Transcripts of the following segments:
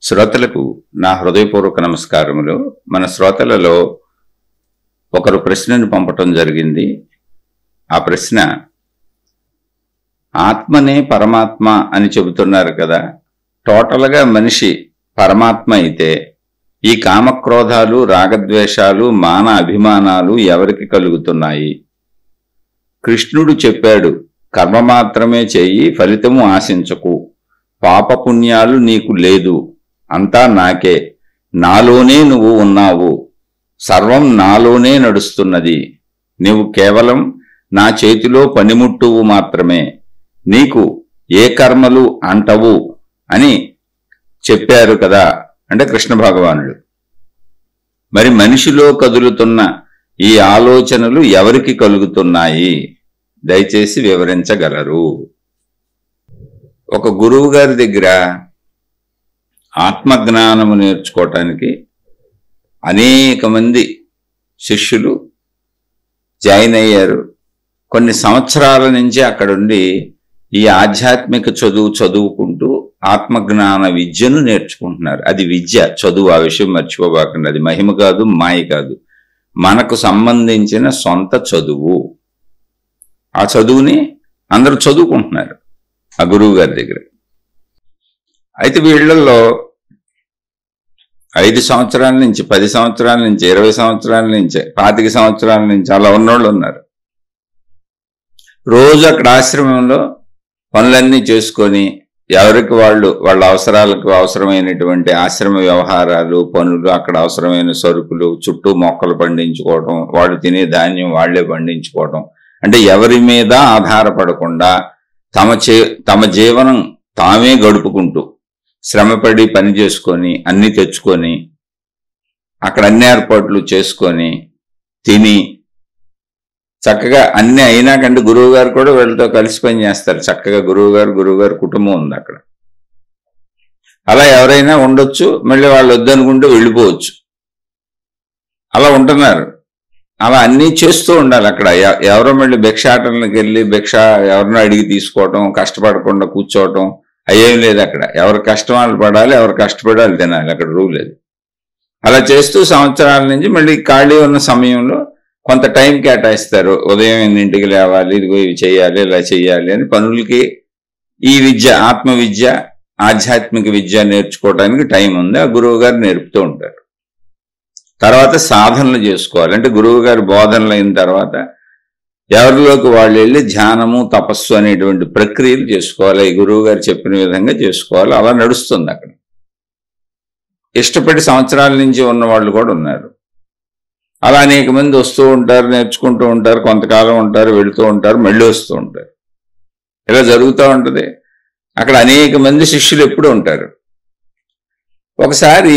శ్రోతలకు నా హృదయపూర్వక నమస్కారములు. మన శ్రోతలలో ఒకరు ప్రశ్నను పంపటం జరిగింది. ఆ ప్రశ్న, ఆత్మనే పరమాత్మ అని చెబుతున్నారు కదా, టోటల్గా మనిషి పరమాత్మ అయితే ఈ కామక్రోధాలు, రాగద్వేషాలు, మాన అభిమానాలు ఎవరికి కలుగుతున్నాయి? కృష్ణుడు చెప్పాడు, కర్మ మాత్రమే చేయి, ఫలితము ఆశించకు, పాపపుణ్యాలు నీకు లేదు, అంతా నాకే, నాలోనే నువ్వు ఉన్నావు, సర్వం నాలోనే నడుస్తున్నది, నీవు కేవలం నా చేతిలో పనిముట్టువు మాత్రమే, నీకు ఏ కర్మలు అంటవు అని చెప్పారు కదా అంటే కృష్ణ భగవానుడు. మరి మనిషిలో కదులుతున్న ఈ ఆలోచనలు ఎవరికి కలుగుతున్నాయి? దయచేసి వివరించగలరు. ఒక గురువు గారి దగ్గర ఆత్మజ్ఞానము నేర్చుకోవటానికి అనేక మంది శిష్యులు జాయిన్ అయ్యారు. కొన్ని సంవత్సరాల నుంచి అక్కడుండి ఈ ఆధ్యాత్మిక చదువుకుంటూ ఆత్మజ్ఞాన విద్యను నేర్చుకుంటున్నారు. అది విద్య, చదువు. ఆ విషయం మర్చిపోబాకండి. అది మహిమ కాదు, మాయ కాదు, మనకు సంబంధించిన సొంత చదువు. ఆ చదువుని అందరూ చదువుకుంటున్నారు ఆ గురువు గారి దగ్గర. అయితే వీళ్ళల్లో 5 సంవత్సరాల నుంచి, 10 సంవత్సరాల నుంచి, 20 సంవత్సరాల నుంచి, 25 సంవత్సరాల నుంచి అలా ఉన్నోళ్ళు ఉన్నారు. రోజు అక్కడ ఆశ్రమంలో పనులన్నీ చేసుకొని ఎవరికి వాళ్ళ అవసరాలకు అవసరమైనటువంటి ఆశ్రమ వ్యవహారాలు, పనులు, అక్కడ అవసరమైన సరుకులు, చుట్టూ మొక్కలు పండించుకోవటం, వాళ్ళు తినే ధాన్యం వాళ్లే పండించుకోవటం, అంటే ఎవరి మీద ఆధారపడకుండా తమ జీవనం తామే గడుపుకుంటూ శ్రమపడి పని చేసుకొని అన్ని తెచ్చుకొని అక్కడ అన్ని ఏర్పాట్లు చేసుకొని తిని చక్కగా అన్ని అయినాకంటే గురువు గారు కూడా వీళ్ళతో కలిసి పని చేస్తారు. చక్కగా గురువు గారు కుటుంబం ఉంది అక్కడ. అలా ఎవరైనా ఉండొచ్చు, మళ్ళీ వాళ్ళు వద్దనుకుంటే వెళ్ళిపోవచ్చు. అలా ఉంటున్నారు. అలా అన్నీ చేస్తూ ఉండాలి అక్కడ. ఎవరో మళ్ళీ భిక్షాటనకి వెళ్ళి ఎవరినో అడిగి తీసుకోవటం, కష్టపడకుండా కూర్చోవటం అయ్యేం లేదు అక్కడ. ఎవరు కష్టం వాళ్ళు పడాలి, ఎవరు కష్టపడాలి తినాలి, అక్కడ రూల్ లేదు. అలా చేస్తూ సంవత్సరాల నుంచి మళ్ళీ ఖాళీ ఉన్న సమయంలో కొంత టైం కేటాయిస్తారు. ఉదయం 8ంటికి లేవాలి, ఇదిగో ఇవి చేయాలి, ఇలా చేయాలి అని పనులకి ఈ విద్య, ఆత్మ విద్య, ఆధ్యాత్మిక విద్య నేర్చుకోవడానికి టైం ఉంది. ఆ గురువు గారు నేర్పుతూ ఉంటారు. తర్వాత సాధనలు చేసుకోవాలి. అంటే గురువు గారి బోధనలు అయిన తర్వాత ఎవరిలోకి వాళ్ళు వెళ్ళి ధ్యానము, తపస్సు అనేటువంటి ప్రక్రియలు చేసుకోవాలి. ఈ గురువు గారు చెప్పిన విధంగా చేసుకోవాలి. అలా నడుస్తుంది అక్కడ. ఇష్టపడి సంవత్సరాల నుంచి ఉన్న వాళ్ళు కూడా ఉన్నారు. అలా అనేక మంది వస్తూ ఉంటారు, నేర్చుకుంటూ ఉంటారు, కొంతకాలం ఉంటారు, వెళుతూ ఉంటారు, మళ్ళీ వస్తూ ఉంటారు. ఇలా జరుగుతూ ఉంటుంది. అక్కడ అనేక మంది శిష్యులు ఎప్పుడు ఉంటారు. ఒకసారి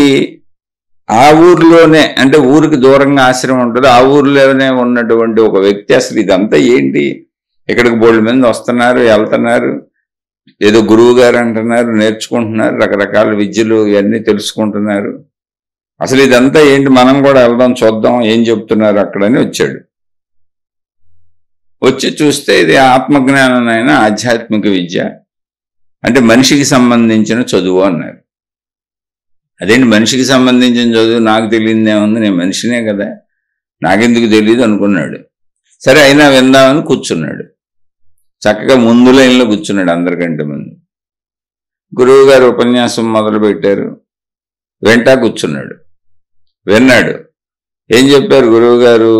ఆ ఊరిలోనే, అంటే ఊరికి దూరంగా ఆశ్రమం ఉంటుంది, ఆ ఊరిలోనే ఉన్నటువంటి ఒక వ్యక్తి అసలు ఇదంతా ఏంటి, ఇక్కడికి బోల్డ్ మంది వస్తున్నారు, వెళ్తున్నారు, ఏదో గురువు గారు అంటున్నారు, నేర్చుకుంటున్నారు, రకరకాల విద్యలు ఇవన్నీ తెలుసుకుంటున్నారు, అసలు ఇదంతా ఏంటి, మనం కూడా వెళ్దాం, చూద్దాం ఏం చెప్తున్నారు అక్కడని వచ్చాడు. వచ్చి చూస్తే ఇది ఆత్మజ్ఞానం అయిన ఆధ్యాత్మిక విద్య, అంటే మనిషికి సంబంధించిన చదువు అన్నారు. అదేంటి మనిషికి సంబంధించిన చదువు, నాకు తెలియదేముంది, నేను మనిషినే కదా, నాకెందుకు తెలియదు అనుకున్నాడు. సరే అయినా విందామని కూర్చున్నాడు. చక్కగా ముందు లైన్లో కూర్చున్నాడు, అందరికంటే ముందు. గురువు గారు ఉపన్యాసం మొదలు పెట్టారు, వెంటా కూర్చున్నాడు, విన్నాడు. ఏం చెప్పారు గురువు గారు?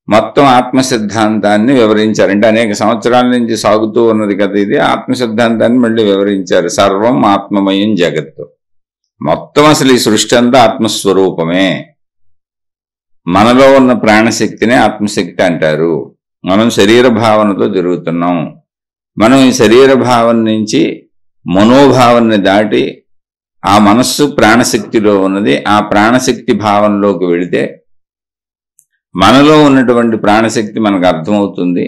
మొత్తం ఆత్మ సిద్ధాంతాన్ని వివరించారు. అంటే అనేక సంవత్సరాల నుంచి సాగుతూ ఉన్నది కదా ఇది, ఆత్మ సిద్ధాంతాన్ని మళ్ళీ వివరించారు. సర్వం ఆత్మమయం జగత్తు, మొత్తం అసలు ఈ సృష్టి అంతా ఆత్మస్వరూపమే. మనలో ఉన్న ప్రాణశక్తినే ఆత్మశక్తి అంటారు. మనం శరీర భావనతో జరుగుతున్నాం. మనం ఈ శరీర భావన నుంచి మనోభావాన్ని దాటి ఆ మనస్సు ప్రాణశక్తిలో ఉన్నది. ఆ ప్రాణశక్తి భావనలోకి వెళితే మనలో ఉన్నటువంటి ప్రాణశక్తి మనకు అర్థమవుతుంది.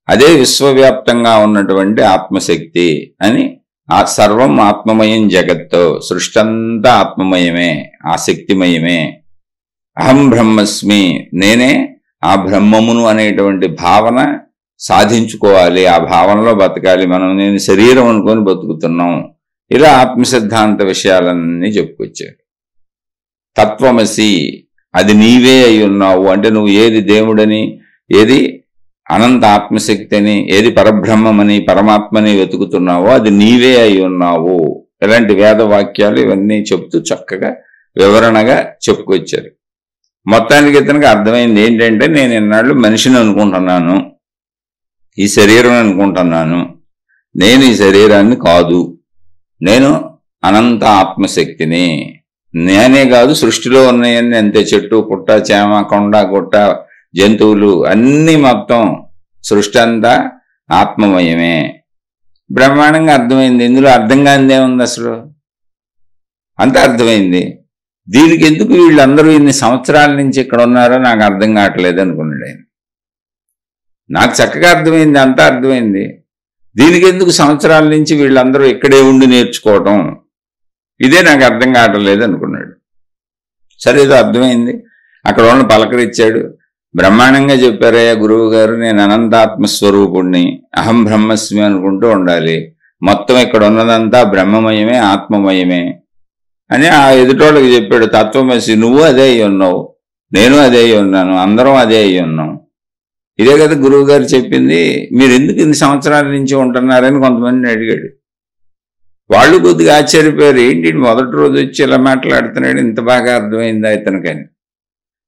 అదే విశ్వవ్యాప్తంగా ఉన్నటువంటి ఆత్మశక్తి అని. ఆ సర్వం ఆత్మమయం జగత్తు, సృష్టి అంతా ఆత్మమయమే, ఆ శక్తిమయమే. అహం బ్రహ్మస్మి, నేనే ఆ బ్రహ్మమును అనేటువంటి భావన సాధించుకోవాలి, ఆ భావనలో బతకాలి. మనం నేను శరీరం అనుకొని బతుకుతున్నాం. ఇలా ఆత్మ సిద్ధాంత విషయాలన్నీ చెప్పుకొచ్చాడు. తత్వమసి, అది నీవే అయి ఉన్నావు అంటే నువ్వు ఏది దేవుడని, ఏది అనంత ఆత్మశక్తి అని, ఏది పరబ్రహ్మమని పరమాత్మని వెతుకుతున్నావో అది నీవే అయి ఉన్నావు. ఇలాంటి వేద వాక్యాలు ఇవన్నీ చెప్తూ చక్కగా వివరణగా చెప్పుకొచ్చారు. మొత్తానికి ఇతనికి అర్థమైంది ఏంటంటే, నేను ఇన్నాళ్ళు మనిషిని అనుకుంటున్నాను, ఈ శరీరం అనుకుంటున్నాను, నేను ఈ శరీరాన్ని కాదు, నేను అనంత ఆత్మశక్తిని. నేనే కాదు, సృష్టిలో ఉన్నాయన్నీ అంతే, చెట్టు పుట్ట చేమ కొండ గుట్ట జంతువులు అన్నీ మొత్తం సృష్టి అంతా ఆత్మమయమే. బ్రహ్మాండంగా అర్థమైంది. ఇందులో అర్థం కానిదే ఉంది, అసలు అంతా అర్థమైంది. దీనికి ఎందుకు వీళ్ళందరూ ఇన్ని సంవత్సరాల నుంచి ఇక్కడ ఉన్నారో నాకు అర్థం కావట్లేదు అనుకున్నాడు ఆయన. నాకు చక్కగా అర్థమైంది, అంతా అర్థమైంది, దీనికి ఎందుకు సంవత్సరాల నుంచి వీళ్ళందరూ ఇక్కడే ఉండి నేర్చుకోవటం, ఇదే నాకు అర్థం కావట్లేదు అనుకున్నాడు. సరే, ఏదో అర్థమైంది. అక్కడ వాళ్ళని పలకరించాడు. బ్రహ్మాండంగా చెప్పారయ్యా గురువు గారు, నేను అనంతాత్మస్వరూపుణ్ణి, అహం బ్రహ్మస్మి అనుకుంటూ ఉండాలి, మొత్తం ఇక్కడ ఉన్నదంతా బ్రహ్మమయమే ఆత్మమయమే అని ఆ ఎదుటోళ్ళకి చెప్పాడు. తత్వమసి, నువ్వు అదే అయి ఉన్నావు, నేను అదే అయి ఉన్నాను, అందరం అదే అయి ఉన్నాం. ఇదే కదా గురువు గారు చెప్పింది. మీరు ఎందుకు ఇన్ని సంవత్సరాల నుంచి ఉంటున్నారని కొంతమందిని అడిగాడు. వాళ్ళు కొద్దిగా ఆశ్చర్యపోయారు, ఏంటి మొదటి రోజు వచ్చి ఇలా మాట్లాడుతున్నాడు, ఇంత బాగా అర్థమైందా ఇతనికని.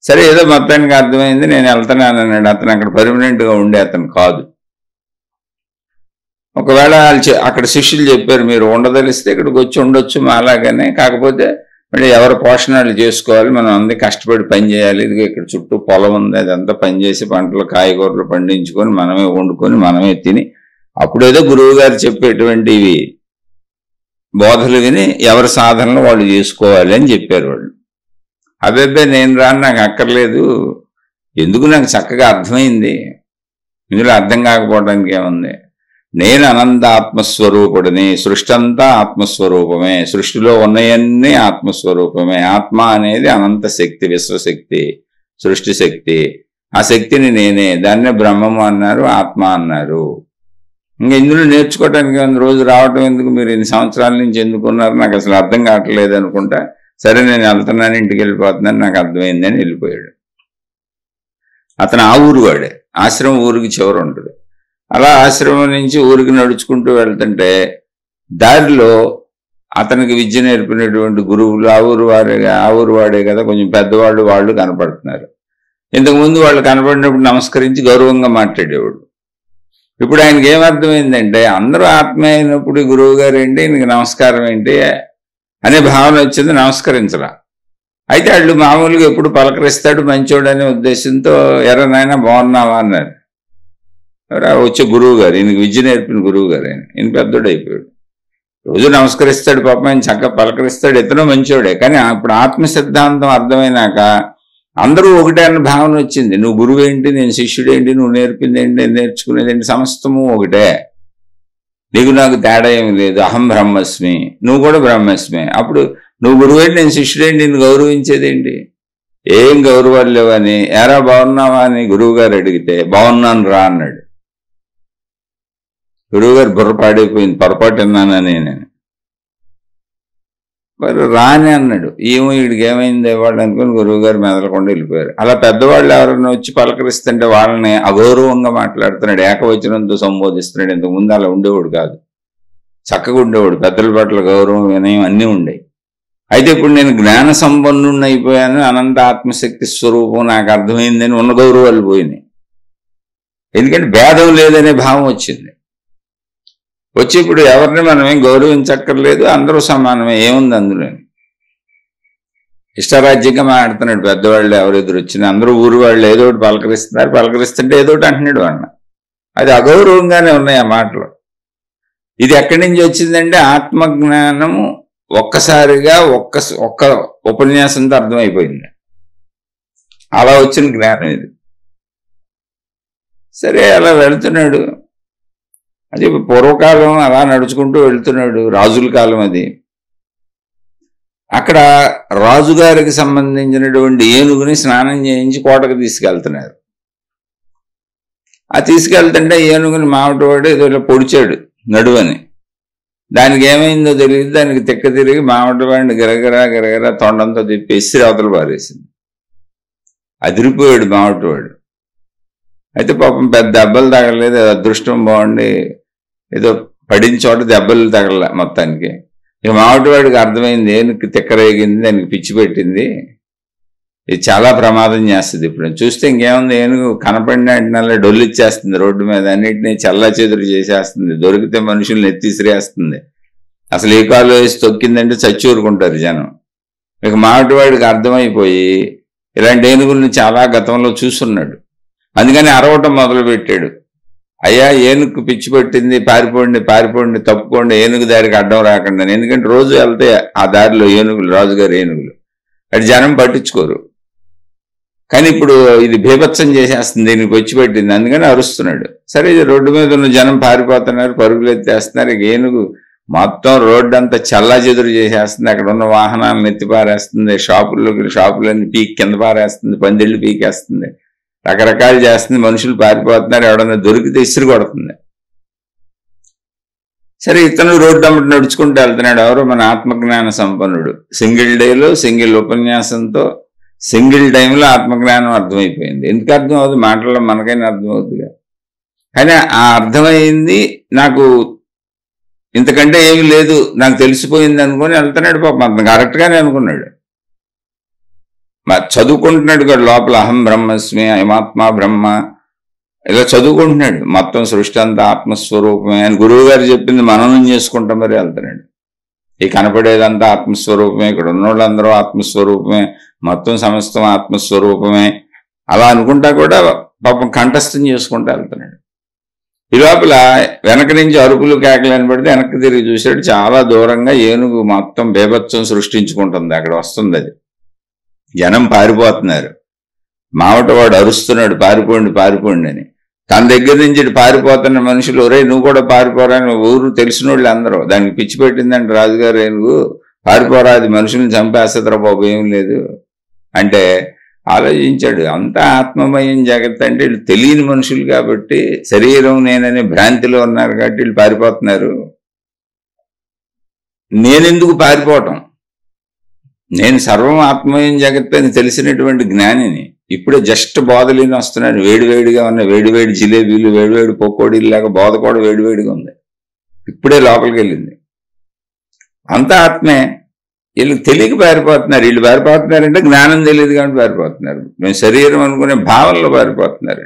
సరే, ఏదో మొత్తానికి అర్థమైంది, నేను వెళ్తున్నాను అన్నాడు. అతను అక్కడ పర్మనెంట్గా ఉండే అతను కాదు. ఒకవేళ అక్కడ శిష్యులు చెప్పారు, మీరు ఉండదలిస్తే ఇక్కడికి వచ్చి ఉండొచ్చు మాలాగానే, కాకపోతే మళ్ళీ ఎవరి పోషణలు చేసుకోవాలి, మనం అందరి కష్టపడి పని చేయాలి. ఇదిగో ఇక్కడ చుట్టూ పొలం ఉంది, అదంతా పని చేసి పంటలు కాయగూరలు పండించుకొని మనమే వండుకొని మనమే తిని అప్పుడేదో గురువు గారు చెప్పేటువంటివి బోధలు విని ఎవరి సాధనలు వాళ్ళు చేసుకోవాలి అని చెప్పారు వాళ్ళు. అబ్బాయి నేను రాను, నాకు అక్కర్లేదు, ఎందుకు, నాకు చక్కగా అర్థమైంది, ఇందులో అర్థం కాకపోవడానికి ఏముంది, నేను అనంత ఆత్మస్వరూపుడిని, సృష్టి అంతా ఆత్మస్వరూపమే, సృష్టిలో ఉన్నవన్నీ ఆత్మస్వరూపమే. ఆత్మ అనేది అనంత శక్తి, విశ్వశక్తి, సృష్టి శక్తి. ఆ శక్తిని నేనే, దాన్నే బ్రహ్మము అన్నారు, ఆత్మ అన్నారు. ఇంకా ఇందులో నేర్చుకోవడానికి రోజు రావటం ఎందుకు, మీరు ఇన్ని సంవత్సరాల నుంచి ఎందుకున్నారు, నాకు అసలు అర్థం కావట్లేదు అనుకుంటా. సరే, నేను వెళ్తున్నాను, ఇంటికి వెళ్ళిపోతున్నాను, నాకు అర్థమైందని వెళ్ళిపోయాడు. అతను ఆ ఊరు వాడే, ఆశ్రమం ఊరికి చివర ఉంటుంది. అలా ఆశ్రమం నుంచి ఊరికి నడుచుకుంటూ వెళ్తుంటే దారిలో అతనికి విద్య నేర్పినటువంటి గురువులు ఆ ఊరు వాడే కదా, కొంచెం పెద్దవాళ్ళు, వాళ్ళు కనపడుతున్నారు. ఇంతకుముందు వాళ్ళు కనపడినప్పుడు నమస్కరించి గౌరవంగా మాట్లాడేవాడు. ఇప్పుడు ఆయనకి ఏమర్థమైందంటే, అందరూ ఆత్మ అయినప్పుడు గురువు గారు ఏంటి, ఈయనకి నమస్కారం ఏంటి అనే భావన వచ్చింది. నమస్కరించరా. అయితే వాళ్ళు మామూలుగా ఎప్పుడు పలకరిస్తాడు మంచోడు అనే ఉద్దేశంతో, ఎర్ర నాయన బాగున్నావా అన్నారు. వచ్చే గురువు గారు, ఈయనకి విద్య నేర్పిన గురువు గారు, ఈయన పెద్దోడు అయిపోయాడు. రోజు నమస్కరిస్తాడు, పాపం ఆయన చక్కగా పలకరిస్తాడు, ఇతను మంచోడే. కానీ ఇప్పుడు ఆత్మ సిద్ధాంతం అర్థమైనాక అందరూ ఒకటే అన్న భావన వచ్చింది. నువ్వు గురువు ఏంటి, నేను శిష్యుడేంటి, నువ్వు నేర్పింది ఏంటి, నేను నేర్చుకునేది ఏంటి, సమస్తము ఒకటే, నీకు నాకు తేడా ఏమి లేదు. అహం బ్రహ్మస్మి, నువ్వు కూడా బ్రహ్మస్మి. అప్పుడు నువ్వు గురువేంటి, నేను శిష్యుడేంటి, నిన్ను గౌరవించేదేంటి, ఏం గౌరవాలు లేవని, ఎరా బాగున్నావా అని గురువు గారు అడిగితే బాగున్నాను రా అన్నాడు. గురువుగారు బుర్ర పాడైపోయింది, పొరపాటు అన్నానని నేను. మరి రాని అన్నాడు. ఏమో వీడికి ఏమైంది వాళ్ళు అనుకుని గురువుగారు మెదలకుండా వెళ్ళిపోయారు. అలా పెద్దవాళ్ళు ఎవరైనా వచ్చి పలకరిస్తుంటే వాళ్ళని అగౌరవంగా మాట్లాడుతున్నాడు, ఏకవచనంతో సంబోధిస్తున్నాడు. ఇంతకుముందు అలా ఉండేవాడు కాదు, చక్కగా ఉండేవాడు, పెద్దల పట్ల గౌరవం వినయం అన్నీ ఉండేవి. అయితే ఇప్పుడు నేను జ్ఞాన సంపన్నుడిని అయిపోయాను, అనంత ఆత్మశక్తి స్వరూపం నాకు అర్థమైందని ఉన్న గౌరవాలు పోయినాయి. ఎందుకంటే భేదం లేదనే భావం వచ్చింది. వచ్చి ఇప్పుడు ఎవరిని మనం ఏం గౌరవించక్కర్లేదు, అందరూ సమానమే, ఏముంది అందులో. ఇష్టరాజ్యంగా మాట్లాడుతున్నాడు. పెద్దవాళ్ళు ఎవరు ఎదురు వచ్చినా అందరూ ఊరు వాళ్ళు ఏదో ఒకటి పలకరిస్తున్నారు, పలకరిస్తుంటే ఏదో ఒకటి అంటున్నాడు అన్న. అది అగౌరవంగానే ఉన్నాయి ఆ మాటలు. ఇది ఎక్కడి నుంచి వచ్చిందంటే ఆత్మజ్ఞానము ఒక్కసారిగా ఒక్క ఉపన్యాసంతో అర్థమైపోయింది. అలా వచ్చిన జ్ఞానం ఇది. సరే, అలా వెళుతున్నాడు. అది పూర్వకాలం అలా నడుచుకుంటూ వెళ్తున్నాడు, రాజుల కాలం అది. అక్కడ రాజుగారికి సంబంధించినటువంటి ఏనుగుని స్నానం చేయించి కోటకు తీసుకెళ్తున్నారు. ఆ తీసుకెళ్తుంటే ఏనుగుని మావటివాడు ఏదో పొడిచాడు నడువని. దానికి ఏమైందో తెలియదు, దానికి తిక్క తిరిగి మామిడి వాడిని గిరగిరా తొండంతో తిప్పి ఇసిరి అవతల పారేసింది. అదిరిపోయాడు మామిడివాడు. అయితే పాపం పెద్ద దెబ్బలు తగలలేదు, అదృష్టం బాగుండి ఏదో పడిన చోట దెబ్బలు తగల మొత్తానికి. ఇక మామిడివాడికి అర్థమైంది ఏనుగు తిక్కరేగింది, దానికి పిచ్చి పెట్టింది, ఇది చాలా ప్రమాదం చేస్తుంది. ఇప్పుడు చూస్తే ఇంకేముంది, ఏనుగు కనపడిన వెంటనే డొల్లిచ్చేస్తుంది, రోడ్డు మీద అన్నింటినీ చల్లా చెదురు చేసేస్తుంది, దొరికితే మనుషుల్ని ఎత్తిసిరేస్తుంది. అసలు ఈ కాలు వేసి తొక్కిందంటే చచ్చి ఊరుకుంటారు జనం. ఇక మామిడివాడికి అర్థమైపోయి ఇలాంటి ఏనుగుల్ని చాలా గతంలో చూస్తున్నాడు. అందుకని అరవటం మొదలు పెట్టాడు. అయ్యా ఏనుగు పిచ్చి పెట్టింది, పారిపోండి తప్పుకోండి, ఏనుగు దారికి అడ్డం రాకండి. ఎందుకంటే రోజు వెళ్తే ఆ దారిలో ఏనుగులు, రాజుగారి ఏనుగులు, అటు జనం పట్టించుకోరు. కానీ ఇప్పుడు ఇది బీభత్సం చేసేస్తుంది, దీనికి వచ్చి పెట్టింది, అందుకని అరుస్తున్నాడు. సరే రోడ్డు మీద ఉన్న జనం పారిపోతున్నారు, పరుగులు ఎత్తేస్తున్నారు. ఇక ఏనుగు మొత్తం రోడ్డు అంతా చల్లా చెదురు చేసేస్తుంది, అక్కడ ఉన్న వాహనాలను ఎత్తి పారేస్తుంది, షాపులన్నీ పీకి కింద పారేస్తుంది, పందిళ్ళు పీకేస్తుంది, రకరకాలు చేస్తుంది, మనుషులు పారిపోతున్నారు, ఎవడన్నా దొరికితే ఇసురు కొడుతుంది. సరే ఇతను రోడ్డు అమ్మటి నడుచుకుంటూ వెళ్తున్నాడు. ఎవరో మన ఆత్మజ్ఞాన సంపన్నుడు. సింగిల్ డేలో సింగిల్ ఉపన్యాసంతో సింగిల్ టైంలో ఆత్మజ్ఞానం అర్థమైపోయింది. ఎందుకు అర్థం అవుతుంది, మాటల్లో మనకైనా అర్థమవుతుందిగా. కానీ ఆ అర్థమైంది నాకు, ఇంతకంటే ఏమి లేదు, నాకు తెలిసిపోయింది అనుకుని వెళ్తున్నాడు. పాపం అతను కరెక్ట్గానే అనుకున్నాడు. చదువుకుంటున్నాడు కదా లోపల, అహం బ్రహ్మస్మి, అయమాత్మ బ్రహ్మ, ఇలా చదువుకుంటున్నాడు. మొత్తం సృష్టి అంతా ఆత్మస్వరూపమే అని గురువు గారు చెప్పింది మననం చేసుకుంటాం. మరి వెళ్తున్నాడు. ఈ కనపడేదంతా ఆత్మస్వరూపమే, ఇక్కడ ఉన్నోళ్ళందరూ ఆత్మస్వరూపమే, మొత్తం సమస్తం ఆత్మస్వరూపమే, అలా అనుకుంటా కూడా పాపం కంఠస్థం చేసుకుంటూ వెళ్తున్నాడు. ఈ లోపల వెనక నుంచి అరుపులు కేకలు వినపడితే వెనక్కి తిరిగి చూశాడు. చాలా దూరంగా ఏనుగు మొత్తం బీభత్సం సృష్టించుకుంటుంది, అక్కడ వస్తుంది. అది జనం పారిపోతున్నారు. మావటవాడు అరుస్తున్నాడు, పారిపోండి అని. తన దగ్గర నుంచి పారిపోతున్న మనుషులు, ఒరే నువ్వు కూడా పారిపోరా అని ఊరు తెలిసిన వాళ్ళు అందరూ, దానికి పిచ్చి పెట్టిందంటే రాజుగారు ఏనుగు, పారిపోరా, అది మనుషుల్ని చంపేస్తుందిరా బాబు, ఏం లేదు అంటే ఆలోచించాడు. అంతా ఆత్మమయం జగత్ అంటే వీళ్ళు తెలియని మనుషులు కాబట్టి, శరీరం నేననే భ్రాంతిలో ఉన్నారు కాబట్టి వీళ్ళు పారిపోతున్నారు. నేనెందుకు పారిపోవటం, నేను సర్వం ఆత్మమయం జగత్ అని తెలిసినటువంటి జ్ఞానిని. ఇప్పుడే జస్ట్ బోధలీని వస్తున్నాడు, వేడివేడిగా ఉన్న వేడివేడి జిలేబీలు, వేడివేడి పకోడీలు లాగా బోధ కూడా వేడివేడిగా ఉంది, ఇప్పుడే లోపలికి వెళ్ళింది. అంతా ఆత్మే. వీళ్ళకి తెలియక పారిపోతున్నారు. వీళ్ళు పారిపోతున్నారంటే జ్ఞానం తెలియదు కాబట్టి పారిపోతున్నారు. మేము శరీరం అనుకునే భావనలో పారిపోతున్నారు.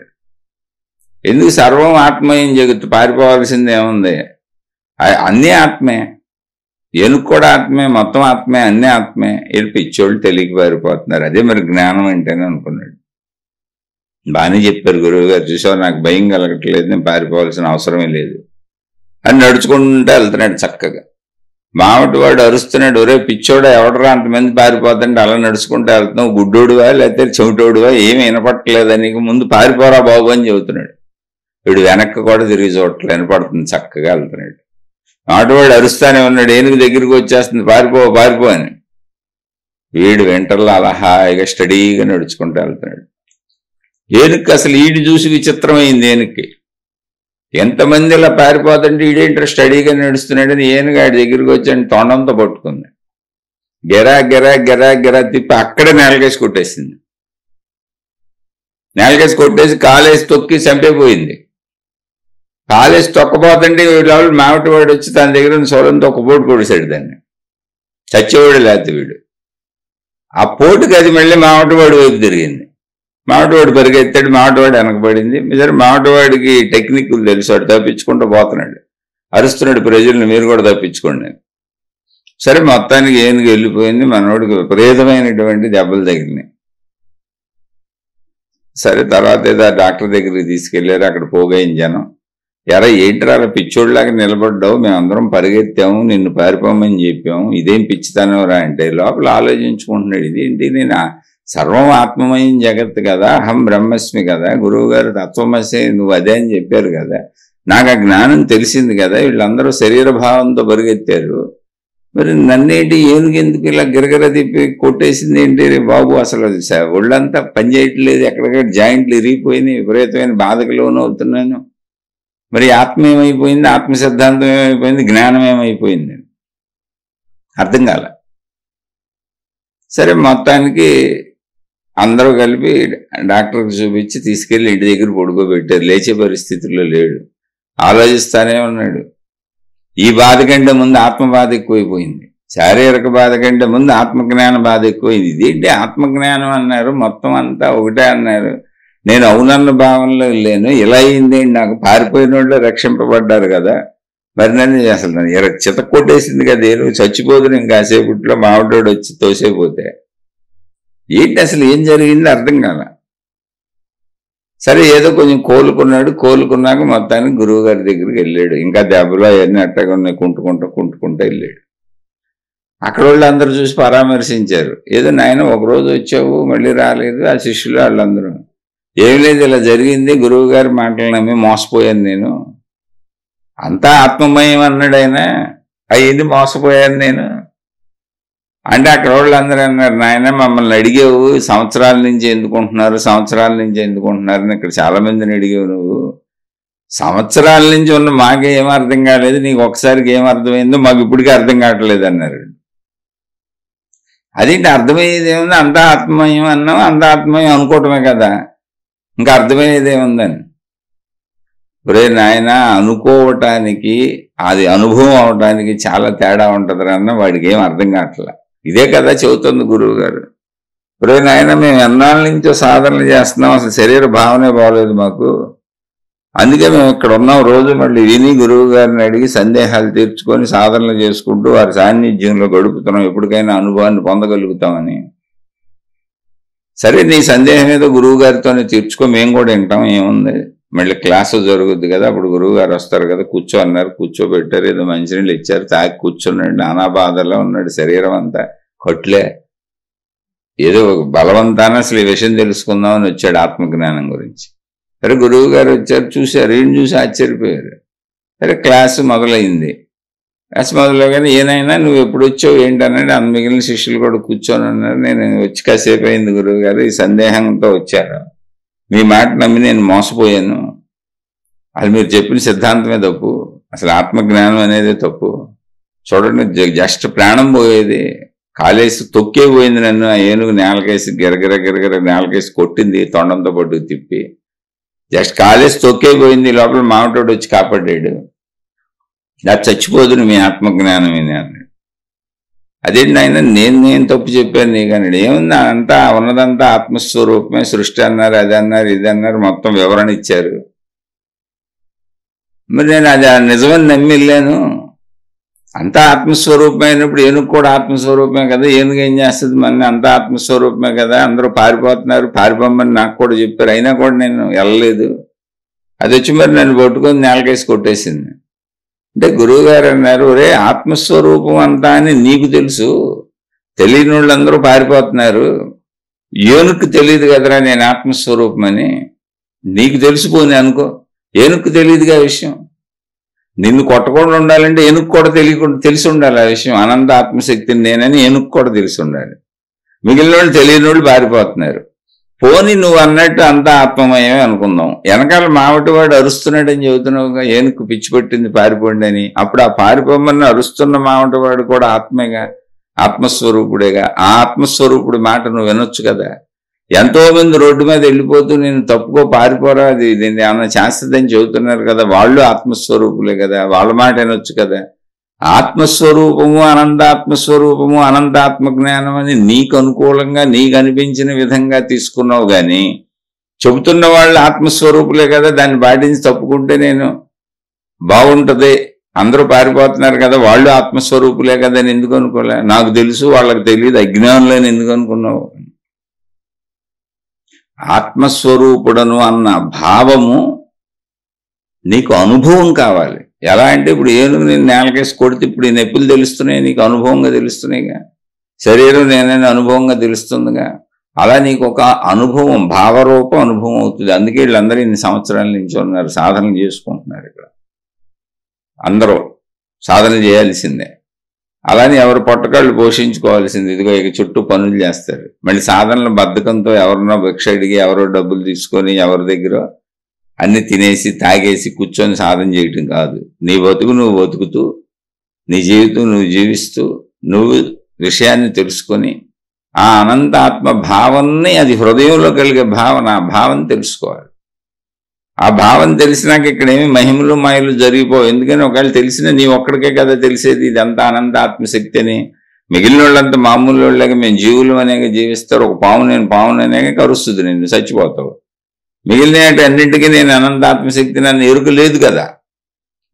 ఎందుకు సర్వం ఆత్మయం జగత్తు, పారిపోవాల్సింది ఏముంది, అన్నీ ఆత్మే, ఏనుగు కూడా ఆత్మే, మొత్తం ఆత్మే, అన్నీ ఆత్మే. వీళ్ళు పిచ్చోళ్ళు తెలియక పారిపోతున్నారు. అదే మరి జ్ఞానం అంటేనే అనుకున్నాడు. బాగానే చెప్పారు గురువు గారు, చూసావు నాకు భయం కలగట్లేదు, నేను పారిపోవాల్సిన అవసరమే లేదు అని నడుచుకుంటూ వెళ్తున్నాడు చక్కగా. మావటివాడు అరుస్తున్నాడు, ఒరే పిచ్చోడా ఎవడరా అంతమంది పారిపోతుంటే అలా నడుచుకుంటూ వెళ్తున్నావు, గుడ్డోడువా లేకపోతే చెవిటోడువా, ఏమి వినపట్టలేదా నీకు, ముందు పారిపోరా బాబు అని చెబుతున్నాడు. వీడు వెనక్కి కూడా తిరిగి చూడట్లే, వినపడుతుంది, చక్కగా వెళ్తున్నాడు. మావటివాడు అరుస్తానే ఉన్నాడు, ఏనుగు దగ్గరికి వచ్చేస్తుంది, పారిపో అని. వీడు వెంటర్లో అలా హాయిగా స్టడీగా నడుచుకుంటూ వెళ్తున్నాడు. ఏనుగుకి అసలు ఈడు చూసి విచిత్రమైంది. ఏనుగుకి ఎంతమంది ఇలా పారిపోతుంటే ఈడేంటారు స్టడీగా నడుస్తున్నాడని ఏనుగు ఆడి దగ్గరికి వచ్చి తొండంతో పట్టుకుంది. గెరా తిప్పి అక్కడే నేలకేసి కొట్టేసింది. నేలకేసి కొట్టేసి కాలేసి తొక్కి చంపేపోయింది. కాలేసి తొక్కపోతుంటే వీళ్ళు మావటివాడు వచ్చి తన దగ్గర సోలంతో ఒక పోటు కొడిసాడు దాన్ని. చచ్చేవాడు లేకపోతే వీడు. ఆ పోటుకి అది మళ్ళీ మావటివాడు వైపు తిరిగింది. మావటివాడు పరిగెత్తాడు, మావటివాడు వెనకబడింది. సరే మావటివాడికి టెక్నిక్లు తెలుసు, వాడు తప్పించుకుంటూ పోతున్నాడు, అరుస్తున్నాడు ప్రజల్ని, మీరు కూడా తప్పించుకోండి. సరే మొత్తానికి ఏనుగు వెళ్ళిపోయింది. మనోడికి విపరీతమైనటువంటి దెబ్బలు తగిలినాయి. సరే తర్వాత ఏదో డాక్టర్ దగ్గరికి తీసుకెళ్లారు. అక్కడ పోగైన జనం, ఎరా ఏంటరా అలా పిచ్చోళ్ళలాగా నిలబడ్డావు, మేమందరం పరిగెత్తాము, నిన్ను పారిపోమని చెప్పాము, ఇదేం పిచ్చితనవరా అంటే లోపల ఆలోచించుకుంటున్నాడు. ఇదేంటి, నేను సర్వం ఆత్మమయం జగత్ కదా, అహం బ్రహ్మస్మి కదా, గురువు గారు తత్వమసి నువ్వు అదే అని చెప్పారు కదా, నాకు ఆ జ్ఞానం తెలిసింది కదా, వీళ్ళందరూ శరీర భావంతో పరిగెత్తారు, మరి నన్నేంటి ఏనుగు ఎందుకు ఇలా గిరగిర తిప్పి కొట్టేసింది ఏంటి బాబు, అసలు ఒళ్ళంతా పని చేయట్లేదు, ఎక్కడికక్కడ జాయింట్లు ఇరిగిపోయినాయి, విపరీతమైన బాధకు లోనవుతున్నాను, మరి ఆత్మ ఏమైపోయింది, ఆత్మ సిద్ధాంతం ఏమైపోయింది, జ్ఞానం ఏమైపోయింది అర్థం కాల. సరే మొత్తానికి అందరూ కలిపి డాక్టర్కి చూపించి తీసుకెళ్ళి ఇంటి దగ్గర పడుకోబెట్టారు. లేచే పరిస్థితుల్లో లేడు, ఆలోచిస్తానే ఉన్నాడు. ఈ బాధ కంటే ముందు ఆత్మ బాధ ఎక్కువైపోయింది, శారీరక బాధ కంటే ముందు ఆత్మజ్ఞాన బాధ ఎక్కువైంది. ఇదేంటి ఆత్మజ్ఞానం అన్నారు, మొత్తం అంతా ఒకటే అన్నారు, నేను అవునన్న భావనలో లేను, ఇలా అయిందేంటి నాకు, పారిపోయిన వాళ్ళు రక్షింపబడ్డారు కదా, మరి నన్ను అసలు నన్ను చిత కొట్టేసింది కదా, నేను చచ్చిపోదు నేను కాసేపుట్లో మావిడోడు వచ్చి తోసేపోతే. ఏంటి అసలు ఏం జరిగింది అర్థం కాల. సరే ఏదో కొంచెం కోలుకున్నాక మొత్తానికి గురువు గారి దగ్గరికి వెళ్ళాడు. ఇంకా దెబ్బలు అవన్నీ అట్టగా ఉన్నాయి, కుంటుకుంటూ వెళ్ళాడు. అక్కడ వాళ్ళు అందరూ చూసి పరామర్శించారు. ఏదో నాయన ఒకరోజు వచ్చావు మళ్ళీ రాలేదు. ఆ శిష్యులు వాళ్ళందరూ ఏం లేదు, ఇలా జరిగింది, గురువు గారి మాటలు నమ్మి మోసపోయాను నేను, అంతా ఆత్మమయం అన్నాడు ఆయన, అయ్యింది మోసపోయాను నేను అంటే. అక్కడ వాళ్ళందరూ అన్నారు, నాయన మమ్మల్ని అడిగావు సంవత్సరాల నుంచి ఎందుకుంటున్నారు ఇక్కడ చాలా మందిని అడిగావు నువ్వు, సంవత్సరాల నుంచి ఉన్న మాకే ఏం అర్థం కాలేదు, నీకు ఒకసారికి ఏం అర్థమైందో మాకు ఇప్పటికీ అర్థం కావట్లేదు అన్నారు. అదేంటి అర్థమయ్యేది ఏముంది, అంతా ఆత్మమయం అన్నాం, అంతా ఆత్మమయం అనుకోవటమే కదా, ఇంకా అర్థమయ్యేది ఏముందని. ఒరే నాయన, అనుకోవటానికి అది అనుభవం అవటానికి చాలా తేడా ఉంటుంది అన్న, వాడికి ఏం అర్థం కావట్లే. ఇదే కదా చెబుతుంది గురువు గారు. ఒరే నాయన, మేము ఎన్నాళ్ళ నుంచో సాధనలు చేస్తున్నాం, అసలు శరీర భావనే బాగలేదు మాకు, అందుకే మేము ఇక్కడ ఉన్నాం, రోజు మళ్ళీ విని గురువు గారిని అడిగి సందేహాలు తీర్చుకొని సాధనలు చేసుకుంటూ వారి సాన్నిధ్యంలో గడుపుతున్నాం, ఎప్పటికైనా అనుభవాన్ని పొందగలుగుతామని. సరే నీ సందేహం ఏదో గురువు గారితోనే తీర్చుకో, మేము కూడా వింటాం, ఏముంది, మళ్ళీ క్లాసు జరుగుద్ది కదా, అప్పుడు గురువు గారు వస్తారు కదా, కూర్చో అన్నారు, కూర్చోబెట్టారు, ఏదో మంచినీళ్ళు ఇచ్చారు, తాగి కూర్చున్నాడు, నానా బాధల్లో ఉన్నాడు, శరీరం అంతా కొట్లే, ఏదో బలవంతాన అసలు ఈ విషయం తెలుసుకుందామని వచ్చాడు ఆత్మజ్ఞానం గురించి. సరే గురువు గారు వచ్చారు, చూశారు, ఈయన చూసి ఆశ్చర్యపోయారు. సరే క్లాసు మొదలైంది. క్లాసు మొదలైగానే ఏనైనా నువ్వు ఎప్పుడు వచ్చావు ఏంటన్నాడు. మిగిలిన శిష్యులు కూడా కూర్చొని అన్నారు. నేను వచ్చి కాసేపు అయింది గురువు గారు, ఈ సందేహంతో వచ్చాను, మీ మాట నమ్మి నేను మోసపోయాను, అది మీరు చెప్పిన సిద్ధాంతమే తప్పు, అసలు ఆత్మజ్ఞానం అనేది తప్పు. చూడండి, జస్ట్ ప్రాణం పోయేది, కాలేసి తొక్కే పోయింది నన్ను, ఆ ఏనుగు నేలకేసి గిరగిర నేలకేసి కొట్టింది, తొండంతో పట్టుకు తిప్పి, జస్ట్ కాలేసి తొక్కే పోయింది, లోపల మామటోడు వచ్చి కాపాడాడు, నాకు చచ్చిపోదును మీ ఆత్మజ్ఞానమేనే అన్నాడు. అదేంటి ఆయన, నేను తప్పు చెప్పాను నీకు అన్నాడు. ఏముంది, అంతా ఉన్నదంతా ఆత్మస్వరూపమే, సృష్టి అన్నారు, అది అన్నారు, ఇది అన్నారు, మొత్తం వివరణ ఇచ్చారు. మరి నేను అది నిజమని నమ్మి వెళ్ళాను. అంతా ఆత్మస్వరూపమైనప్పుడు ఏనుగు కూడా ఆత్మస్వరూపమే కదా, ఏనుగు ఏం చేస్తుంది మన, అంతా ఆత్మస్వరూపమే కదా, అందరూ పారిపోతున్నారు, పారిపోమని నాకు కూడా చెప్పారు, అయినా కూడా నేను వెళ్ళలేదు. అది వచ్చి మరి నన్ను పట్టుకొని నేలకేసి కొట్టేసింది. అంటే గురువు గారు అన్నారు, ఒరే ఆత్మస్వరూపం అంతా అని నీకు తెలుసు, తెలియని వాళ్ళందరూ పారిపోతున్నారు, ఏనుక్కు తెలియదు కదరా నేను ఆత్మస్వరూపం అని, నీకు తెలిసిపోని అనుకో, ఏనుక్కు తెలియదుగా విషయం. నిన్ను కొట్టకుండా ఉండాలంటే ఏనుక్కు కూడా తెలిసి ఉండాలి ఆ విషయం, అనంత ఆత్మశక్తిని నేనని ఏనుక్కు కూడా తెలిసి ఉండాలి. మిగిలిన వాళ్ళు తెలియని వాళ్ళు పారిపోతున్నారు. పోని నువ్వు అన్నట్టు అంతా ఆత్మమయమే అనుకుందాం, వెనకాల మావటివాడు అరుస్తున్నాడని చెబుతున్నావుగా, ఏనుక్కు పిచ్చి పట్టింది పారిపోండి అని, అప్పుడు ఆ పారిపోమని అరుస్తున్న మావటివాడు కూడా ఆత్మేగా, ఆత్మస్వరూపుడేగా, ఆ ఆత్మస్వరూపుడి మాట నువ్వు వినొచ్చు కదా. ఎంతో మంది రోడ్డు మీద వెళ్ళిపోతూ నేను తప్పుకో పారిపోరా, అది దీన్ని ఏమన్నా చేస్తుందని చెబుతున్నారు కదా, వాళ్ళు ఆత్మస్వరూపులే కదా, వాళ్ళ మాట వినొచ్చు కదా. ఆత్మస్వరూపము అనంతాత్మస్వరూపము అనంతాత్మజ్ఞానం అని నీకు అనుకూలంగా నీకు అనిపించిన విధంగా తీసుకున్నావు కానీ, చెబుతున్న వాళ్ళు ఆత్మస్వరూపులే కదా, దాన్ని పాటించి తప్పుకుంటే నేను బాగుంటుంది, అందరూ పారిపోతున్నారు కదా, వాళ్ళు ఆత్మస్వరూపులే కదా అని ఎందుకు అనుకోలే. నాకు తెలుసు వాళ్ళకి తెలియదు, అజ్ఞానులని ఎందుకు అనుకున్నావు. ఆత్మస్వరూపుడను అన్న భావము నీకు అనుభవం కావాలి. ఎలా అంటే ఇప్పుడు ఏనుగు నేను నేలకేసి కొడితే ఇప్పుడు ఈ నొప్పులు తెలుస్తున్నాయి, నీకు అనుభవంగా తెలుస్తున్నాయిగా, శరీరం నేనైనా అనుభవంగా తెలుస్తుందిగా, అలా నీకు ఒక అనుభవం, భావరూప అనుభవం అవుతుంది. అందుకే వీళ్ళందరూ ఇన్ని సంవత్సరాల నుంచి ఉన్నారు, సాధన చేసుకుంటున్నారు. ఇక్కడ అందరూ సాధన చేయాల్సిందే, అలానే ఎవరు పొట్టకాళ్ళు పోషించుకోవాల్సింది. ఇదిగో ఇక చుట్టూ పనులు చేస్తారు, మళ్ళీ సాధనల బద్ధకంతో ఎవరినో భిక్ష అడిగి ఎవరో డబ్బులు తీసుకొని ఎవరి దగ్గర అన్ని తినేసి తాగేసి కూర్చొని సాధన చేయటం కాదు. నీ బతుకు నువ్వు బతుకుతూ, నీ జీవితం నువ్వు జీవిస్తూ, నువ్వు విషయాన్ని తెలుసుకొని ఆ అనంత ఆత్మ భావనని, అది హృదయంలో కలిగే భావన, ఆ భావన తెలుసుకోవాలి. ఆ భావన తెలిసినాక ఇక్కడేమి మహిమలు మాయలు జరిగిపోవు. ఎందుకని ఒకవేళ తెలిసినా నీ ఒక్కడికే కదా తెలిసేది ఇదంతా అనంత ఆత్మశక్తి అని. మిగిలిన వాళ్ళంతా మామూలు వాళ్ళగా మేము జీవులు అనేక జీవిస్తారు. ఒక పాము నేను పావును అనేక కరుస్తుంది, నిన్ను చచ్చిపోతావు. మిగిలిన అన్నింటికీ నేను అనంత ఆత్మశక్తి నన్ను ఎరుక లేదు కదా,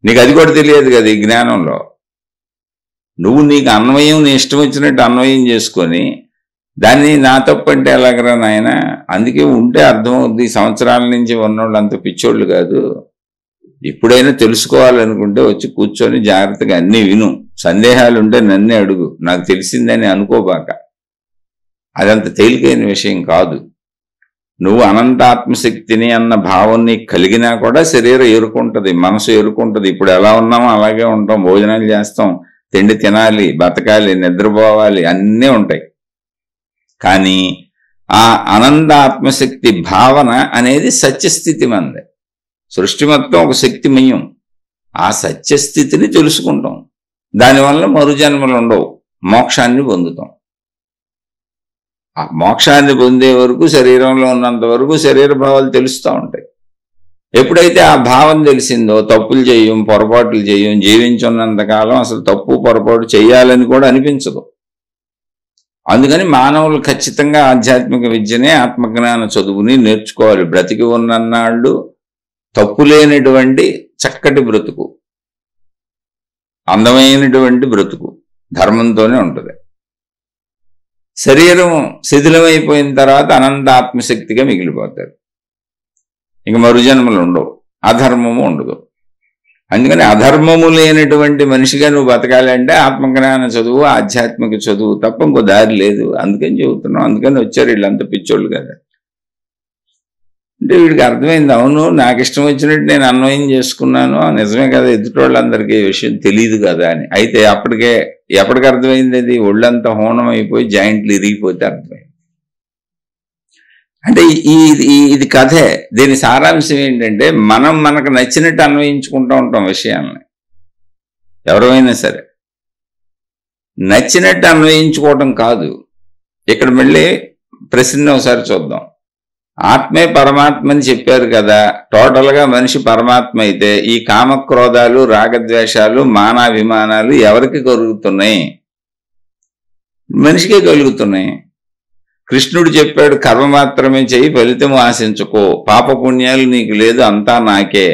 నీకు అది కూడా తెలియదు కదా. ఈ జ్ఞానంలో నువ్వు నీకు అన్వయం, నీ ఇష్టం వచ్చినట్టు అన్వయం చేసుకొని దాన్ని నా తప్పు అంటే ఎలాగరా నాయన. అందుకే ఉంటే అర్థమవుద్ది. సంవత్సరాల నుంచి ఉన్నోళ్ళు అంత పిచ్చోళ్ళు కాదు. ఎప్పుడైనా తెలుసుకోవాలనుకుంటే వచ్చి కూర్చొని జాగ్రత్తగా అన్నీ విను. సందేహాలు ఉంటే నన్నే అడుగు, నాకు తెలిసిందని అనుకోబాక. అదంత తేలికైన విషయం కాదు. నువ్వు అనంత ఆత్మశక్తిని అన్న భావం నీకు కలిగినా కూడా శరీరం ఎరుకుంటుంది, మనసు ఎరుకుంటుంది. ఇప్పుడు ఎలా ఉన్నామో అలాగే ఉంటాం, భోజనాలు చేస్తాం, తిండి తినాలి, బతకాలి, నిద్రపోవాలి, అన్నీ ఉంటాయి. కానీ ఆ అనంత ఆత్మశక్తి భావన అనేది సత్యస్థితి మంది. సృష్టి మొత్తం ఒక శక్తిమయం. ఆ సత్యస్థితిని తెలుసుకుంటాం. దానివల్ల మరుజన్మలు ఉండవు, మోక్షాన్ని పొందుతాం. ఆ మోక్షాన్ని పొందే వరకు, శరీరంలో ఉన్నంత వరకు శరీర భావాలు తెలుస్తూ ఉంటాయి. ఎప్పుడైతే ఆ భావం తెలిసిందో తప్పులు చేయం, పొరపాట్లు చేయం, జీవించున్నంతకాలం అసలు తప్పు పొరపాటు చేయాలని కూడా అనిపించదు. అందుకని మానవులు ఖచ్చితంగా ఆధ్యాత్మిక విద్యనే, ఆత్మజ్ఞాన చదువుని నేర్చుకోవాలి. బ్రతికి ఉన్నన్నాళ్ళు తప్పు లేనటువంటి చక్కటి బ్రతుకు, అందమైనటువంటి బ్రతుకు ధర్మంతోనే ఉంటుంది. శరీరం శిథిలమైపోయిన తర్వాత అనంత ఆత్మశక్తిగా మిగిలిపోతారు. ఇంక మరుజన్మలు ఉండవు, అధర్మము ఉండదు. అందుకని అధర్మము లేనటువంటి మనిషిగా నువ్వు బతకాలి అంటే ఆత్మజ్ఞాన చదువు, ఆధ్యాత్మిక చదువు తప్ప ఇంకో దారి లేదు. అందుకని చెబుతున్నాం. అందుకని వచ్చారు వీళ్ళంతా పిచ్చోళ్ళు కదా. అంటే వీడికి అర్థమైంది, అవును నాకు ఇష్టం వచ్చినట్టు నేను అన్వయం చేసుకున్నాను, నిజమే కదా, ఎదుటోళ్ళందరికీ ఈ విషయం తెలియదు కదా అని. అయితే ఎప్పటికి అర్థమైంది? అది ఒళ్ళంతా హోనం అయిపోయి జాయింట్లు ఇరిగిపోతే అర్థమైంది. అంటే ఇది కథే. దీని సారాంశం ఏంటంటే, మనం మనకు నచ్చినట్టు అన్వయించుకుంటూ ఉంటాం విషయాలని. ఎవరైనా సరే నచ్చినట్టు అన్వయించుకోవటం కాదు. ఇక్కడ మళ్ళీ ప్రశ్న ఒకసారి చూద్దాం. ఆత్మే పరమాత్మ అని చెప్పారు కదా. టోటల్గా మనిషి పరమాత్మ అయితే ఈ కామక్రోధాలు, రాగద్వేషాలు, మానాభిమానాలు ఎవరికి కలుగుతున్నాయి? మనిషికే కలుగుతున్నాయి. కృష్ణుడు చెప్పాడు, కర్మ మాత్రమే చెయ్యి, ఫలితము ఆశించుకో, పాపపుణ్యాలు నీకు లేదు, అంతా నాకే,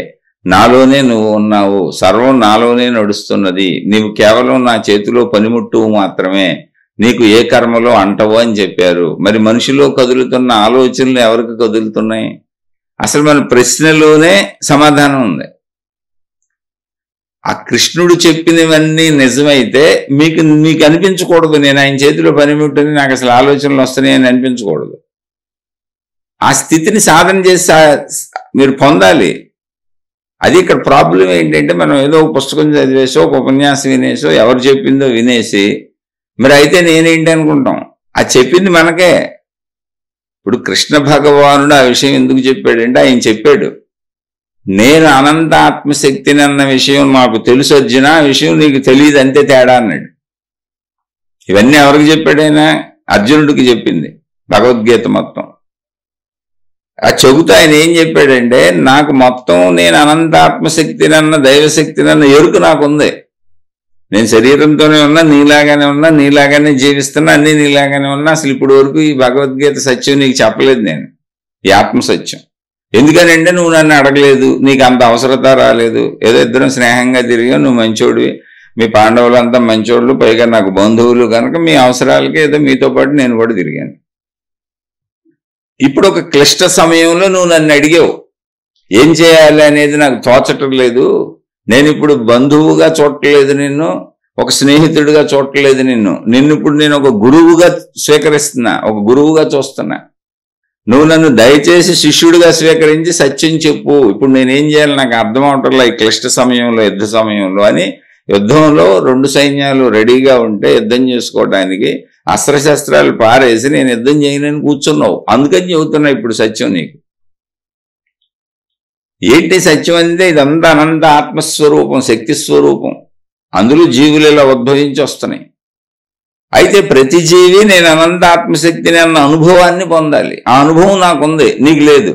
నాలోనే నువ్వు ఉన్నావు, సర్వం నాలోనే నడుస్తున్నది, నీవు కేవలం నా చేతిలో పనిముట్టువు మాత్రమే, నీకు ఏ కర్మలో అంటవు అని చెప్పారు. మరి మనిషిలో కదులుతున్న ఆలోచనలు ఎవరికి కదులుతున్నాయి? అసలు మన ప్రశ్నలోనే సమాధానం ఉంది. ఆ కృష్ణుడు చెప్పినవన్నీ నిజమైతే మీకు అనిపించకూడదు నేను ఆయన చేతిలో పనిముట్టుని నాకు అసలు ఆలోచనలు వస్తున్నాయి అని అనిపించకూడదు. ఆ స్థితిని సాధన చేసి మీరు పొందాలి. అది ఇక్కడ ప్రాబ్లం ఏంటంటే, మనం ఏదో ఒక పుస్తకం చదివేసో, ఒక ఉపన్యాసం వినేసో, ఎవరు చెప్పిందో వినేసి మరి అయితే నేనేంటి అనుకుంటాం. అది చెప్పింది మనకే. ఇప్పుడు కృష్ణ భగవానుడు ఆ విషయం ఎందుకు చెప్పాడంటే, ఆయన చెప్పాడు, నేను అనంత ఆత్మశక్తిని అన్న విషయం మాకు తెలుసు అర్జున, ఆ విషయం నీకు తెలియదు, అంతే తేడా అన్నాడు. ఇవన్నీ ఎవరికి చెప్పాడైనా? అర్జునుడికి చెప్పింది భగవద్గీత మొత్తం. ఆ చెబుతా ఆయన ఏం చెప్పాడంటే, నాకు మొత్తం నేను అనంత ఆత్మశక్తిని అన్న, దైవశక్తిని అన్న ఎరుక నాకుంది. నేను శరీరంతోనే ఉన్నా, నీలాగానే ఉన్నా, నీలాగానే జీవిస్తున్నా, అన్ని నీలాగానే ఉన్నా. అసలు ఇప్పుడు వరకు ఈ భగవద్గీత సత్యం నీకు చెప్పలేదు నేను, ఈ ఆత్మసత్యం. ఎందుకనంటే నువ్వు నన్ను అడగలేదు, నీకు అంత అవసరత రాలేదు. ఏదో ఇద్దరం స్నేహంగా తిరిగావు, నువ్వు మంచోడివి, మీ పాండవులంతా మంచోళ్ళు, పైగా నాకు బంధువులు కనుక మీ అవసరాలకి ఏదో మీతో పాటు నేను కూడా తిరిగాను. ఇప్పుడు ఒక క్లిష్ట సమయంలో నువ్వు నన్ను అడిగావు, ఏం చేయాలి అనేది నాకు తోచటం లేదు, నేను ఇప్పుడు బంధువుగా చూడట్లేదు నిన్ను, ఒక స్నేహితుడిగా చూడట్లేదు నిన్ను ఇప్పుడు నేను ఒక గురువుగా స్వీకరిస్తున్నా, ఒక గురువుగా చూస్తున్నా. నువ్వు నన్ను దయచేసి శిష్యుడిగా స్వీకరించి సత్యం చెప్పు, ఇప్పుడు నేనేం చేయాలి నాకు అర్థం అవటంలా ఈ క్లిష్ట సమయంలో, యుద్ధ సమయంలో అని. యుద్ధంలో రెండు సైన్యాలు రెడీగా ఉంటే యుద్ధం చేసుకోవడానికి అస్త్రశస్త్రాలు పారేసి నేను యుద్ధం చేయనని కూర్చున్నావు. అందుకని చెబుతున్నా ఇప్పుడు సత్యం నీకు. ఏంటి సత్యం అంటే ఇదంతా అనంత ఆత్మస్వరూపం, శక్తి స్వరూపం. అందులో జీవులు ఇలా ఉద్భవించి వస్తున్నాయి. అయితే ప్రతి జీవి నేను అనంత ఆత్మశక్తిని అన్న అనుభవాన్ని పొందాలి. ఆ అనుభవం నాకుంది, నీకు లేదు.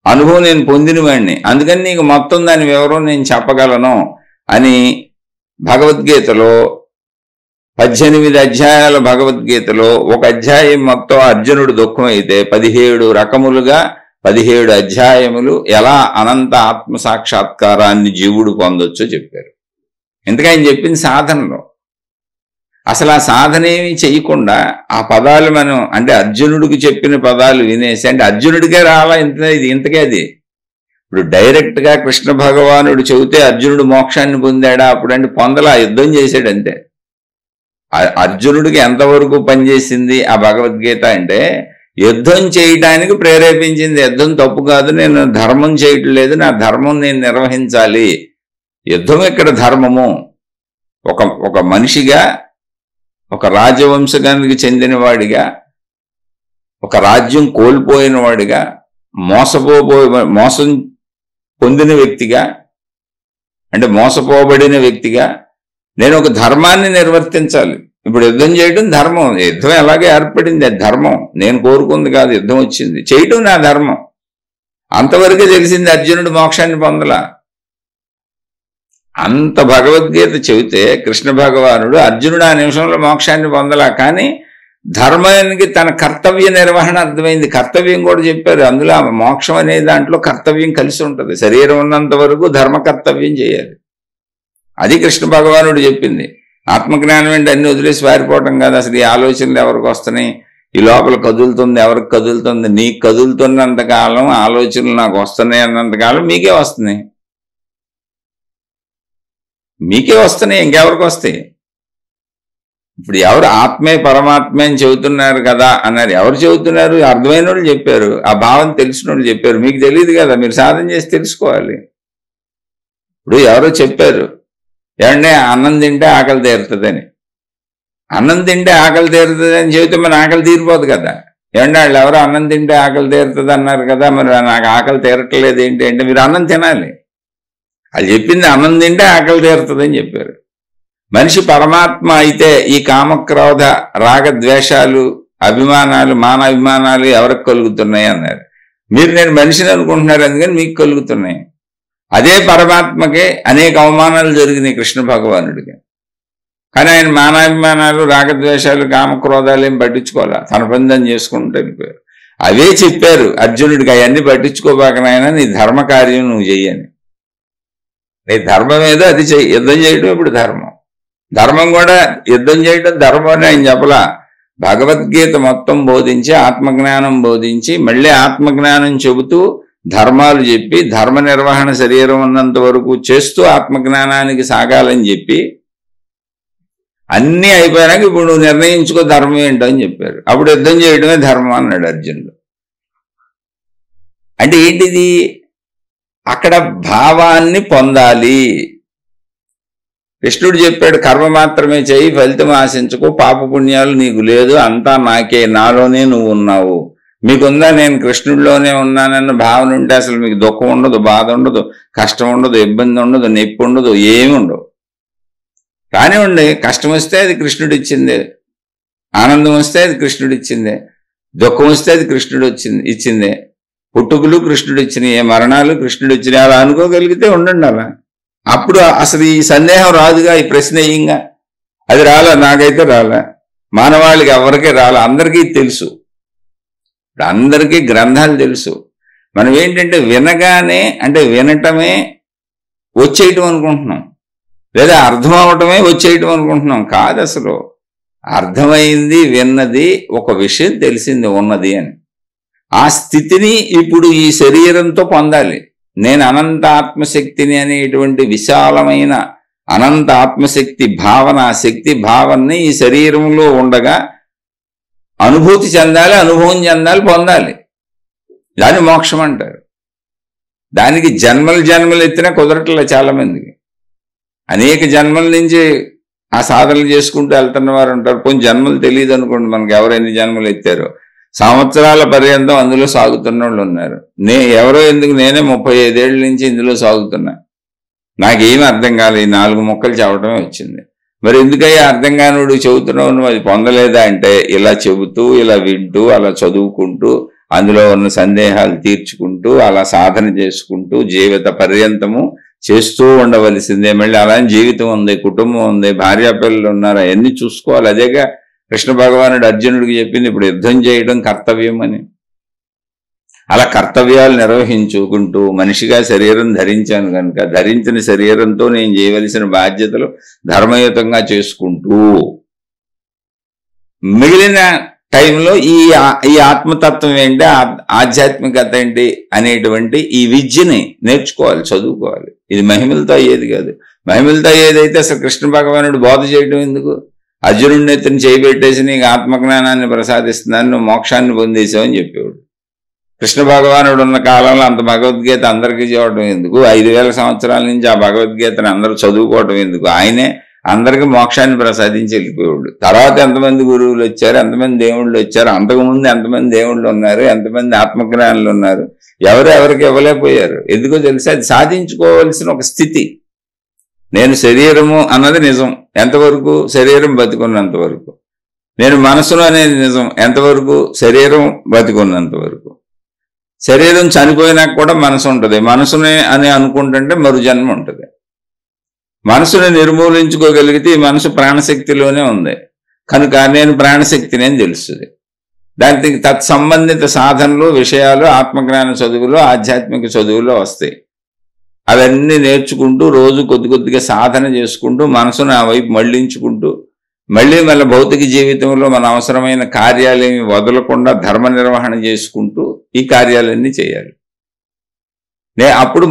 అనుభవం నేను పొందిన వాడిని, అందుకని నీకు మొత్తం దాని వివరం నేను చెప్పగలను అని భగవద్గీతలో 18 అధ్యాయాల భగవద్గీతలో ఒక అధ్యాయం మొత్తం అర్జునుడు దుఃఖం అయితే 17 రకములుగా 17 అధ్యాయములు ఎలా అనంత ఆత్మ సాక్షాత్కారాన్ని జీవుడు పొందొచ్చో చెప్పారు. ఎందుకు ఆయన చెప్పింది సాధనలో. అసలు ఆ సాధన ఏమి చేయకుండా ఆ పదాలు మనం అంటే అర్జునుడికి చెప్పిన పదాలు వినేసి, అంటే అర్జునుడికే రాలా ఇది ఇంతకే అది. ఇప్పుడు డైరెక్ట్ గా కృష్ణ భగవానుడు చెబితే అర్జునుడు మోక్షాన్ని పొందాడా? అప్పుడంటే పొందలా, యుద్ధం చేశాడు అంతే. అర్జునుడికి ఎంతవరకు పనిచేసింది ఆ భగవద్గీత అంటే యుద్ధం చేయటానికి ప్రేరేపించింది. యుద్ధం తప్పు కాదు, నేను ధర్మం చేయట్లేదు, నా ధర్మం నేను నిర్వహించాలి. యుద్ధం ఇక్కడ ధర్మము. ఒక మనిషిగా, ఒక రాజవంశానికి చెందినవాడిగా, ఒక రాజ్యం కోల్పోయిన వాడిగా, మోసం పొందిన వ్యక్తిగా, అంటే మోసపోబడిన వ్యక్తిగా నేను ఒక ధర్మాన్ని నిర్వర్తించాలి. ఇప్పుడు యుద్ధం చేయడం ధర్మం. యుద్ధం ఎలాగే ఏర్పడింది, అది ధర్మం. నేను కోరుకుంది కాదు, యుద్ధం వచ్చింది, చేయటం నా ధర్మం. అంతవరకే తెలిసింది. అర్జునుడు మోక్షాన్ని పొందలా. అంత భగవద్గీత చెబితే కృష్ణ భగవానుడు అర్జునుడు ఆ నిమిషంలో మోక్షాన్ని పొందలా. కానీ ధర్మానికి తన కర్తవ్య నిర్వహణ అర్థమైంది. కర్తవ్యం కూడా చెప్పారు అందులో. మోక్షం అనే దాంట్లో కర్తవ్యం కలిసి ఉంటుంది. శరీరం ఉన్నంత వరకు ధర్మ కర్తవ్యం చేయాలి. అది కృష్ణ భగవానుడు చెప్పింది. ఆత్మజ్ఞానం అంటే అన్ని వదిలేసి పారిపోవటం కాదు. అసలు ఈ ఆలోచనలు ఎవరికి వస్తున్నాయి, ఈ లోపల కదులుతుంది ఎవరికి కదులుతుంది? నీకు కదులుతున్నంతకాలం ఆలోచనలు నాకు వస్తున్నాయి అన్నంతకాలం మీకే వస్తున్నాయి, ఇంకెవరికి వస్తాయి? ఇప్పుడు ఎవరు ఆత్మే పరమాత్మే అని చెబుతున్నారు కదా అన్నారు. ఎవరు చెబుతున్నారు? అర్థమైన వాళ్ళు చెప్పారు, ఆ భావం తెలిసిన వాళ్ళు చెప్పారు. మీకు తెలియదు కదా, మీరు సాధన చేసి తెలుసుకోవాలి. ఇప్పుడు ఎవరో చెప్పారు, ఏమంటే అన్నం తింటే ఆకలి తీరుతుందని. అన్నం తింటే ఆకలి తీరుతుంది అని చెబితే మన ఆకలి తీరిపోదు కదా. ఏమంటే వాళ్ళు ఎవరో అన్నం తింటే ఆకలి తీరుతుంది అన్నారు కదా, మరి నాకు ఆకలి తీరట్లేదు ఏంటి అంటే మీరు అన్నం తినాలి. వాళ్ళు చెప్పింది అన్నం తింటే ఆకలి తీరుతుందని చెప్పారు. మనిషి పరమాత్మ అయితే ఈ కామక్రోధ రాగద్వేషాలు అభిమానాలు మానాభిమానాలు ఎవరికి కలుగుతున్నాయి అన్నారు. మీరు నేను మనిషిని అనుకుంటున్నారు, అందుకని మీకు కలుగుతున్నాయి. అదే పరమాత్మకే అనేక అవమానాలు జరిగినాయి కృష్ణ భగవానుడికి. కానీ ఆయన మానాభిమానాలు రాగద్వేషాలు కామక్రోధాలు ఏం పట్టించుకోవాలా, తన బంధం చేసుకుంటూ వెళ్ళిపోయారు. అవే చెప్పారు అర్జునుడికి, అవన్నీ పట్టించుకోబాకనైనా నీ ధర్మ కార్యం నువ్వు చెయ్యని. నీ ధర్మం ఏదో అది చెయ్యి. యుద్ధం చేయడం ఇప్పుడు ధర్మం. ధర్మం కూడా యుద్ధం చేయడం ధర్మం అని ఆయన చెప్పలా. భగవద్గీత మొత్తం బోధించి ఆత్మజ్ఞానం బోధించి మళ్ళీ ఆత్మజ్ఞానం చెబుతూ ధర్మాలు చెప్పి ధర్మ నిర్వహణ శరీరం ఉన్నంత వరకు చేస్తూ ఆత్మజ్ఞానానికి సాగాలని చెప్పి అన్నీ అయిపోయాక ఇప్పుడు నువ్వు నిర్ణయించుకో ధర్మం ఏంటో అని చెప్పారు. అప్పుడు యుద్ధం చేయడమే ధర్మం అన్నాడు అర్జునుడు. అంటే ఏంటిది? అక్కడ భావాన్ని పొందాలి. కృష్ణుడు చెప్పాడు, కర్మ మాత్రమే చేయి, ఫలితం ఆశించుకో, పాపపుణ్యాలు నీకు లేదు, అంతా నాకే, నాలోనే నువ్వు ఉన్నావు. మీకుందా నేను కృష్ణుడిలోనే ఉన్నానన్న భావన ఉంటే అసలు మీకు దుఃఖం ఉండదు, బాధ ఉండదు, కష్టం ఉండదు, ఇబ్బంది ఉండదు, నొప్పి ఉండదు, ఏమి ఉండవు. కానివ్వండి, కష్టం వస్తే అది కృష్ణుడు ఇచ్చిందే, ఆనందం వస్తే అది కృష్ణుడు ఇచ్చిందే, దుఃఖం వస్తే అది కృష్ణుడు ఇచ్చిందే, పుట్టుకులు కృష్ణుడు ఇచ్చినాయి, మరణాలు కృష్ణుడు ఇచ్చినాయి. అలా అనుకోగలిగితే ఉండండి. అలా అప్పుడు అసలు ఈ సందేహం రాదుగా, ఈ ప్రశ్న అయ్యింగా. అది రాలా, నాకైతే రాలా, మానవాళికి ఎవరికే రాలా, అందరికీ తెలుసు. అందరికీ గ్రంథాలు తెలుసు. మనం ఏంటంటే వినగానే, అంటే వినటమే వచ్చేయటం అనుకుంటున్నాం, లేదా అర్థం అవటమే వచ్చేయటం అనుకుంటున్నాం. కాదు, అసలు అర్థమైంది, విన్నది, ఒక విషయం తెలిసింది ఉన్నది అని. ఆ స్థితిని ఇప్పుడు ఈ శరీరంతో పొందాలి. నేను అనంత ఆత్మశక్తిని అనేటువంటి విశాలమైన అనంత ఆత్మశక్తి భావన, శక్తి భావనని ఈ శరీరంలో ఉండగా అనుభూతి చెందాలి, అనుభవం చెందాలి, పొందాలి. దాన్ని మోక్షం అంటారు. దానికి జన్మలు ఎత్తినా కుదరట్లే చాలా మందికి. అనేక జన్మల నుంచి ఆ సాధనలు చేసుకుంటూ వెళ్తున్న వారు ఉంటారు. కొన్ని జన్మలు తెలియదు అనుకోండి మనకి, ఎవరు ఎన్ని జన్మలు ఎత్తారో. సంవత్సరాల పర్యంతం అందులో సాగుతున్న వాళ్ళు ఉన్నారు. ఎవరో ఎందుకు, నేనే 35 ఏళ్ళ నుంచి ఇందులో సాగుతున్నా. నాకేమీ అర్థం కాలేదు, 4 ముక్కలు చెప్పడమే వచ్చింది. మరి ఎందుకయ్యా అర్థం కానివాడు చెబుతున్నావు, నువ్వు అది పొందలేదా అంటే, ఇలా చెబుతూ, ఇలా వింటూ, అలా చదువుకుంటూ, అందులో ఉన్న సందేహాలు తీర్చుకుంటూ, అలా సాధన చేసుకుంటూ జీవిత పర్యంతము చేస్తూ ఉండవలసిందే. మళ్ళీ అలానే జీవితం ఉంది, కుటుంబం ఉంది, భార్యాపిల్లలు ఉన్నారు, అవన్నీ చూసుకోవాలి. అదేగా కృష్ణ భగవానుడు అర్జునుడికి చెప్పింది, ఇప్పుడు యుద్ధం చేయడం కర్తవ్యం అని. అలా కర్తవ్యాలు నిర్వహించుకుంటూ మనిషిగా శరీరం ధరించాను కనుక ధరించిన శరీరంతో నేను చేయవలసిన బాధ్యతలు ధర్మయుతంగా చేసుకుంటూ మిగిలిన టైంలో ఈ ఆత్మతత్వం ఏంటి, ఆధ్యాత్మికత ఏంటి అనేటువంటి ఈ విద్యని నేర్చుకోవాలి, చదువుకోవాలి. ఇది మహిమలతో అయ్యేది కాదు. మహిమలతో అయ్యేదైతే అసలు కృష్ణ భగవానుడు బోధ చేయడం ఎందుకు? అర్జునుడిని ఎత్తుని చేయబెట్టేసి నీకు ఆత్మజ్ఞానాన్ని ప్రసాదిస్తున్నాను, నువ్వు మోక్షాన్ని పొందేసావని చెప్పేవాడు. కృష్ణ భగవానుడు ఉన్న కాలంలో అంత భగవద్గీత అందరికీ చూడటం ఎందుకు? 5000 సంవత్సరాల నుంచి ఆ భగవద్గీతను అందరూ చదువుకోవటం ఎందుకు? ఆయనే అందరికీ మోక్షాన్ని ప్రసాదించి వెళ్ళిపోయాడు. తర్వాత ఎంతమంది గురువులు వచ్చారు, ఎంతమంది దేవుళ్ళు వచ్చారు, అంతకుముందు ఎంతమంది దేవుళ్ళు ఉన్నారు, ఎంతమంది ఆత్మజ్ఞానులు ఉన్నారు, ఎవరికి ఇవ్వలేకపోయారు. ఎందుకో తెలిసి అది సాధించుకోవాల్సిన ఒక స్థితి. నేను శరీరము అన్నది నిజం ఎంతవరకు? శరీరం బతికున్నంత వరకు. నేను మనసును అనేది నిజం ఎంతవరకు? శరీరం బతికున్నంత వరకు. శరీరం చనిపోయినాక కూడా మనసు ఉంటుంది. మనసునే అని అనుకుంటుంటే మరు జన్మ ఉంటుంది. మనసుని నిర్మూలించుకోగలిగితే ఈ మనసు ప్రాణశక్తిలోనే ఉంది కనుక నేను ప్రాణశక్తిని అని తెలుస్తుంది. దానికి తత్సంబంధిత సాధనలు, విషయాలు ఆత్మజ్ఞాన చదువులు, ఆధ్యాత్మిక చదువులు వస్తాయి. అవన్నీ నేర్చుకుంటూ రోజు కొద్దిగా సాధన చేసుకుంటూ మనసును ఆ వైపు మళ్లించుకుంటూ మళ్ళీ భౌతిక జీవితంలో మన అవసరమైన కార్యాలేమి వదలకుండా ధర్మ నిర్వహణ చేసుకుంటూ ఈ కార్యాలన్నీ చేయాలి. అప్పుడు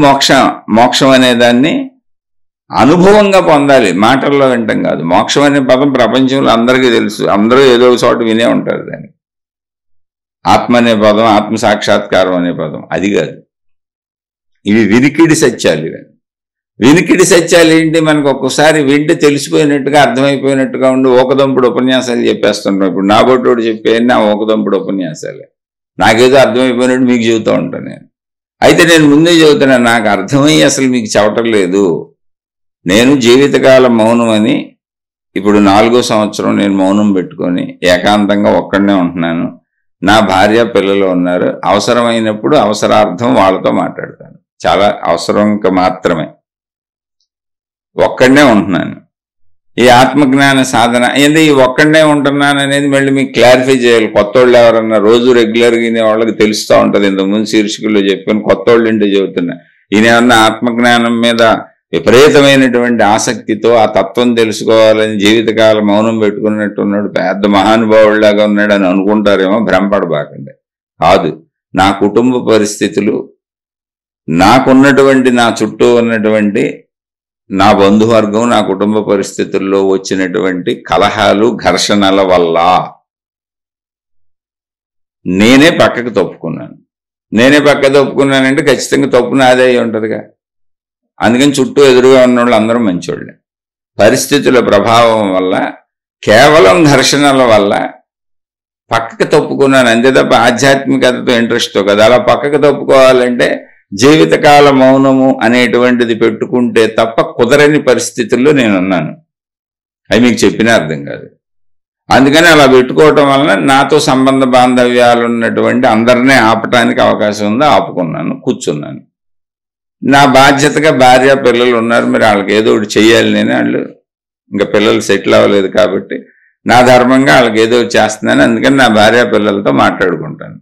మోక్షం అనే దాన్ని అనుభవంగా పొందాలి, మాటల్లో వింటాం కాదు. మోక్షం అనే పదం ప్రపంచంలో అందరికీ తెలుసు, అందరూ ఏదో ఒక చోట వినే ఉంటారు దాన్ని. ఆత్మ అనే పదం, ఆత్మ సాక్షాత్కారం అనే పదం అది కాదు. ఇవి వినికిడి సత్యాలు. వినికిడి సత్యాలు ఏంటి? మనకు ఒక్కోసారి వింటే తెలిసిపోయినట్టుగా, అర్థమైపోయినట్టుగా ఉండి ఓకదంపుడు ఉపన్యాసాలు చెప్పేస్తుంటాం. ఇప్పుడు నా బొట్టోడు చెప్పేయని నా ఓకదంపుడు ఉపన్యాసాలే. నాకేదో అర్థమైపోయినట్టు మీకు చెబుతూ ఉంటాను నేను. అయితే నేను ముందే చెబుతున్నాను, నాకు అర్థమయ్యి అసలు మీకు చెప్పటం లేదు. నేను జీవితకాల మౌనం అని ఇప్పుడు 4వ సంవత్సరం నేను మౌనం పెట్టుకొని ఏకాంతంగా ఒక్కడనే ఉంటున్నాను. నా భార్య పిల్లలు ఉన్నారు. అవసరమైనప్పుడు అవసరార్థం వాళ్ళతో మాట్లాడతాను. చాలా అవసరం మాత్రమే ఒక్కడనే ఉంటున్నాను. ఈ ఆత్మజ్ఞాన సాధన ఏంది, ఈ ఒక్కడనే ఉంటున్నాను అనేది మళ్ళీ మీకు క్లారిఫై చేయాలి. కొత్త వాళ్ళు ఎవరన్నా రోజు రెగ్యులర్గా వినే వాళ్ళకి తెలుస్తూ ఉంటుంది. ఇంతకుముందు శీర్షికల్లో చెప్పాను, కొత్త వాళ్ళు ఏంటో చెబుతున్నా. ఈయన ఏమన్నా ఆత్మజ్ఞానం మీద విపరీతమైనటువంటి ఆసక్తితో ఆ తత్వం తెలుసుకోవాలని జీవితకాలం మౌనం పెట్టుకున్నట్టు ఉన్నాడు, పెద్ద మహానుభావుడిలాగా ఉన్నాడు అని అనుకుంటారేమో. భ్రమపడబాకండి. కాదు, నా కుటుంబ పరిస్థితులు, నాకున్నటువంటి నా చుట్టూ ఉన్నటువంటి నా బంధువర్గం, నా కుటుంబ పరిస్థితుల్లో వచ్చినటువంటి కలహాలు, ఘర్షణల వల్ల నేనే పక్కకు తప్పుకున్నాను. నేనే పక్క తప్పుకున్నానంటే ఖచ్చితంగా తప్పు నాదే అయి ఉంటుందిగా. అందుకని చుట్టూ ఎదురుగా ఉన్న వాళ్ళు అందరూ మంచోళ్ళే. పరిస్థితుల ప్రభావం వల్ల, కేవలం ఘర్షణల వల్ల పక్కకు తప్పుకున్నాను అంతే తప్ప ఆధ్యాత్మికతతో ఇంట్రెస్ట్తో కదా. అలా పక్కకు తప్పుకోవాలంటే జీవితకాల మౌనము అనేటువంటిది పెట్టుకుంటే తప్ప కుదరని పరిస్థితుల్లో నేనున్నాను. అవి మీకు చెప్పినా అర్థం కాదు. అందుకని అలా పెట్టుకోవటం వలన నాతో సంబంధ బాంధవ్యాలు ఉన్నటువంటి అందరినీ ఆపటానికి అవకాశం ఉందో ఆపుకున్నాను, కూర్చున్నాను. నా బాధ్యతగా భార్య పిల్లలు ఉన్నారు, మరి వాళ్ళకి ఏదో ఒకటి చెయ్యాలి. నేను వాళ్ళు ఇంకా పిల్లలు సెటిల్ అవ్వలేదు కాబట్టి నా ధర్మంగా వాళ్ళకి ఏదో ఒకటి చేస్తున్నాను. అందుకని నా భార్య పిల్లలతో మాట్లాడుకుంటాను.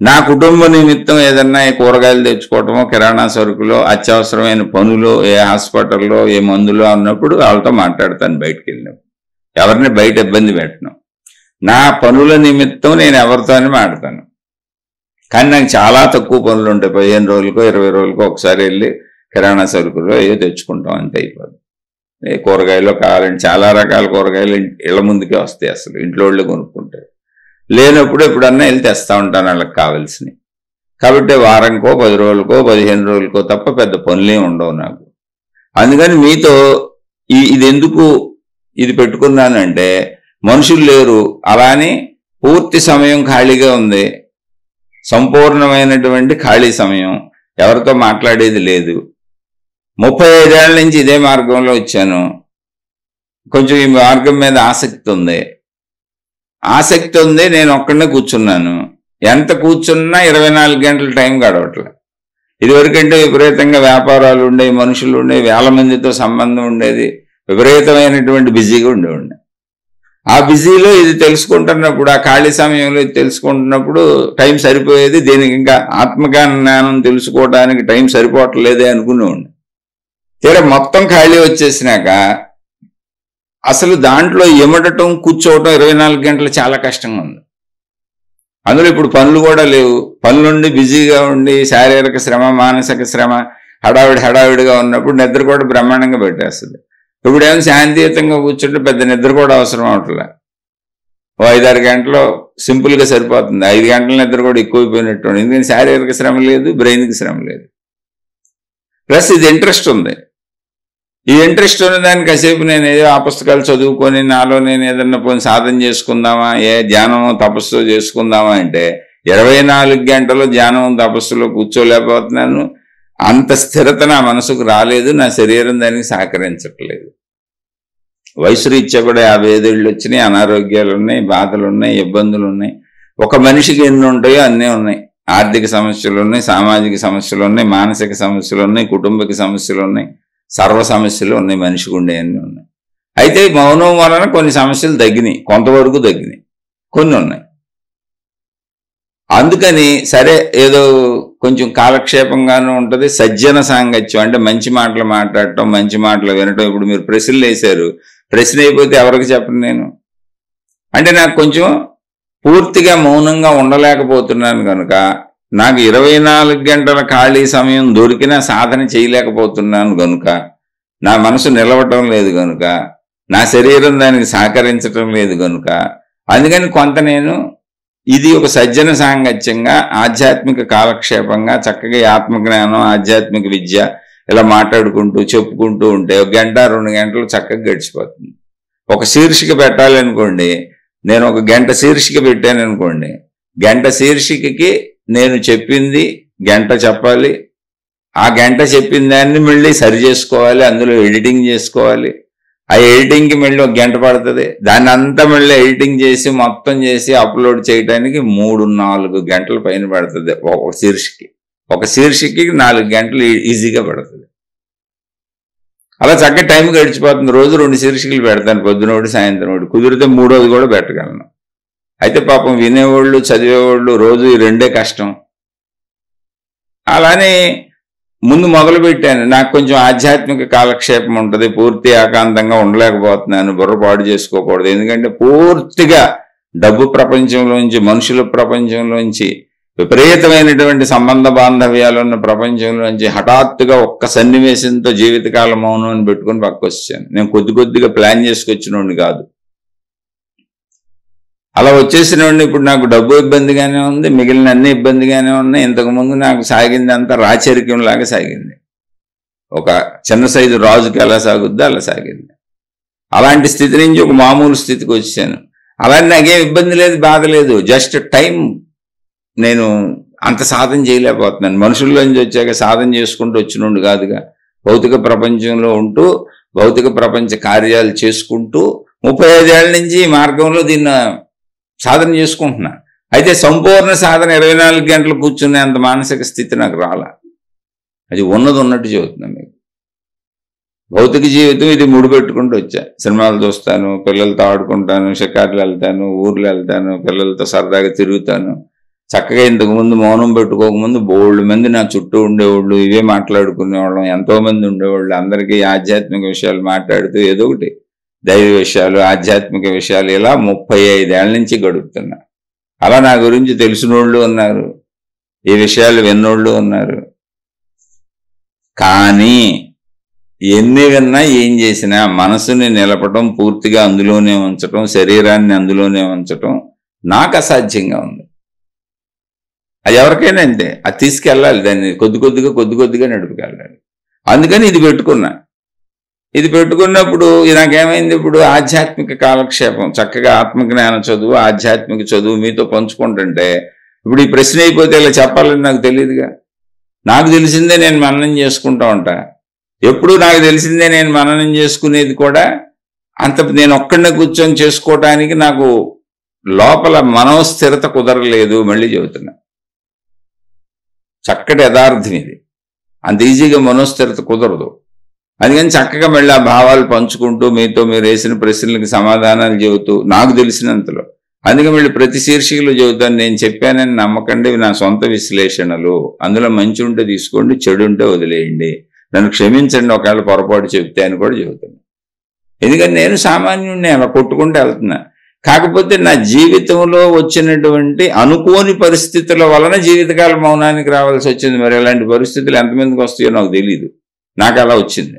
నా కుటుంబ నిమిత్తం ఏదన్నా కూరగాయలు తెచ్చుకోవటమో, కిరాణా సరుకులో, అత్యవసరమైన పనులు, ఏ హాస్పిటల్లో, ఏ మందులో ఉన్నప్పుడు వాళ్ళతో మాట్లాడతాను. బయటకు వెళ్ళినప్పుడు ఎవరిని బయట ఇబ్బంది పెట్టను. నా పనుల నిమిత్తం నేను ఎవరితోనే మాట్లాడతాను. కానీ నాకు చాలా తక్కువ పనులు ఉంటాయి. 15 రోజులకో 20 రోజులకో ఒకసారి వెళ్ళి కిరాణా సరుకులో ఏదో తెచ్చుకుంటాం, అంతే అయిపోదు. కూరగాయలు కావాలంటే చాలా రకాల కూరగాయలు ఇళ్ల ముందుకే వస్తాయి, అసలు ఇంట్లో వాళ్ళు కొనుక్కుంటారు. లేనప్పుడు ఎప్పుడన్నా వెళ్ళి తెస్తూ ఉంటాను వాళ్ళకి కావాల్సినవి. కాబట్టి వారంకో 10 రోజులకో 15 రోజులకో తప్ప పెద్ద పనులే ఉండవు నాకు. అందుకని మీతో ఇది ఎందుకు ఇది పెట్టుకున్నానంటే, మనుషులు లేరు అలానే పూర్తి సమయం ఖాళీగా ఉంది, సంపూర్ణమైనటువంటి ఖాళీ సమయం, ఎవరితో మాట్లాడేది లేదు. 35 ఏళ్ల నుంచి ఇదే మార్గంలో వచ్చాను. కొంచెం ఈ మార్గం మీద ఆసక్తి ఉంది. నేను ఒక్కడనే కూర్చున్నాను. ఎంత కూర్చున్నా 24 గంటల టైం గడవట్లే. ఇదివరకంటే విపరీతంగా వ్యాపారాలు ఉండేవి, మనుషులు ఉండేవి, వేల మందితో సంబంధం ఉండేది, విపరీతమైనటువంటి బిజీగా ఉండేవాడిని. ఆ బిజీలో ఇది తెలుసుకుంటున్నప్పుడు, ఆ ఖాళీ సమయంలో ఇది తెలుసుకుంటున్నప్పుడు టైం సరిపోయేది. దీనికి ఇంకా ఆత్మజ్ఞానం తెలుసుకోవడానికి టైం సరిపోవట్లేదే అనుకునేవాడిని. తీరా మొత్తం ఖాళీ వచ్చేసినాక అసలు దాంట్లో ఎమడటం, కూర్చోవటం 24 గంటలు చాలా కష్టంగా ఉంది. అందులో ఇప్పుడు పనులు కూడా లేవు. పనులుండి బిజీగా ఉండి శారీరక శ్రమ, మానసిక శ్రమ, హడావిడిగా ఉన్నప్పుడు నిద్ర కూడా బ్రహ్మాండంగా పెట్టేస్తుంది. ఇప్పుడేమో శాంతియుతంగా కూర్చుంటే పెద్ద నిద్ర కూడా అవసరం అవట్లే. 5-6 గంటలు సింపుల్గా సరిపోతుంది. 5 గంటల నిద్ర కూడా ఎక్కువైపోయినట్టు. ఎందుకంటే శారీరక శ్రమ లేదు, బ్రెయిన్కి శ్రమ లేదు. ప్లస్ ఇది ఇంట్రెస్ట్ ఉంది. ఈ ఇంట్రెస్ట్ ఉన్న దానికి కాసేపు నేను ఏదో ఆ పుస్తకాలు చదువుకొని నాలో నేను ఏదన్నా పోయి సాధన చేసుకుందామా, ధ్యానమో తపస్సు చేసుకుందామా అంటే 24 గంటలు ధ్యానం తపస్సులో కూర్చోలేకపోతున్నాను. అంత స్థిరత నా మనసుకు రాలేదు, నా శరీరం దానికి సహకరించట్లేదు. వయసు రీత్యా కూడా 55 ఏళ్ళు వచ్చినాయి, అనారోగ్యాలు ఉన్నాయి, బాధలు ఉన్నాయి, ఇబ్బందులు ఉన్నాయి. ఒక మనిషికి ఎన్ని ఉంటాయో అన్నీ ఉన్నాయి. ఆర్థిక సమస్యలు ఉన్నాయి, సామాజిక సమస్యలు ఉన్నాయి, మానసిక సమస్యలు ఉన్నాయి, కుటుంబిక సమస్యలు ఉన్నాయి, సర్వ సమస్యలు ఉన్నాయి, మనిషికి ఉండేవన్నీ ఉన్నాయి. అయితే మౌనం వలన కొన్ని సమస్యలు తగ్గినాయి, కొంతవరకు తగ్గినాయి, కొన్ని ఉన్నాయి. అందుకని సరే ఏదో కొంచెం కాలక్షేపంగానూ ఉంటుంది. సజ్జన సాంగత్యం అంటే మంచి మాటలు మాట్లాడటం, మంచి మాటలు వినటం. ఇప్పుడు మీరు ప్రశ్నలు వేశారు, ప్రశ్న అయిపోతే ఎవరికి చెప్పను నేను. అంటే నాకు కొంచెం పూర్తిగా మౌనంగా ఉండలేకపోతున్నాను కనుక, నాకు 24 గంటల ఖాళీ సమయం దొరికినా సాధన చేయలేకపోతున్నాను కనుక, నా మనసు నిలవటం లేదు కనుక, నా శరీరం దానికి సహకరించటం లేదు కనుక, అందుకని కొంత నేను ఇది ఒక సజ్జన సాంగత్యంగా, ఆధ్యాత్మిక కాలక్షేపంగా చక్కగా ఆత్మజ్ఞానం, ఆధ్యాత్మిక విద్య ఇలా మాట్లాడుకుంటూ చెప్పుకుంటూ ఉంటే 1 గంట 2 గంటలు చక్కగా గడిచిపోతుంది. ఒక శీర్షిక పెట్టాలనుకోండి, నేను 1 గంట శీర్షిక పెట్టాను అనుకోండి, గంట శీర్షికకి నేను చెప్పింది గంట చెప్పాలి. ఆ గంట చెప్పిన దాన్ని మళ్ళీ సరి చేసుకోవాలి, అందులో ఎడిటింగ్ చేసుకోవాలి. ఆ ఎడిటింగ్కి మళ్ళీ 1 గంట పడుతుంది. దాన్ని అంతా మళ్ళీ ఎడిటింగ్ చేసి మొత్తం చేసి అప్లోడ్ చేయడానికి 3-4 గంటల పైన పడుతుంది. ఒక శీర్షికి 4 గంటలు ఈజీగా పడుతుంది. అలా చక్కగా టైం గడిచిపోతుంది. రోజు 2 శీర్షికలు పెడతాను, పొద్దునోడు సాయంత్రం ఒకటి, కుదిరితే 3వది కూడా పెట్టగలను. అయితే పాపం వినేవాళ్ళు, చదివేవాళ్ళు రోజు ఈ 2 కష్టం. అలానే ముందు మొదలు పెట్టాను, నాకు కొంచెం ఆధ్యాత్మిక కాలక్షేపం ఉంటుంది, పూర్తి ఏకాంతంగా ఉండలేకపోతున్నాను, బుర్రపాటు చేసుకోకూడదు. ఎందుకంటే పూర్తిగా డబ్బు ప్రపంచంలోంచి, మనుషుల ప్రపంచంలోంచి, విపరీతమైనటువంటి సంబంధ బాంధవ్యాలు ఉన్న ప్రపంచంలోంచి హఠాత్తుగా ఒక్క సన్నివేశంతో జీవితకాలం మౌనం అని పెట్టుకుని పక్కొచ్చాను. నేను కొద్దిగా ప్లాన్ చేసుకొచ్చినోడిని కాదు. అలా వచ్చేసినోడిని. ఇప్పుడు నాకు డబ్బు ఇబ్బందిగానే ఉంది, మిగిలిన అన్ని ఇబ్బందిగానే ఉన్నాయి. ఇంతకుముందు నాకు సాగింది అంతా రాచరికంలాగా సాగింది. ఒక చిన్న సైజు రాజుకి ఎలా సాగుద్దో అలా సాగింది. అలాంటి స్థితి నుంచి ఒక మామూలు స్థితికి వచ్చాను. అలాంటి నాకేం ఇబ్బంది లేదు, బాధ లేదు. జస్ట్ టైం నేను అంత సాధన చేయలేకపోతున్నాను. మనుషుల్లోంచి వచ్చాక సాధన చేసుకుంటూ వచ్చినోడు కాదుగా. భౌతిక ప్రపంచంలో ఉంటూ భౌతిక ప్రపంచ కార్యాలు చేసుకుంటూ 35 ఏళ్ల నుంచి ఈ మార్గంలో దీన్ని సాధన చేసుకుంటున్నా. అయితే సంపూర్ణ సాధన 24 గంటలు కూర్చునే అంత మానసిక స్థితి నాకు రాలా. అది ఉన్నది ఉన్నట్టు చెబుతున్నా మీకు. భౌతిక జీవితం ఇది ముడిపెట్టుకుంటూ వచ్చా. సినిమాలు చూస్తాను, పిల్లలతో ఆడుకుంటాను, షికార్లు వెళ్తాను, ఊర్లు వెళ్తాను, పిల్లలతో సరదాగా తిరుగుతాను. చక్కగా ఇంతకుముందు మౌనం పెట్టుకోకముందు బోల్డ్ మంది నా చుట్టూ ఉండేవాళ్ళు, ఇవే మాట్లాడుకునేవాళ్ళం, ఎంతోమంది ఉండేవాళ్ళు. అందరికీ ఆధ్యాత్మిక విషయాలు మాట్లాడుతూ ఏదో ఒకటి దైవ విషయాలు, ఆధ్యాత్మిక విషయాలు ఇలా 35 ఏళ్ల నుంచి గడుపుతున్నా. అలా నా గురించి తెలిసినోళ్ళు ఉన్నారు, ఈ విషయాలు విన్నోళ్ళు ఉన్నారు. కానీ ఎన్ని విన్నా ఏం చేసినా మనసుని నిలపటం, పూర్తిగా అందులోనే ఉంచటం, శరీరాన్ని అందులోనే ఉంచటం నాకు అసాధ్యంగా ఉంది. అది ఎవరికైనా అంతే. అది తీసుకెళ్ళాలి, దాన్ని కొద్దిగా నడుపుకెళ్ళాలి. అందుకని ఇది పెట్టుకున్నా. ఇది పెట్టుకున్నప్పుడు నాకేమైంది, ఇప్పుడు ఆధ్యాత్మిక కాలక్షేపం, చక్కగా ఆత్మజ్ఞాన చదువు, ఆధ్యాత్మిక చదువు మీతో పంచుకుంటుంటే ఇప్పుడు ఈ ప్రశ్న అయిపోతే ఇలా చెప్పాలని నాకు తెలియదుగా. నాకు తెలిసిందే నేను మననం చేసుకుంటా ఉంటా. ఎప్పుడు నాకు తెలిసిందే నేను మననం చేసుకునేది కూడా అంత నేను ఒక్కడనే కూర్చొని చేసుకోవటానికి నాకు లోపల మనోస్థిరత కుదరలేదు. మళ్ళీ చెబుతున్నా, చక్కటి యథార్థం ఇది. అంత ఈజీగా మనోస్థిరత కుదరదు. అందుకని చక్కగా మళ్ళీ ఆ భావాలు పంచుకుంటూ మీతో మీరు వేసిన ప్రశ్నలకు సమాధానాలు చెబుతూ నాకు తెలిసినంతలో, అందుకే మళ్ళీ ప్రతి శీర్షికలు చెబుతాను. నేను చెప్పానని నమ్మకండి, ఇవి నా సొంత విశ్లేషణలు. అందులో మంచి ఉంటే తీసుకోండి, చెడు ఉంటే వదిలేయండి, నన్ను క్షమించండి ఒకవేళ పొరపాటు చెప్తే అని కూడా చెబుతాను. ఎందుకంటే నేను సామాన్యుడిని, అలా కొట్టుకుంటూ వెళ్తున్నా. కాకపోతే నా జీవితంలో వచ్చినటువంటి అనుకోని పరిస్థితుల వలన జీవితకాల మౌనానికి రావాల్సి వచ్చింది. మరి అలాంటి పరిస్థితులు ఎంతమందికి వస్తాయో నాకు తెలియదు, నాకు అలా వచ్చింది.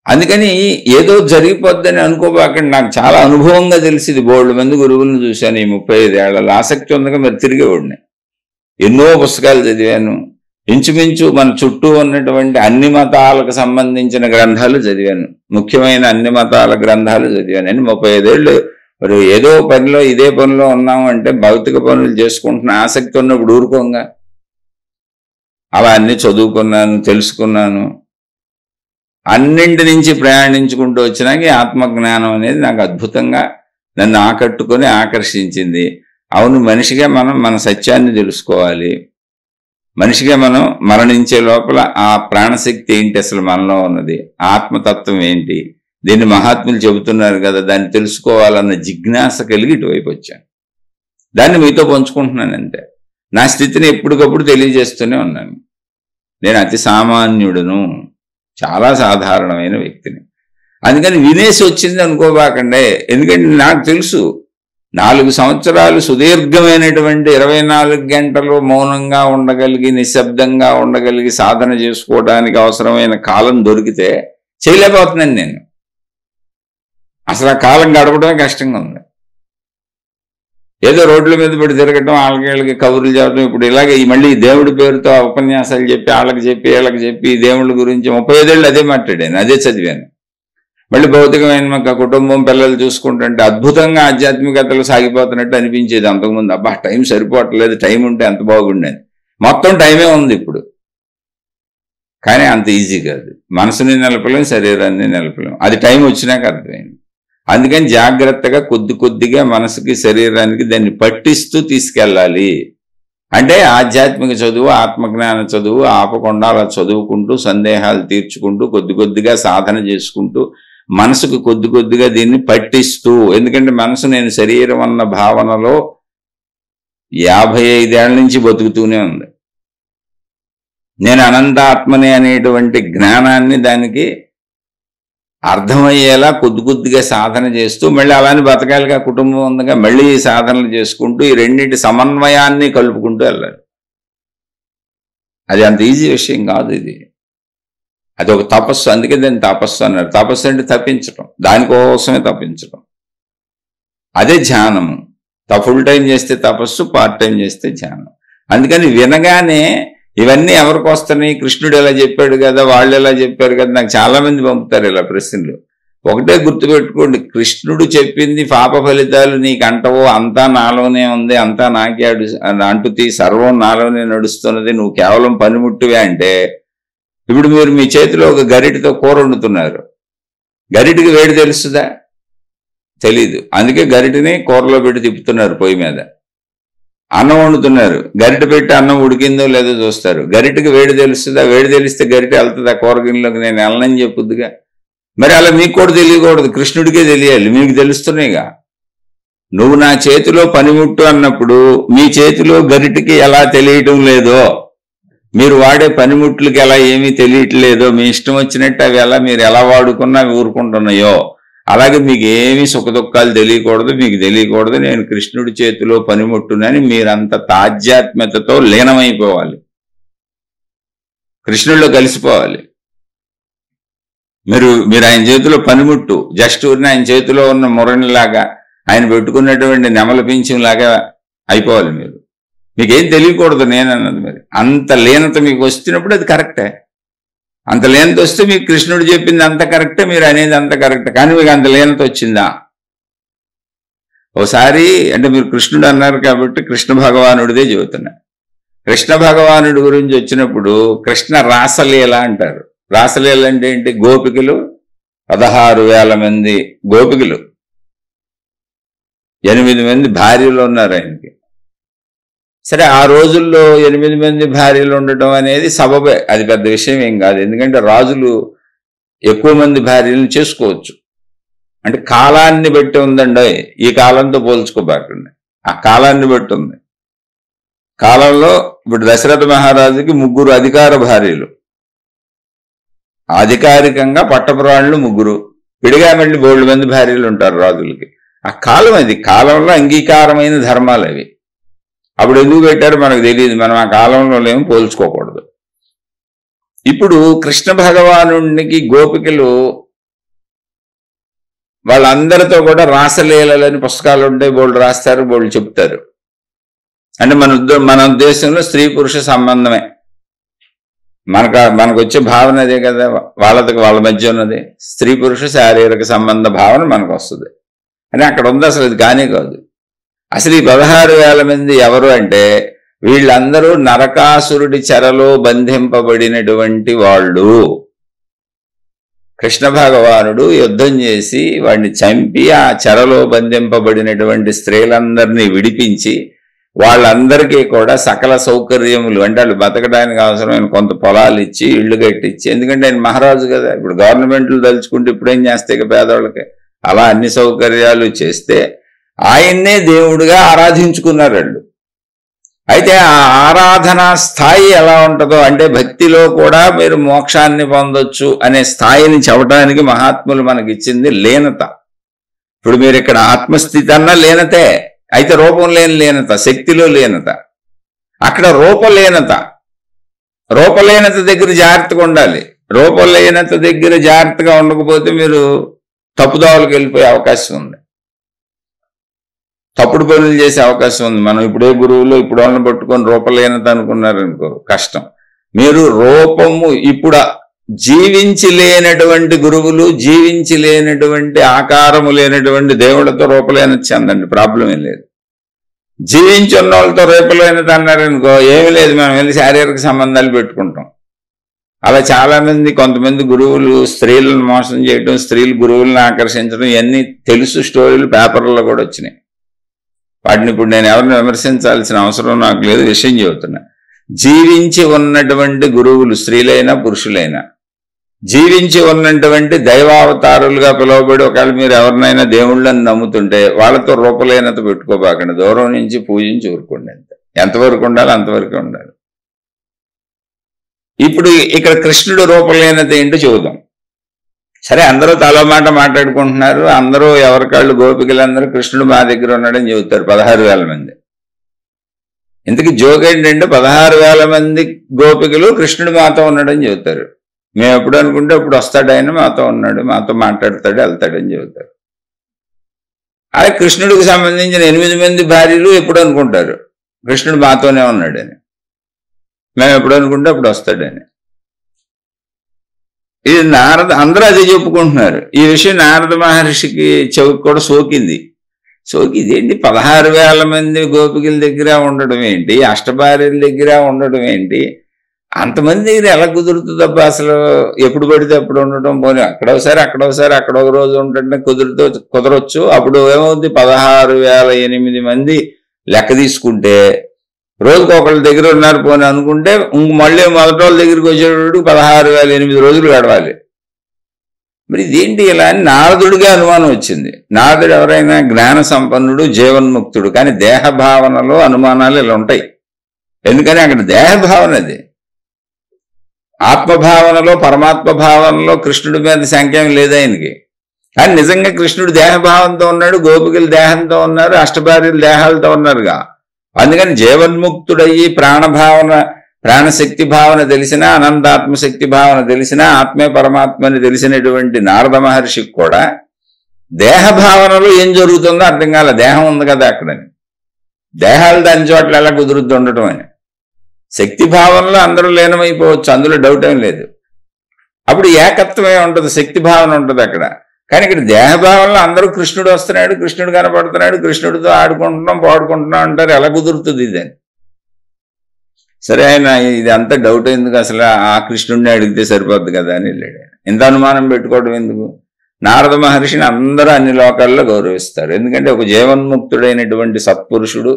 అందుకని ఏదో జరిగిపోద్దని అనుకోబాకండి. నాకు చాలా అనుభవంగా తెలిసింది. బోల్డ్ మంది గురువులను చూశాను ఈ 35 ఏళ్లలో. ఆసక్తి ఉందగా మరి తిరిగేవాడిని. ఎన్నో పుస్తకాలు చదివాను. ఇంచుమించు మన చుట్టూ ఉన్నటువంటి అన్ని మతాలకు సంబంధించిన గ్రంథాలు చదివాను. ముఖ్యమైన అన్ని మతాల గ్రంథాలు చదివాను. అని 35 ఏళ్ళు మరి ఏదో పనిలో ఇదే పనిలో ఉన్నాము అంటే భౌతిక పనులు చేసుకుంటున్న ఆసక్తి ఉన్నప్పుడు ఊరుకోంగా. అలా అన్ని చదువుకున్నాను, తెలుసుకున్నాను. అన్నింటి నుంచి ప్రయాణించుకుంటూ వచ్చినాక ఆత్మజ్ఞానం అనేది నాకు అద్భుతంగా నన్ను ఆకట్టుకొని ఆకర్షించింది. అవును, మనిషిగా మనం మన సత్యాన్ని తెలుసుకోవాలి. మనిషిగా మనం మరణించే లోపల ఆ ప్రాణశక్తి ఏంటి, అసలు మనలో ఉన్నది ఆత్మతత్వం ఏంటి, దీన్ని మహాత్ములు చెబుతున్నారు కదా, దాన్ని తెలుసుకోవాలన్న జిజ్ఞాస కలిగి ఇటువైపు వచ్చాను. దాన్ని మీతో పంచుకుంటున్నానంటే నా స్థితిని ఎప్పటికప్పుడు తెలియజేస్తూనే ఉన్నాను. నేను అతి సామాన్యుడును, చాలా సాధారణమైన వ్యక్తిని. అందుకని వినేసి వచ్చింది అనుకోబాకండే. ఎందుకంటే నాకు తెలుసు 4 సంవత్సరాలు సుదీర్ఘమైనటువంటి 24 గంటలు మౌనంగా ఉండగలిగి, నిశ్శబ్దంగా ఉండగలిగి సాధన చేసుకోవడానికి అవసరమైన కాలం దొరికితే చేయలేకపోతున్నాను నేను. అసలు ఆ కాలం గడపడమే కష్టంగా ఉంది. ఏదో రోడ్ల మీద పడి తిరగటం, వాళ్ళకి కబుర్లు చెప్పడం. ఇప్పుడు ఇలాగే మళ్ళీ దేవుడి పేరుతో ఉపన్యాసాలు చెప్పి వాళ్ళకి చెప్పి వీళ్ళకి చెప్పి దేవుళ్ళ గురించి 35 ఏళ్ళు అదే మాట్లాడాను, అదే చదివాను. మళ్ళీ భౌతికమైన కుటుంబం పిల్లలు చూసుకుంటుంటే అద్భుతంగా ఆధ్యాత్మికతలు సాగిపోతున్నట్టు అనిపించేది అంతకుముందు. అబ్బా టైం సరిపోవట్లేదు, టైం ఉంటే ఎంత బాగుండేది. మొత్తం టైమే ఉంది ఇప్పుడు, కానీ అంత ఈజీ కాదు. మనసుని నిలపలేం, శరీరాన్ని నిలపలేం. అది టైం వచ్చినాక అర్థమైంది. అందుకని జాగ్రత్తగా కొద్ది కొద్దిగా మనసుకి శరీరానికి దాన్ని పట్టిస్తూ తీసుకెళ్ళాలి. అంటే ఆధ్యాత్మిక చదువు, ఆత్మజ్ఞాన చదువు ఆపకుండా అలా చదువుకుంటూ సందేహాలు తీర్చుకుంటూ కొద్ది కొద్దిగా సాధన చేసుకుంటూ మనసుకు కొద్ది కొద్దిగా దీన్ని పట్టిస్తూ. ఎందుకంటే మనసు నేను శరీరం అన్న భావనలో 55 ఏళ్ల నుంచి బతుకుతూనే ఉంది. నేను అనంతాత్మని అనేటువంటి జ్ఞానాన్ని దానికి అర్థమయ్యేలా కొద్ది కొద్దిగా సాధన చేస్తూ మళ్ళీ అలానే బతకాలిగా, కుటుంబం ఉందిగా, మళ్ళీ ఈ సాధనలు చేసుకుంటూ ఈ రెండింటి సమన్వయాన్ని కలుపుకుంటూ వెళ్ళాలి. అది అంత ఈజీ విషయం కాదు. అది ఒక తపస్సు. అందుకే దాన్ని తపస్సు అన్నారు. తపస్సు అంటే తప్పించటం, దానికోసమే తప్పించటం. అదే ధ్యానము. ఫుల్ టైం చేస్తే తపస్సు, పార్ట్ టైం చేస్తే ధ్యానం. అందుకని వినగానే ఇవన్నీ ఎవరికి వస్తున్నాయి, కృష్ణుడు ఎలా చెప్పాడు కదా, వాళ్ళు ఎలా చెప్పారు కదా, నాకు చాలా మంది పంపుతారు ఇలా ప్రశ్నలు. ఒకటే గుర్తుపెట్టుకోండి, కృష్ణుడు చెప్పింది పాప ఫలితాలు నీకు అంటవో, అంతా నాలోనే ఉంది, అంతా నాకే అంటుతీ, సర్వం నాలోనే నడుస్తున్నది, నువ్వు కేవలం పనిముట్టువే అంటే, ఇప్పుడు మీరు మీ చేతిలో ఒక గరిటితో కూర వండుతున్నారు. గరిటికి వేడి తెలుస్తుందా? తెలీదు. అందుకే గరిటిని కూరలో పెట్టి తిప్పుతున్నారు పొయ్యి మీద. అన్నం వండుతున్నారు, గరిట పెట్టి అన్నం ఉడికిందో లేదో చూస్తారు. గరిటకి వేడి తెలుస్తుందా? వేడి తెలిస్తే గరిట వెళ్తుందా కూరగిన్నెలోకి? నేను వెళ్ళనని చెప్పుద్దిగా. మరి అలా మీకు కూడా తెలియకూడదు, కృష్ణుడికే తెలియాలి. మీకు తెలుస్తున్నాయిగా. నువ్వు నా చేతిలో పనిముట్టు అన్నప్పుడు మీ చేతిలో గరిటికి ఎలా తెలియటం లేదో, మీరు వాడే పనిముట్లకి ఎలా ఏమీ తెలియట్లేదో, మీ ఇష్టం వచ్చినట్టు అవి ఎలా మీరు ఎలా వాడుకున్నా అవి ఊరుకుంటున్నాయో, అలాగే మీకు ఏమీ సుఖదుఖాలు తెలియకూడదు, మీకు తెలియకూడదు నేను కృష్ణుడి చేతిలో పనిముట్టునని మీరంత తాధ్యాత్మ్యతతో లీనమైపోవాలి, కృష్ణుడిలో కలిసిపోవాలి. మీరు ఆయన చేతిలో పనిముట్టు, జస్ట్ ఆయన చేతిలో ఉన్న మురణిలాగా, ఆయన పెట్టుకున్నటువంటి నెమల పింఛంలాగా అయిపోవాలి. మీకేం తెలియకూడదు నేనన్నది. మరి అంత లీనత మీకు వచ్చినప్పుడు అది కరెక్టే. అంత లీనత వస్తే మీకు కృష్ణుడు చెప్పింది అంత కరెక్టే, మీరు అనేది అంత కరెక్ట్. కానీ మీకు అంత లీనత వచ్చిందా? ఓసారి అంటే మీరు కృష్ణుడు అన్నారు కాబట్టి కృష్ణ భగవానుడిదే చెబుతున్నా. కృష్ణ భగవానుడి గురించి వచ్చినప్పుడు కృష్ణ రాసలీల అంటారు. రాసలీల అంటే ఏంటి? గోపికలు 16,000 మంది గోపికలు, 8 మంది భార్యలు ఉన్నారు ఆయనకి. సరే, ఆ రోజుల్లో 8 మంది భార్యలు ఉండటం అనేది సబబే, అది పెద్ద విషయం ఏం కాదు. ఎందుకంటే రాజులు ఎక్కువ మంది భార్యలను చేసుకోవచ్చు. అంటే కాలాన్ని బట్టి ఉందండి, ఈ కాలంతో పోల్చుకోబాకండి, ఆ కాలాన్ని బట్టి ఉంది. కాలంలో ఇప్పుడు దశరథ మహారాజుకి 3 అధికార భార్యలు, అధికారికంగా పట్టపురాణులు 3, విడిగా మళ్ళీ 3 మంది భార్యలు ఉంటారు రాజులకి. ఆ కాలం అది, కాలంలో అంగీకారమైన ధర్మాలు అవి. అప్పుడు ఎందుకు పెట్టారో మనకు తెలియదు, మనం ఆ కాలంలో ఏమో పోల్చుకోకూడదు. ఇప్పుడు కృష్ణ భగవానుడికి గోపికలు వాళ్ళందరితో కూడా రాసలీలని పుస్తకాలు ఉంటాయి, బోళ్ళు రాస్తారు, బోళ్ళు చెప్తారు. అంటే మన ఉద్దేశంలో స్త్రీ పురుష సంబంధమే. మనకు వచ్చే భావన అదే కదా, వాళ్ళ మధ్య ఉన్నది స్త్రీ పురుష శారీరక సంబంధ భావన మనకు వస్తుంది. అని అక్కడ ఉంది, అసలు ఇది కానే కాదు. అసలు ఈ 16,000 మంది ఎవరు అంటే వీళ్ళందరూ నరకాసురుడి చెరలో బంధింపబడినటువంటి వాళ్ళు. కృష్ణ భగవానుడు యుద్ధం చేసి వాడిని చంపి ఆ చెరలో బంధింపబడినటువంటి స్త్రీలందరినీ విడిపించి వాళ్ళందరికీ కూడా సకల సౌకర్యములు, అంటే వాళ్ళు బతకడానికి అవసరమైన కొంత పొలాలు ఇచ్చి, ఇళ్లు కట్టించి, ఎందుకంటే ఆయన మహారాజు కదా, ఇప్పుడు గవర్నమెంట్లు తలుచుకుంటే ఇప్పుడేం చేస్తాయి పేదవాళ్ళకి, అలా అన్ని సౌకర్యాలు చేస్తే ఆయన్నే దేవుడిగా ఆరాధించుకున్నారు వాళ్ళు. అయితే ఆ ఆరాధనా స్థాయి ఎలా ఉంటుందో అంటే భక్తిలో కూడా మీరు మోక్షాన్ని పొందొచ్చు అనే స్థాయిని చెప్పడానికి మహాత్ములు మనకిచ్చింది లీనత. ఇప్పుడు మీరు ఇక్కడ ఆత్మస్థితి అన్నా లీనతే, అయితే రూపం లేని లీనత, శక్తిలో లీనత. అక్కడ రూపలీనత. రూపలీనత దగ్గర జాగ్రత్తగా ఉండాలి. రూపలీనత దగ్గర జాగ్రత్తగా ఉండకపోతే మీరు తప్పుదోవలకు వెళ్ళిపోయే అవకాశం ఉంది, తప్పుడు పనులు చేసే అవకాశం ఉంది. మనం ఇప్పుడే గురువులు ఇప్పుడు వాళ్ళని పట్టుకొని రూపలీనత అనుకున్నారనుకో కష్టం. మీరు రూపము ఇప్పుడు జీవించి లేనటువంటి గురువులు, జీవించి లేనటువంటి ఆకారము లేనటువంటి దేవుళ్ళతో రూపలీనత చెందండి, ప్రాబ్లం ఏం లేదు. జీవించి ఉన్న వాళ్ళతో రూపలీనత అన్నారనుకో ఏమీ లేదు, మనం వెళ్ళి శారీరక సంబంధాలు పెట్టుకుంటాం. అలా చాలా మంది, కొంతమంది గురువులు స్త్రీలను మోసం చేయడం, స్త్రీలు గురువులను ఆకర్షించడం, ఇవన్నీ తెలుసు, స్టోరీలు పేపర్లలో కూడా వచ్చినాయి. వాటిని ఇప్పుడు నేను ఎవరిని విమర్శించాల్సిన అవసరం నాకు లేదు, విషయం చెబుతున్నా. జీవించి ఉన్నటువంటి గురువులు స్త్రీలైనా పురుషులైనా, జీవించి ఉన్నటువంటి దైవావతారులుగా పిలువబడి ఒకవేళ మీరు ఎవరినైనా దేవుళ్ళని నమ్ముతుంటే వాళ్ళతో రూపలీనత పెట్టుకోబాకండి, దూరం నుంచి పూజించి ఊరుకోండి. ఎంతవరకు ఉండాలి అంతవరకు ఉండాలి. ఇప్పుడు ఇక్కడ కృష్ణుడు రూపలీనత ఏంటో చూద్దాం. సరే, అందరూ తలో మాట మాట్లాడుకుంటున్నారు, అందరూ ఎవరికాళ్ళు గోపికలందరూ కృష్ణుడు మా దగ్గర ఉన్నాడని చెబుతారు 16,000 మంది. ఇంతకీ జోక్ ఏంటంటే 16,000 మంది గోపికలు కృష్ణుడు మాతో ఉన్నాడని చెబుతారు. మేము ఎప్పుడు అనుకుంటే అప్పుడు వస్తాడు, ఆయన మాతో ఉన్నాడు, మాతో మాట్లాడతాడు, వెళ్తాడని చెబుతారు. అదే కృష్ణుడికి సంబంధించిన 8 మంది భార్యలు ఎప్పుడు అనుకుంటారు కృష్ణుడు మాతోనే ఉన్నాడని. మేము ఎప్పుడు అనుకుంటే అప్పుడు వస్తాడని. ఇది నారద, అందరూ అదే చెప్పుకుంటున్నారు. ఈ విషయం నారద మహర్షికి చెవికి కూడా సోకింది. ఇదేంటి 16,000 మంది గోపికల దగ్గర ఉండడం ఏంటి, అష్టభార్యల దగ్గర ఉండడం ఏంటి, అంతమంది దగ్గర ఎలా కుదురుతుందబ్బా అసలు, ఎప్పుడు పడితే అప్పుడు ఉండటం. పోనీ అక్కడోసారి అక్కడ ఒక రోజు ఉంటుంటే కుదరొచ్చు. అప్పుడు ఏమవుతుంది, 16,008 మంది లెక్క తీసుకుంటే రోజుకు ఒకళ్ళ దగ్గర ఉన్నారు పోనీ అనుకుంటే మళ్ళీ మొదటి వాళ్ళ దగ్గరికి వచ్చేటప్పుడు 16,008 రోజులు గడవాలి. మరి ఇదేంటి ఇలా అని నారదుడిగా అనుమానం వచ్చింది. నారదుడు ఎవరైనా జ్ఞాన సంపన్నుడు, జీవన్ముక్తుడు, కానీ దేహ భావనలో అనుమానాలు ఇలా ఉంటాయి. ఎందుకని అక్కడ దేహ భావన, అది ఆత్మభావనలో పరమాత్మ భావనలో కృష్ణుడి మీద సంఖ్యం లేదు ఆయనకి. కానీ నిజంగా కృష్ణుడు దేహభావంతో ఉన్నాడు, గోపికలు దేహంతో ఉన్నారు, అష్టభార్యలు దేహాలతో ఉన్నారుగా. అందుకని జీవన్ముక్తుడయ్యి ప్రాణభావన, ప్రాణశక్తి భావన తెలిసిన, అనంతాత్మశక్తి భావన తెలిసిన, ఆత్మే పరమాత్మని తెలిసినటువంటి నారద మహర్షికి కూడా దేహ భావనలో ఏం జరుగుతుందో అర్థం కాలే. దేహం ఉంది కదా అక్కడని, దేహాలు దాని చోట్ల ఎలా కుదురుతూ ఉండటం అని. శక్తి భావనలో అందరూ లీనమైపోవచ్చు, అందులో డౌట్ ఏం లేదు. అప్పుడు ఏకత్వమే ఉంటుంది, శక్తి భావన ఉంటుంది అక్కడ. కానీ ఇక్కడ దేహభావనలో అందరూ కృష్ణుడు వస్తున్నాడు, కృష్ణుడు కనపడుతున్నాడు, కృష్ణుడితో ఆడుకుంటున్నాం పాడుకుంటున్నాం అంటారు. ఎలా కుదురుతుంది ఇదని? సరే ఆయన ఇది అంతా డౌట్ ఎందుకు, అసలు ఆ కృష్ణుడిని అడిగితే సరిపోద్ది కదా అని వెళ్ళాడు. ఇంత అనుమానం పెట్టుకోవడం ఎందుకు? నారద మహర్షిని అందరూ అన్ని లోకాల్లో గౌరవిస్తారు. ఎందుకంటే ఒక జీవన్ముక్తుడైనటువంటి సత్పురుషుడు,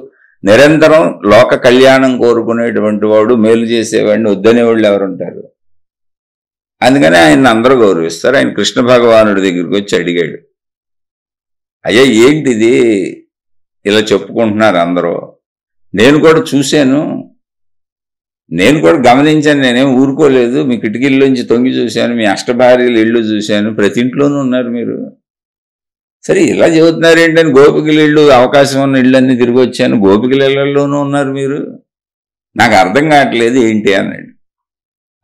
నిరంతరం లోక కళ్యాణం కోరుకునేటువంటి వాడు, మేలు చేసేవాడిని వద్దనే వాళ్ళు ఎవరుంటారు? అందుకని ఆయన అందరూ గౌరవిస్తారు. ఆయన కృష్ణ భగవానుడి దగ్గరికి వచ్చి అడిగాడు, అయ్యా ఏంటిది ఇలా చెప్పుకుంటున్నారు అందరూ, నేను కూడా చూశాను, నేను కూడా గమనించాను, నేనేం ఊరుకోలేదు, మీ కిటికీల్లోంచి తొంగి చూశాను, మీ అష్టభార్యల ఇళ్ళు చూశాను, ప్రతి ఇంట్లోనూ ఉన్నారు మీరు. సరే ఇలా చెబుతున్నారు ఏంటని గోపికల ఇళ్ళు, అవకాశం ఉన్న ఇళ్ళన్నీ తిరిగి వచ్చాను, గోపికల ఇళ్లలోనూ ఉన్నారు మీరు, నాకు అర్థం కావట్లేదు ఏంటి అన్నాడు.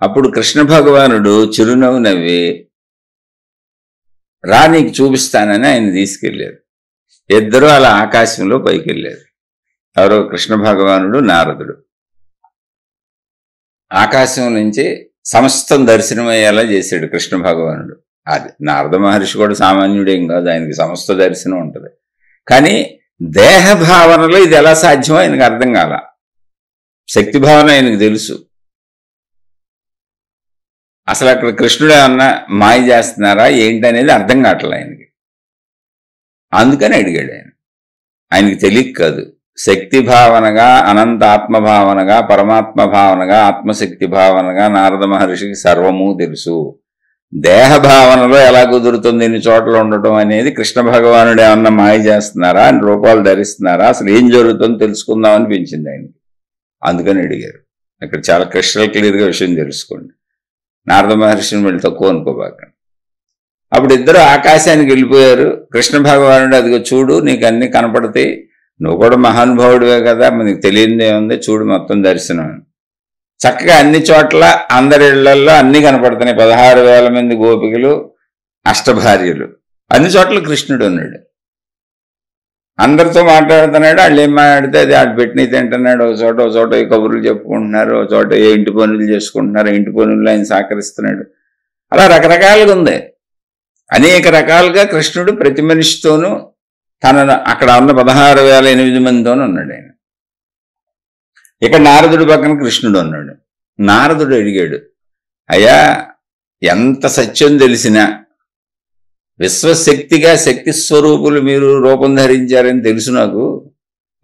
అప్పుడు కృష్ణ భగవానుడు చిరునవ్వు నవ్వి, రా నీకు చూపిస్తానని ఆయన తీసుకెళ్లారు. ఇద్దరూ అలా ఆకాశంలో పైకి వెళ్ళారు. ఎవరో కృష్ణ భగవానుడు, నారదుడు. ఆకాశం నుంచి సమస్తం దర్శనమయ్యేలా చేశాడు కృష్ణ భగవానుడు. అది నారద మహర్షి కూడా సామాన్యుడేం కాదు, ఆయనకి సమస్త దర్శనం ఉంటుంది. కానీ దేహ భావనలో ఇది ఎలా సాధ్యమో ఆయనకు అర్థం కాల. శక్తి భావన ఆయనకు తెలుసు. అసలు అక్కడ కృష్ణుడు ఏమన్నా మాయ చేస్తున్నారా ఏంటనేది అర్థం కావట్లే ఆయనకి. అందుకని అడిగాడు ఆయన. ఆయనకి తెలియక కాదు, శక్తి భావనగా, అనంత ఆత్మభావనగా, పరమాత్మ భావనగా, ఆత్మశక్తి భావనగా నారద మహర్షికి సర్వము తెలుసు. దేహ భావనలో ఎలా కుదురుతుంది ఇన్ని చోట్ల ఉండటం అనేది, కృష్ణ భగవానుడు ఏమన్నా మాయ చేస్తున్నారా, అని రూపాలు ధరిస్తున్నారా, అసలు ఏం జరుగుతుందో తెలుసుకుందాం అనిపించింది ఆయనకి. అందుకని అడిగారు. ఇక్కడ చాలా క్రిస్టల్ క్లియర్గా విషయం తెలుసుకోండి. నారద మహర్షిని వెళ్ళి తక్కువ అనుకోబాక. అప్పుడు ఇద్దరు ఆకాశానికి వెళ్ళిపోయారు. కృష్ణ భగవానుడు అదిగో చూడు, నీకు అన్ని కనపడతాయి, నువ్వు కూడా మహానుభావుడివే కదా, నీకు తెలియదే ఉంది, చూడు మొత్తం దర్శనం. చక్కగా అన్ని చోట్ల అందరి ఇళ్లల్లో అన్ని కనపడుతున్నాయి. 16,000 మంది గోపికలు, అష్టభార్యలు, అన్ని చోట్ల కృష్ణుడు ఉన్నాడు. అందరితో మాట్లాడుతున్నాడు. వాళ్ళు ఏం మాట్లాడితే అది ఆడు పెట్టినవి తింటున్నాడు. ఒక చోట ఈ కబుర్లు చెప్పుకుంటున్నారు, ఒక చోట ఏ ఇంటి పనులు చేసుకుంటున్నారు, ఇంటి పనుల్లో ఆయన సహకరిస్తున్నాడు. అలా రకరకాలుగా ఉంది. అనేక రకాలుగా కృష్ణుడు ప్రతి మనిషితోనూ తనను అక్కడ ఉన్న 16,008 మందితోనూ ఉన్నాడు ఆయన. ఇక్కడ నారదుడి పక్కన కృష్ణుడు ఉన్నాడు. నారదుడు అడిగాడు, అయ్యా ఎంత సత్యం తెలిసినా, విశ్వశక్తిగా శక్తి స్వరూపులు మీరు రూపం ధరించారని తెలుసు నాకు,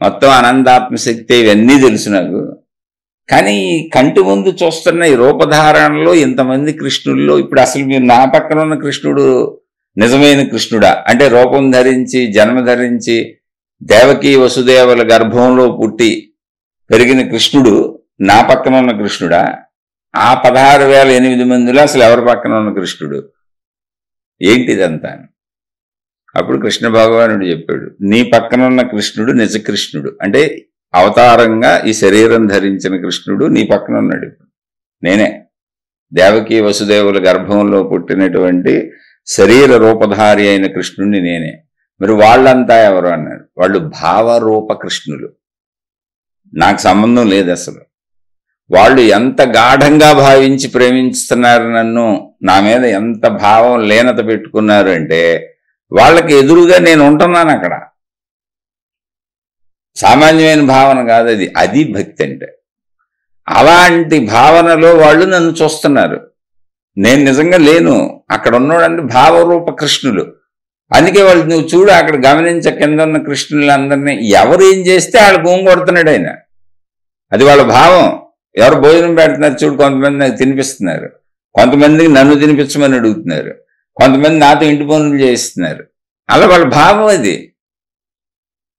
మొత్తం అనంతాత్మశక్తి ఇవన్నీ తెలుసు నాకు. కానీ కంటి ముందు చూస్తున్న ఈ రూపధారణలో ఇంతమంది కృష్ణుల్లో ఇప్పుడు అసలు మీరు నా పక్కన ఉన్న కృష్ణుడు నిజమైన కృష్ణుడా, అంటే రూపం ధరించి జన్మ ధరించి దేవకీ వసుదేవుల గర్భంలో పుట్టి పెరిగిన కృష్ణుడు నా పక్కన ఉన్న కృష్ణుడా, ఆ 16,008 మందిలో అసలు ఎవరి పక్కన ఉన్న కృష్ణుడు ఏంటిదంతా? అప్పుడు కృష్ణ భగవానుడు చెప్పాడు, నీ పక్కన ఉన్న కృష్ణుడు నిజ కృష్ణుడు, అంటే అవతారంగా ఈ శరీరం ధరించిన కృష్ణుడు నీ పక్కన ఉన్నాడు. నేనే దేవకీ వసుదేవుల గర్భంలో పుట్టినటువంటి శరీర రూపధారి అయిన కృష్ణుడిని నేనే. మరి వాళ్ళంతా ఎవరు అన్నాడు. వాళ్ళు భావరూప కృష్ణులు, నాకు సంబంధం లేదు అసలు. వాళ్ళు ఎంత గాఢంగా భావించి ప్రేమిస్తున్నారు నన్ను, నా మీద ఎంత భావం లీనత పెట్టుకున్నారు అంటే వాళ్ళకి ఎదురుగా నేను ఉంటున్నాను అక్కడ. సామాన్యమైన భావన కాదు అది, అది భక్తి అంటే. అలాంటి భావనలో వాళ్ళు నన్ను చూస్తున్నారు, నేను నిజంగా లేను, అక్కడ ఉన్నోడంటే భావరూప కృష్ణులు. అందుకే వాళ్ళు నువ్వు చూడు అక్కడ గమనించ కింద ఉన్న కృష్ణులందరినీ ఎవరు ఏం చేస్తే వాళ్ళు గోంగొడుతున్నాడు ఆయన. అది వాళ్ళ భావం. ఎవరు భోజనం పెడుతున్నారు చూడు, కొంతమంది నాకు తినిపిస్తున్నారు, కొంతమందికి నన్ను తినిపించమని అడుగుతున్నారు, కొంతమంది నాతో ఇంటి పనులు చేయిస్తున్నారు. అలా వాళ్ళ భావం అది.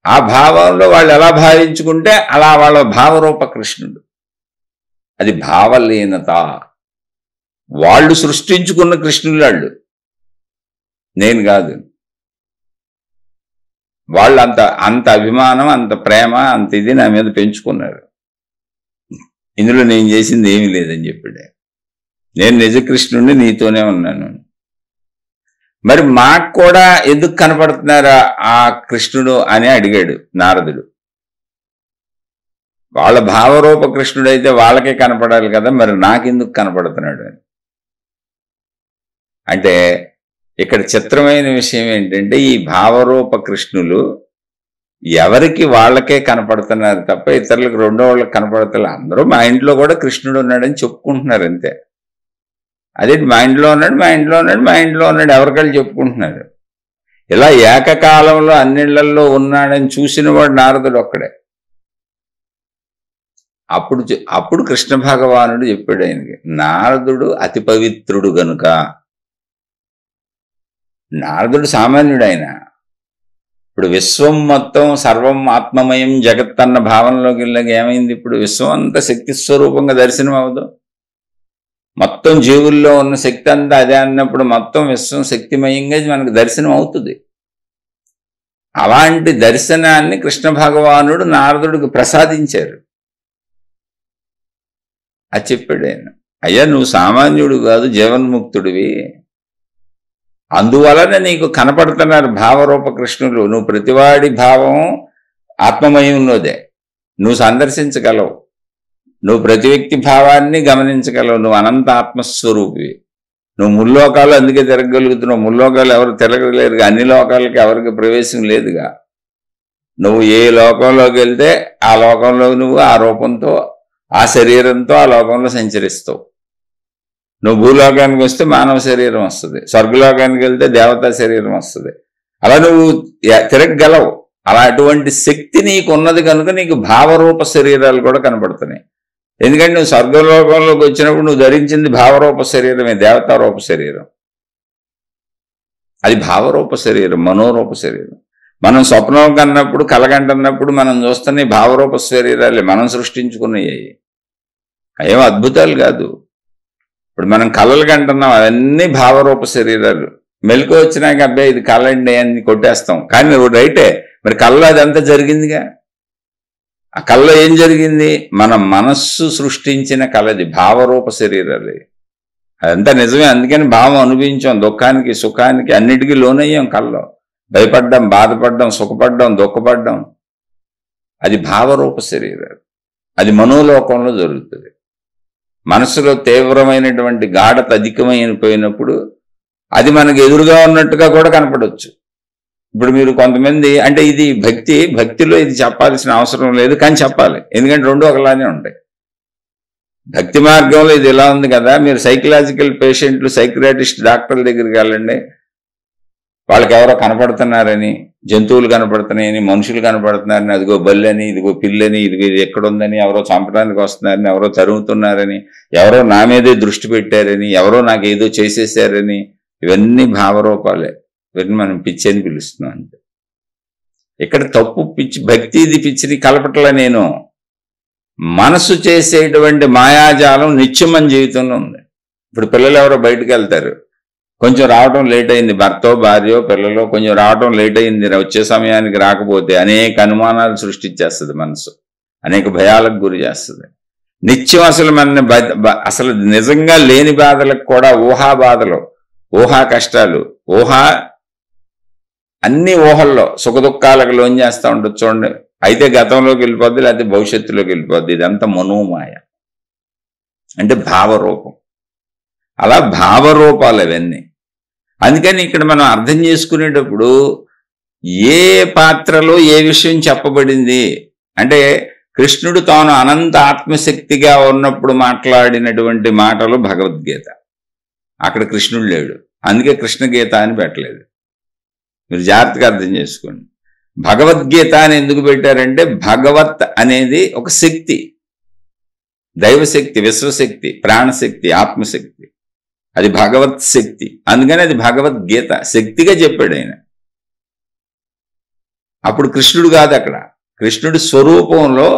ఆ భావంలో వాళ్ళు ఎలా భావించుకుంటే అలా వాళ్ళ భావరూప కృష్ణుడు. అది భావలీనత. వాళ్ళు సృష్టించుకున్న కృష్ణులు వాళ్ళు, నేను కాదు. వాళ్ళు అంత అభిమానం, అంత ప్రేమ, అంత ఇది నా మీద పెంచుకున్నారు. ఇందులో నేను చేసింది ఏమీ లేదని చెప్పాడు. నేను నిజకృష్ణుడిని, నీతోనే ఉన్నాను. మరి మాకు కూడా ఎందుకు కనపడుతున్నారా ఆ కృష్ణుడు అని అడిగాడు నారదుడు. వాళ్ళ భావరూప కృష్ణుడు అయితే వాళ్ళకే కనపడాలి కదా, మరి నాకెందుకు కనపడుతున్నాడు అని. అంటే ఇక్కడ చిత్రమైన విషయం ఏంటంటే ఈ భావరూప కృష్ణులు ఎవరికి వాళ్ళకే కనపడుతున్నారు తప్ప ఇతరులకు రెండో వాళ్ళకి కనపడతారు. అందరూ మా ఇంట్లో కూడా కృష్ణుడు ఉన్నాడని చెప్పుకుంటున్నారు అంతే. అదే మా ఇంట్లో ఉన్నాడు, మా ఇంట్లో ఉన్నాడు, మా ఇంట్లో ఉన్నాడు ఎవరికళ్ళు చెప్పుకుంటున్నారు. ఇలా ఏకకాలంలో అన్నిళ్లలో ఉన్నాడని చూసిన వాడు నారదుడు ఒక్కడే. అప్పుడు కృష్ణ భగవానుడు చెప్పాడు ఆయనకి, నారదుడు అతి పవిత్రుడు గనుక. నారదుడు సామాన్యుడు ఆయన. ఇప్పుడు విశ్వం మొత్తం సర్వం ఆత్మమయం జగత్ అన్న భావనలోకి వెళ్ళాక ఏమైంది? ఇప్పుడు విశ్వం అంతా శక్తి స్వరూపంగా దర్శనం అవ్వదు. మొత్తం జీవుల్లో ఉన్న శక్తి అంతా అదే అన్నప్పుడు మొత్తం విశ్వం శక్తిమయంగా మనకు దర్శనం అవుతుంది. అలాంటి దర్శనాన్ని కృష్ణ భగవానుడు నారదుడికి ప్రసాదించారు. అది చెప్పాడు ఆయన, అయ్యా నువ్వు సామాన్యుడు కాదు, జీవన్ముక్తుడివి, అందువలన నీకు కనపడుతున్నారు భావరూప కృష్ణులు. నువ్వు ప్రతివాడి భావం ఆత్మమయంలోదే, నువ్వు సందర్శించగలవు, నువ్వు ప్రతి వ్యక్తి భావాన్ని గమనించగలవు, నువ్వు అనంత ఆత్మస్వరూపివి, నువ్వు ముల్లోకాలు అందుకే తిరగగలుగుతున్నావు. ముల్లోకాలు ఎవరు తిరగలేరుగా, అన్ని లోకాలకి ఎవరికి ప్రవేశం లేదుగా. నువ్వు ఏ లోకంలోకి వెళ్తే ఆ లోకంలో నువ్వు ఆ రూపంతో ఆ శరీరంతో ఆ లోకంలో సంచరిస్తావు. నువ్వు భూలోకానికి వస్తే మానవ శరీరం వస్తుంది, స్వర్గలోకానికి వెళ్తే దేవతా శరీరం వస్తుంది. అలా నువ్వు తిరగగలవు. అలా అటువంటి శక్తి నీకు ఉన్నది కనుక నీకు భావరూప శరీరాలు కూడా కనపడుతున్నాయి. ఎందుకంటే నువ్వు స్వర్గలోకంలోకి వచ్చినప్పుడు నువ్వు ధరించింది భావరూప శరీరమే, దేవతారూప శరీరం. అది భావరూప శరీరం, మనోరూప శరీరం. మనం స్వప్నం కన్నప్పుడు కలగంటన్నప్పుడు మనం చూస్తున్న భావరూప శరీరాలే, మనం సృష్టించుకున్నాయి. ఏం అద్భుతాలు కాదు. ఇప్పుడు మనం కళలు కంటున్నాం, అవన్నీ భావరూప శరీరాలు. మెలకు వచ్చినాక అబ్బాయి ఇది కళండి అని కొట్టేస్తాం. కానీ నువ్వు రైటే, మరి కళ్ళలో అదంతా జరిగిందిగా. ఆ కళలో ఏం జరిగింది? మన మనస్సు సృష్టించిన కళది, భావరూప శరీరాలు. అదంతా నిజమే. అందుకని భావం అనుభవించాం, దుఃఖానికి సుఖానికి అన్నిటికీ లోనయ్యాం. కళ్ళలో భయపడ్డాం, బాధపడ్డాం, సుఖపడ్డాం, దుఃఖపడ్డాం. అది భావరూప శరీరాలు. అది మనోలోకంలో జరుగుతుంది. మనసులో తీవ్రమైనటువంటి గాఢత అధికమైపోయినప్పుడు అది మనకు ఎదురుగా ఉన్నట్టుగా కూడా కనపడవచ్చు. ఇప్పుడు మీరు కొంతమంది అంటే ఇది భక్తిలో ఇది చెప్పాల్సిన అవసరం లేదు, కానీ చెప్పాలి. ఎందుకంటే రెండు ఒకలానే ఉంటాయి. భక్తి మార్గంలో ఇది ఎలా ఉంది కదా, మీరు సైకలాజికల్ పేషెంట్లు సైకియాట్రిస్ట్ డాక్టర్ల దగ్గరికి వెళ్ళండి, వాళ్ళకి ఎవరో కనపడుతున్నారని, జంతువులు కనపడుతున్నాయని, మనుషులు కనపడుతున్నారని, అదిగో బల్లని, ఇదిగో పిల్లని, ఇదిగో ఇది ఎక్కడుందని, ఎవరో చంపడానికి వస్తున్నారని, ఎవరో తరుగుతున్నారని, ఎవరో నా మీదే దృష్టి పెట్టారని, ఎవరో నాకు ఏదో చేసేసారని, ఇవన్నీ భావరూపాలే. ఇవన్నీ మనం పిచ్చి అని పిలుస్తున్నాం అంతే. ఇక్కడ తప్పు పిచ్చి, భక్తిది పిచ్చిని కలపట్ల. నేను మనసు చేసేటువంటి మాయాజాలం నిత్యం మన జీవితంలో ఉంది. ఇప్పుడు పిల్లలు ఎవరో బయటకు వెళ్తారు, కొంచెం రావడం లేట్ అయింది, భర్తో భార్యో పిల్లలో కొంచెం రావడం లేట్ అయింది, వచ్చే సమయానికి రాకపోతే అనేక అనుమానాలు సృష్టించేస్తుంది మనసు, అనేక భయాలకు గురి చేస్తుంది. నిత్యం అసలు మన అసలు నిజంగా లేని బాధలకు కూడా ఊహా బాధలు, ఊహా కష్టాలు, అన్ని ఊహల్లో సుఖ దుఃఖాలకు లోన్ చేస్తూ ఉంటుంది. చూడండి, అయితే గతంలోకి వెళ్ళిపోద్ది, లేకపోతే భవిష్యత్తులోకి వెళ్ళిపోద్ది. ఇదంతా మనోమాయ, అంటే భావరూపం. అలా భావరూపాలు అవన్నీ. అందుకని ఇక్కడ మనం అర్థం చేసుకునేటప్పుడు ఏ పాత్రలో ఏ విషయం చెప్పబడింది అంటే, కృష్ణుడు తాను అనంత ఆత్మశక్తిగా ఉన్నప్పుడు మాట్లాడినటువంటి మాటలు భగవద్గీత. అక్కడ కృష్ణుడు లేడు, అందుకే కృష్ణగీత అని పెట్టలేదు. మీరు జాగ్రత్తగా అర్థం చేసుకోండి. భగవద్గీత అని ఎందుకు పెట్టారంటే, భగవత్ అనేది ఒక శక్తి, దైవశక్తి, విశ్వశక్తి, ప్రాణశక్తి, ఆత్మశక్తి. అది భగవత్ శక్తి. అందుకని అది భగవద్గీత శక్తిగా చెప్పాడు ఆయన. అప్పుడు కృష్ణుడు కాదు, అక్కడ కృష్ణుడి స్వరూపంలో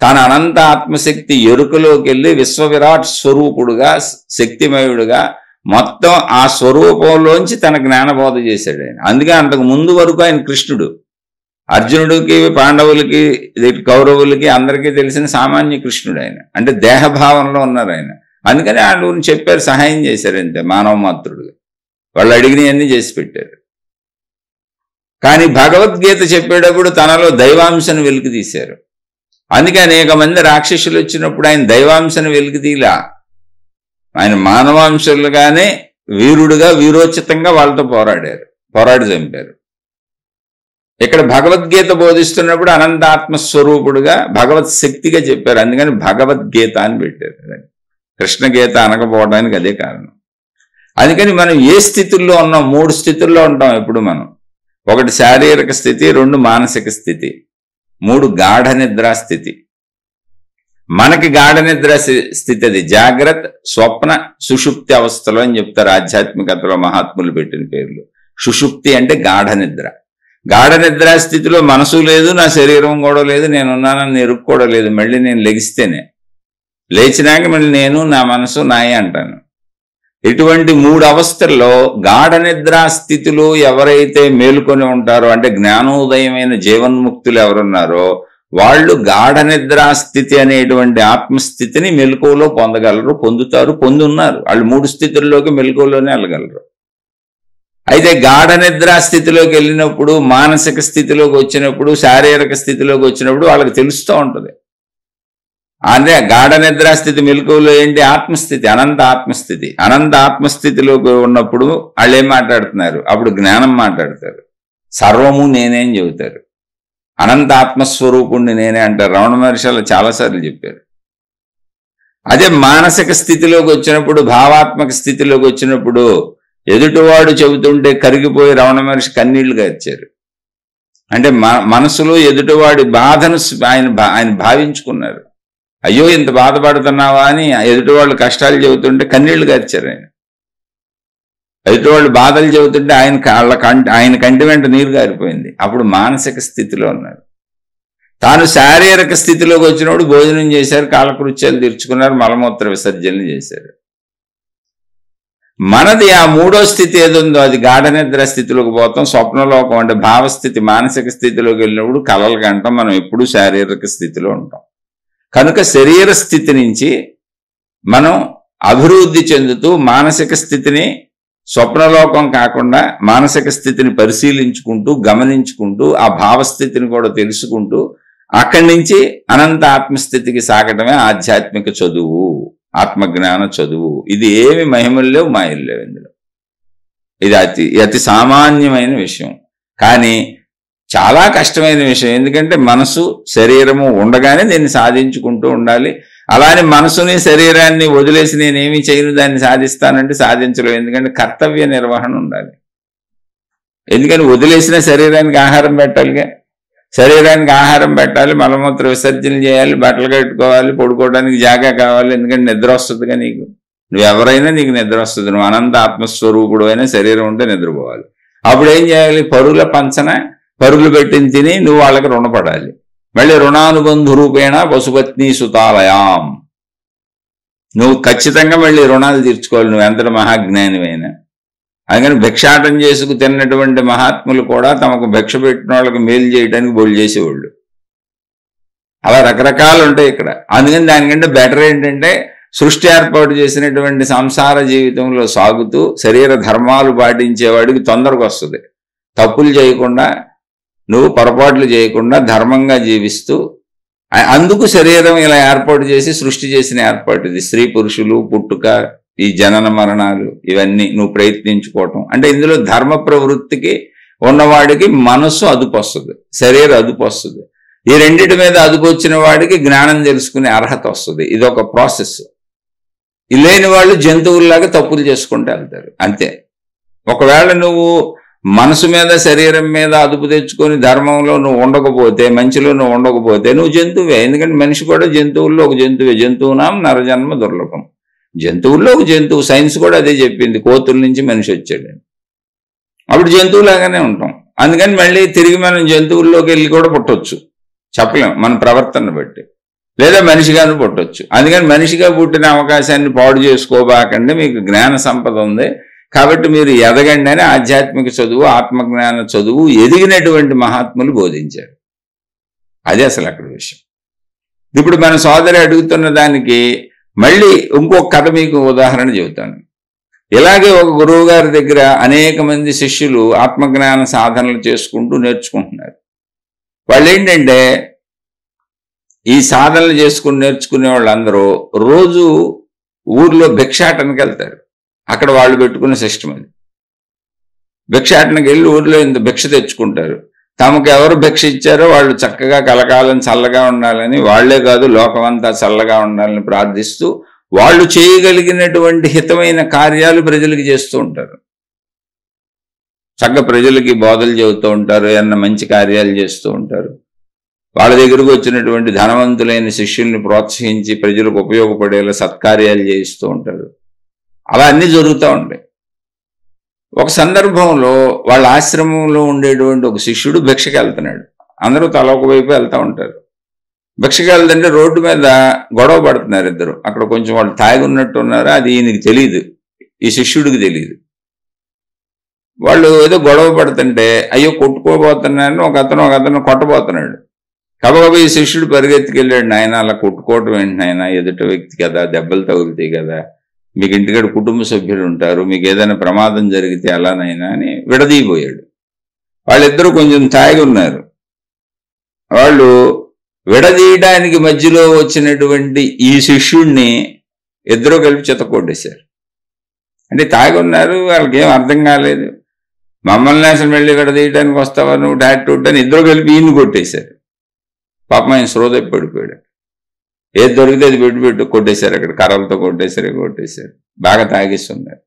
తన అనంత ఆత్మశక్తి ఎరుకలోకి వెళ్ళి విశ్వవిరాట్ స్వరూపుడుగా, శక్తిమయుడుగా మొత్తం ఆ స్వరూపంలోంచి తన జ్ఞానబోధ చేశాడు ఆయన. అందుకే అంతకు ముందు వరకు ఆయన కృష్ణుడు అర్జునుడికి, పాండవులకి, కౌరవులకి అందరికీ తెలిసిన సామాన్య కృష్ణుడు ఆయన. అంటే దేహభావంలో ఉన్నారు ఆయన. అందుకని వాళ్ళు చెప్పారు, సహాయం చేశారు అంతే, మానవ మాతృడుగా. వాళ్ళు అడిగినవన్నీ చేసి పెట్టారు. కానీ భగవద్గీత చెప్పేటప్పుడు తనలో దైవాంశను వెలికి తీశారు. అందుకే అనేక మంది రాక్షసులు వచ్చినప్పుడు ఆయన దైవాంశను వెలికి తీలా, ఆయన మానవాంశలుగానే వీరుడుగా వీరోచితంగా వాళ్ళతో పోరాడి చంపారు. ఇక్కడ భగవద్గీత బోధిస్తున్నప్పుడు అనంతాత్మస్వరూపుడుగా భగవత్ శక్తిగా చెప్పారు. అందుకని భగవద్గీత అని పెట్టారు. కృష్ణగీత అనకపోవడానికి అదే కారణం. అందుకని మనం ఏ స్థితుల్లో ఉన్నాం? 3 స్థితుల్లో ఉంటాం ఎప్పుడు మనం. 1 శారీరక స్థితి, 2 మానసిక స్థితి, 3 గాఢ నిద్రా స్థితి. మనకి గాఢ నిద్ర స్థితి అది జాగ్రత్త, స్వప్న, సుషుప్తి అవస్థలో అని చెప్తారు ఆధ్యాత్మికతలో మహాత్ములు పెట్టిన పేర్లు. సుషుప్తి అంటే గాఢ నిద్ర. గాఢ నిద్రా స్థితిలో మనసు లేదు, నా శరీరం కూడా లేదు, నేనున్నానని ఎరుకు కూడా లేదు. మళ్ళీ నేను లెగిస్తేనే, లేచినాక మళ్ళీ నేను, నా మనసు, నాయే అంటాను. ఇటువంటి 3 అవస్థల్లో గాఢ నిద్రా స్థితిలో ఎవరైతే మేలుకొని ఉంటారో, అంటే జ్ఞానోదయమైన జీవన్ముక్తులు ఎవరున్నారో వాళ్ళు గాఢ నిద్రా స్థితి అనేటువంటి ఆత్మస్థితిని మెలకువలో పొందగలరు, పొందుతారు, పొందున్నారు. వాళ్ళు 3 స్థితుల్లోకి మెలకువలోనే వెళ్ళగలరు. అయితే గాఢ నిద్రా స్థితిలోకి వెళ్ళినప్పుడు, మానసిక స్థితిలోకి వచ్చినప్పుడు, శారీరక స్థితిలోకి వచ్చినప్పుడు వాళ్ళకి తెలుస్తూ ఉంటుంది. అంటే గాఢ నిద్రా స్థితి మెలకువలో ఏంటి? ఆత్మస్థితి, అనంత ఆత్మస్థితి. అనంత ఆత్మస్థితిలోకి ఉన్నప్పుడు వాళ్ళు ఏం మాట్లాడుతున్నారు? అప్పుడు జ్ఞానం మాట్లాడతారు. సర్వము నేనేం చెబుతారు. అనంత ఆత్మస్వరూపుణ్ణి నేనే అంటారు. రమణ మహర్షి అలా చాలాసార్లు చెప్పారు. అదే మానసిక స్థితిలోకి వచ్చినప్పుడు, భావాత్మక స్థితిలోకి వచ్చినప్పుడు ఎదుటివాడు చెబుతుంటే కరిగిపోయి రమణ మహర్షి కన్నీళ్లు గార్చారు. అంటే మనసులో ఎదుటివాడి బాధను ఆయన భావించుకున్నారు. అయ్యో ఇంత బాధపడుతున్నావా అని ఎదుటివాళ్ళు కష్టాలు చెబుతుంటే కన్నీళ్లు గార్చారు ఆయన. ఎదుటివాళ్ళు బాధలు చెబుతుంటే ఆయన కంటి వెంట నీరు గారిపోయింది. అప్పుడు మానసిక స్థితిలో ఉన్నారు. తాను శారీరక స్థితిలోకి వచ్చినప్పుడు భోజనం చేశారు, కాలకృత్యాలు తీర్చుకున్నారు, మలమూత్ర విసర్జనలు చేశారు. మనది ఆ 3వ స్థితి ఏదుందో అది గాఢ నిద్ర స్థితిలోకి పోతాం. స్వప్నలోకం అంటే భావస్థితి, మానసిక స్థితిలోకి వెళ్ళినప్పుడు కలలు కంటాం. మనం ఎప్పుడూ శారీరక స్థితిలో ఉంటాం. కనుక శరీర స్థితి నుంచి మనం అభివృద్ధి చెందుతూ మానసిక స్థితిని, స్వప్నలోకం కాకుండా మానసిక స్థితిని పరిశీలించుకుంటూ, గమనించుకుంటూ, ఆ భావస్థితిని కూడా తెలుసుకుంటూ అక్కడి నుంచి అనంత ఆత్మస్థితికి సాగటమే ఆధ్యాత్మిక చదువు, ఆత్మజ్ఞాన చదువు. ఇది ఏమి మహిమలు లేవు, మాయలు లేవు ఇందులో. ఇది అతి సామాన్యమైన విషయం, కానీ చాలా కష్టమైన విషయం. ఎందుకంటే మనసు, శరీరము ఉండగానే దీన్ని సాధించుకుంటూ ఉండాలి. అలానే మనసుని, శరీరాన్ని వదిలేసి నేనేమి చేయను దాన్ని సాధిస్తానంటే సాధించలేవు. ఎందుకంటే కర్తవ్య నిర్వహణ ఉండాలి. ఎందుకని వదిలేసిన శరీరానికి ఆహారం పెట్టాలిగా. శరీరానికి ఆహారం పెట్టాలి, మలమూత్ర విసర్జన చేయాలి, బట్టలు కట్టుకోవాలి, పడుకోవడానికి జాగా కావాలి. ఎందుకంటే నిద్ర వస్తుందిగా నీకు. నువ్వెవరైనా నీకు నిద్ర వస్తుంది. నువ్వు అనంత ఆత్మస్వరూపుడు అయినా శరీరం ఉంటే నిద్రపోవాలి. అప్పుడు ఏం చేయాలి? పరుల పంచన పరుగులు పెట్టిన తిని నువ్వు వాళ్ళకి రుణపడాలి. మళ్ళీ రుణానుబంధు రూపేణ పశుపత్ని సుతాలయాం. నువ్వు ఖచ్చితంగా మళ్ళీ రుణాలు తీర్చుకోవాలి, నువ్వు ఎంతటి మహాజ్ఞానివైనా. అందుకని భిక్షాటం చేసుకు తిన్నటువంటి మహాత్ములు కూడా తమకు భిక్ష పెట్టిన వాళ్ళకి మేలు చేయడానికి బోళ్ళు చేసేవాళ్ళు. అలా రకరకాలు ఉంటాయి ఇక్కడ. అందుకని దానికంటే బెటర్ ఏంటంటే సృష్టి ఏర్పాటు చేసినటువంటి సంసార జీవితంలో సాగుతూ శరీర ధర్మాలు పాటించేవాడికి తొందరగా వస్తుంది. తప్పులు చేయకుండా, నువ్వు పొరపాట్లు చేయకుండా ధర్మంగా జీవిస్తూ, అందుకు శరీరం ఇలా ఏర్పాటు చేసి సృష్టి చేసిన ఏర్పాటు ఇది. స్త్రీ పురుషులు, పుట్టుక, ఈ జనన మరణాలు, ఇవన్నీ నువ్వు ప్రయత్నించుకోవటం. అంటే ఇందులో ధర్మ ప్రవృత్తికి ఉన్నవాడికి మనస్సు అదుపు వస్తుంది, శరీరం అదుపు వస్తుంది. ఈ రెండింటి మీద అదుపు వచ్చిన వాడికి జ్ఞానం తెలుసుకునే అర్హత వస్తుంది. ఇది ఒక ప్రాసెస్. లేని వాళ్ళు జంతువుల్లాగా తప్పులు చేసుకుంటూ వెళ్తారు అంతే. ఒకవేళ నువ్వు మనసు మీద, శరీరం మీద అదుపు తెచ్చుకొని ధర్మంలో నువ్వు ఉండకపోతే, మంచిలో నువ్వు ఉండకపోతే నువ్వు జంతువే. ఎందుకంటే మనిషి కూడా జంతువుల్లో ఒక జంతువే. జంతువునాం నరజన్మ దుర్లభం. జంతువుల్లో ఒక జంతువు. సైన్స్ కూడా అదే చెప్పింది, కోతుల నుంచి మనిషి వచ్చాడని. అప్పుడు జంతువులాగానే ఉంటాం. అందుకని మళ్ళీ తిరిగి మనం జంతువుల్లోకి వెళ్ళి కూడా పుట్టొచ్చు, చెప్పలేం మన ప్రవర్తన బట్టి. లేదా మనిషిగాను పుట్టొచ్చు. అందుకని మనిషిగా పుట్టిన అవకాశాన్ని పాడు చేసుకోబాకండి. మీకు జ్ఞాన సంపద ఉంది కాబట్టి మీరు ఎదగండి అని ఆధ్యాత్మిక చదువు, ఆత్మజ్ఞాన చదువు ఎదిగినటువంటి మహాత్ములు బోధించారు. అదే అసలు అక్కడ విషయం. ఇప్పుడు మన సోదరి అడుగుతున్న దానికి మళ్ళీ ఇంకొక కథ మీకు ఉదాహరణ చెబుతాను. ఇలాగే ఒక గురువు గారి దగ్గర అనేక మంది శిష్యులు ఆత్మజ్ఞాన సాధనలు చేసుకుంటూ నేర్చుకుంటున్నారు. వాళ్ళు ఏంటంటే ఈ సాధనలు చేసుకుని నేర్చుకునే వాళ్ళందరూ రోజు ఊర్లో భిక్షాటనకి వెళ్తారు. అక్కడ వాళ్ళు పెట్టుకున్న సిస్టమ్ అది. భిక్షాటనకి వెళ్ళి ఊర్లో ఇంత భిక్ష తెచ్చుకుంటారు. తమకు ఎవరు భిక్ష ఇచ్చారో వాళ్ళు చక్కగా కలకాలం చల్లగా ఉండాలని, వాళ్లే కాదు లోకమంతా చల్లగా ఉండాలని ప్రార్థిస్తూ వాళ్ళు చేయగలిగినటువంటి హితమైన కార్యాలు ప్రజలకు చేస్తూ ఉంటారు. చక్కగా ప్రజలకి బోధలు చెబుతూ ఉంటారు, ఏమన్నా మంచి కార్యాలు చేస్తూ ఉంటారు. వాళ్ళ దగ్గరకు వచ్చినటువంటి ధనవంతులైన శిష్యుల్ని ప్రోత్సహించి ప్రజలకు ఉపయోగపడేలా సత్కార్యాలు చేయిస్తూ ఉంటారు. అలా అన్నీ జరుగుతూ ఉంటాయి. ఒక సందర్భంలో వాళ్ళ ఆశ్రమంలో ఉండేటువంటి ఒక శిష్యుడు భిక్షకి వెళ్తున్నాడు. అందరూ తల ఒకవైపు వెళ్తూ ఉంటారు. భిక్షకి వెళ్తుంటే రోడ్డు మీద గొడవ పడుతున్నారు ఇద్దరు. అక్కడ కొంచెం వాళ్ళు తాగి ఉన్నట్టు ఉన్నారు. అది ఈయనకి తెలియదు, ఈ శిష్యుడికి తెలియదు. వాళ్ళు ఏదో గొడవ పడుతుంటే అయ్యో కొట్టుకోబోతున్నారని ఒక అతను కొట్టబోతున్నాడు. కాబట్టి ఈ శిష్యుడు పరిగెత్తుకెళ్ళాడు, నాయన అలా కొట్టుకోవటం ఏంటి నాయన, ఎదుట వ్యక్తి కదా, దెబ్బలు తగులుతాయి కదా, మీకు ఇంటికాడ కుటుంబ సభ్యులు ఉంటారు, మీకు ఏదైనా ప్రమాదం జరిగితే అలానైనా అని విడదీయబోయాడు. వాళ్ళిద్దరూ కొంచెం తాగి ఉన్నారు. వాళ్ళు విడదీయడానికి మధ్యలో వచ్చినటువంటి ఈ శిష్యుడిని ఇద్దరూ కలిపి చితకొట్టేశారు. అంటే తాగి ఉన్నారు, వాళ్ళకి ఏం అర్థం కాలేదు. మమ్మల్ని అసలు వెళ్ళి విడదీయడానికి వస్తావా నువ్వు డాక్టర్ అని ఇద్దరు కలిపి ఈయన్ని కొట్టేశారు. పాపం ఆయన శ్రోధ పడిపోయాడు. ఏది దొరికితే అది పెట్టి కొట్టేశారు. అక్కడ కర్రలతో కొట్టేశారు. బాగా తాగిస్తున్నారు.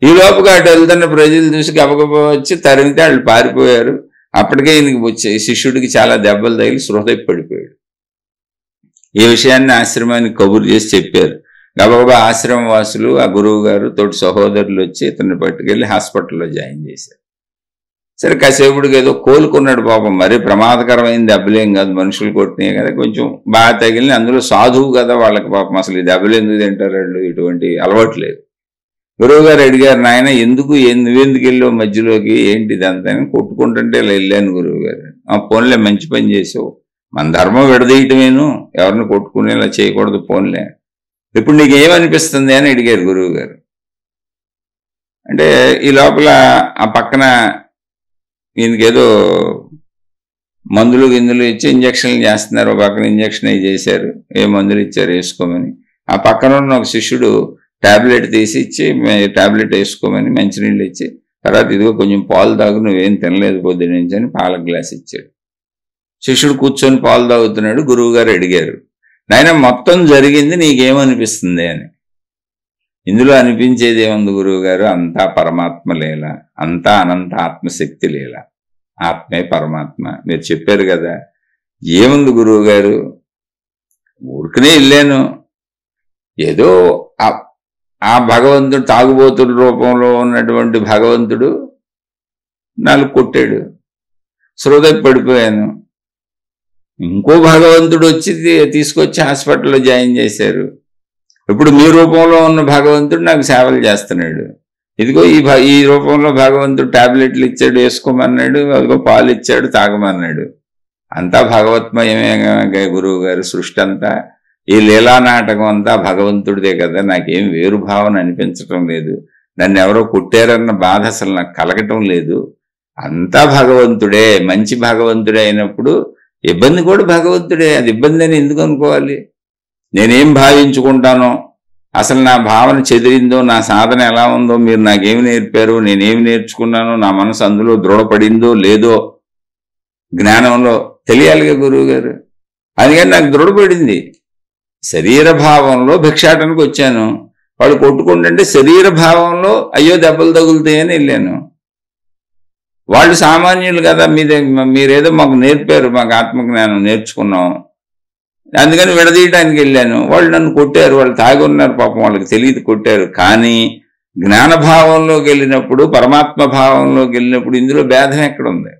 ఈ లోపుగా అటు వెళ్తున్న ప్రజలు చూసి గబగబా వచ్చి తరిమితే వాళ్ళు పారిపోయారు. అప్పటికే ఈయనకి వచ్చే శిష్యుడికి చాలా దెబ్బలు తగిలి శ్రోధ పడిపోయాడు. ఈ విషయాన్ని ఆశ్రమానికి కబురు చేసి చెప్పారు. గబగబా ఆశ్రమ వాసులు, ఆ గురువు గారు తోటి సహోదరులు వచ్చి ఇతన్ని పట్టుకెళ్ళి హాస్పిటల్లో జాయిన్ చేశారు. సరే కాసేపుడికి ఏదో కోలుకున్నాడు పాపం. మరీ ప్రమాదకరమైన దెబ్బలేం కాదు, మనుషులు కొట్టినాయి కదా, కొంచెం బాగా తగిలిన. అందులో సాధువు కదా, వాళ్ళకి పాపం అసలు ఈ దెబ్బలు ఎందుకు తింటారు వాళ్ళు, ఇటువంటి అలవాటు లేదు. గురువు గారు అడిగారు, నాయన నువ్వెందుకు వెళ్ళావు మధ్యలోకి, ఏంటి ఇదంతా అని. కొట్టుకుంటుంటే వెళ్ళాను గురువు గారు. పోన్లే మంచి పని చేసావు, మన ధర్మం విడదీయటమేను, ఎవరిని కొట్టుకునేలా చేయకూడదు, పోన్లే. ఇప్పుడు నీకేమనిపిస్తుంది అని అడిగారు గురువు గారు. అంటే ఈ లోపల ఆ పక్కన ఈయనకేదో మందులు గిందులు ఇచ్చి ఇంజక్షన్లు చేస్తున్నారు. ఒక పక్కన ఇంజక్షన్ అవి చేశారు, ఏ మందులు ఇచ్చారు వేసుకోమని. ఆ పక్కన ఉన్న ఒక శిష్యుడు ట్యాబ్లెట్ తీసి ఇచ్చి ట్యాబ్లెట్ వేసుకోమని మంచినీళ్ళు ఇచ్చి, తర్వాత ఇదిగో కొంచెం పాలు తాగు, నువ్వేం తినలేదు పొద్దున్న నుంచి అని పాల గ్లాస్ ఇచ్చాడు. శిష్యుడు కూర్చొని పాలు తాగుతున్నాడు. గురువు గారు అడిగారు, నాయన మొత్తం జరిగింది నీకేమనిపిస్తుంది అని. ఇందులో అనిపించేది ఏముంది గురువు గారు, అంతా పరమాత్మ లీల, అంతా అనంత ఆత్మశక్తి లీల, ఆత్మే పరమాత్మ మీరు చెప్పారు కదా. ఏముంది గురువు గారు, ఊరికనే వెళ్ళాను, ఏదో ఆ భగవంతుడు తాగుబోతుడి రూపంలో ఉన్నటువంటి భగవంతుడు నాలుగు కొట్టాడు, శ్రోధ పడిపోయాను. ఇంకో భగవంతుడు వచ్చి తీసుకొచ్చి హాస్పిటల్లో జాయిన్ చేశారు. ఇప్పుడు మీ రూపంలో ఉన్న భగవంతుడు నాకు సేవలు చేస్తున్నాడు. ఇదిగో ఈ రూపంలో భగవంతుడు టాబ్లెట్లు ఇచ్చాడు, వేసుకోమన్నాడు, అదిగో పాలు ఇచ్చాడు, తాగమన్నాడు. అంతా భగవత్మయమే గురువు గారు. సృష్టి అంతా, ఈ లీలా నాటకం అంతా భగవంతుడిదే కదా, నాకేం వేరు భావన అనిపించటం లేదు. నన్ను ఎవరో కొట్టారన్న బాధ అసలు నాకు కలగటం లేదు. అంతా భగవంతుడే, మంచి భగవంతుడే అయినప్పుడు ఇబ్బంది కూడా భగవంతుడే. అది ఇబ్బంది అని ఎందుకు అనుకోవాలి? నేనేం భావించుకుంటానో, అసలు నా భావన చెదిరిందో, నా సాధన ఎలా ఉందో, మీరు నాకేమి నేర్పారు, నేనేమి నేర్చుకున్నానో, నా మనసు అందులో దృఢపడిందో లేదో జ్ఞానంలో తెలియాలిగా గురువు గారు. అందుకని నాకు దృఢపడింది. శరీర భావంలో భిక్షాటనకు వచ్చాను, వాళ్ళు కొట్టుకుంటుంటే శరీర భావంలో అయ్యో దెబ్బలు తగులుతాయని వెళ్ళాను. వాళ్ళు సామాన్యులు కదా, మీరేదో మాకు నేర్పారు, మాకు ఆత్మజ్ఞానం నేర్చుకున్నాం, అందుకని విడదీయడానికి వెళ్ళాను. వాళ్ళు నన్ను కొట్టారు, వాళ్ళు తాగి ఉన్నారు పాపం, వాళ్ళకి తెలియదు కొట్టారు. కానీ జ్ఞానభావంలోకి వెళ్ళినప్పుడు, పరమాత్మ భావంలోకి వెళ్ళినప్పుడు ఇందులో భేదం ఎక్కడుంది?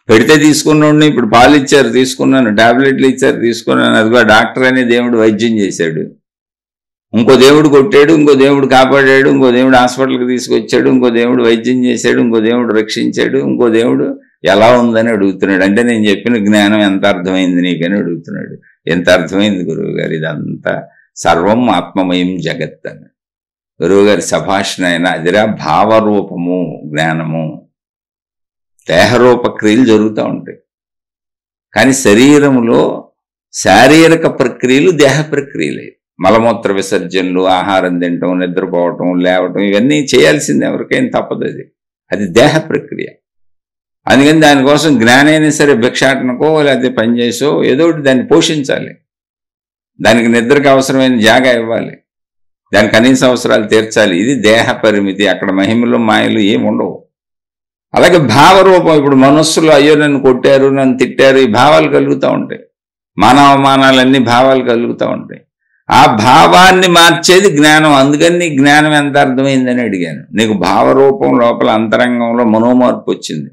పెడితే తీసుకున్నాడు, ఇప్పుడు పాలు ఇచ్చారు తీసుకున్నాను, టాబ్లెట్లు ఇచ్చారు తీసుకున్నాను, అదిగో డాక్టర్ అనే దేవుడు వైద్యం చేశాడు, ఇంకో దేవుడు కొట్టాడు, ఇంకో దేవుడు కాపాడాడు, ఇంకో దేవుడు హాస్పిటల్కి తీసుకొచ్చాడు, ఇంకో దేవుడు వైద్యం చేశాడు, ఇంకో దేవుడు రక్షించాడు, ఇంకో దేవుడు ఎలా ఉందని అడుగుతున్నాడు. అంటే నేను చెప్పిన జ్ఞానం ఎంత అర్థమైంది నీకని అడుగుతున్నాడు. ఎంత అర్థమైంది గురువు గారు, ఇదంతా సర్వం ఆత్మమయం జగత్ అని గురువు గారి సంభాషణ అయినా అదిరా భావరూపము జ్ఞానము. దేహరూప క్రియలు జరుగుతూ ఉంటాయి, కానీ శరీరంలో శారీరక ప్రక్రియలు దేహ ప్రక్రియలే. మలమూత్ర విసర్జనలు, ఆహారం తినటం, నిద్రపోవటం, లేవటం, ఇవన్నీ చేయాల్సింది, ఎవరికైనా తప్పదు. అది దేహ ప్రక్రియ. అందుకని దానికోసం జ్ఞానైనా సరే భిక్షాటనకో లేకపోతే పనిచేసో ఏదో ఒకటి దాన్ని పోషించాలి. దానికి నిద్రకు అవసరమైన జాగా ఇవ్వాలి, దాని కనీస అవసరాలు తీర్చాలి. ఇది దేహ పరిమితి. అక్కడ మహిమలు మాయలు ఏముండవు. అలాగే భావరూపం. ఇప్పుడు మనస్సులో అయ్యో నన్ను కొట్టారు, నన్ను తిట్టారు, ఈ భావాలు కలుగుతూ ఉంటాయి. మానవమానాలన్నీ భావాలు కలుగుతూ ఉంటాయి. ఆ భావాన్ని మార్చేది జ్ఞానం. అందుకని నీ జ్ఞానం ఎంత అర్థమైందని అడిగాను. నీకు భావరూపం లోపల అంతరంగంలో మనోమార్పు వచ్చింది.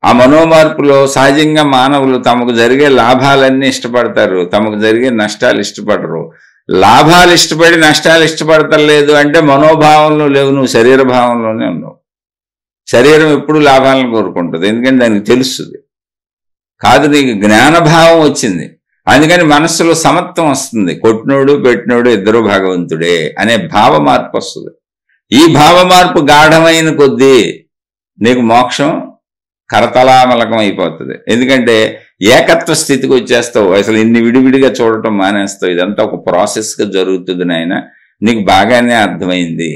ఆ మనోమార్పులో సహజంగా మానవులు తమకు జరిగే లాభాలన్నీ ఇష్టపడతారు, తమకు జరిగే నష్టాలు ఇష్టపడరు. లాభాలు ఇష్టపడి నష్టాలు ఇష్టపడతలేదు అంటే మనోభావంలో లేవు, నువ్వు శరీర భావంలోనే ఉన్నావు. శరీరం ఎప్పుడు లాభాలను కోరుకుంటుంది, ఎందుకంటే దానికి తెలుస్తుంది. కాదు, నీకు జ్ఞానభావం వచ్చింది. అందుకని మనస్సులో సమత్వం వస్తుంది. కొట్టినోడు పెట్టినోడు ఇద్దరు భగవంతుడే అనే భావ మార్పు వస్తుంది. ఈ భావ మార్పు గాఢమైన కొద్దీ నీకు మోక్షం కరతలామలకం అయిపోతుంది. ఎందుకంటే ఏకత్వ స్థితికి వచ్చేస్తావు. అసలు ఇన్ని విడివిడిగా చూడటం మానేస్తావు. ఇదంతా ఒక ప్రాసెస్గా జరుగుతుంది నాయన. నీకు బాగానే అర్థమైంది.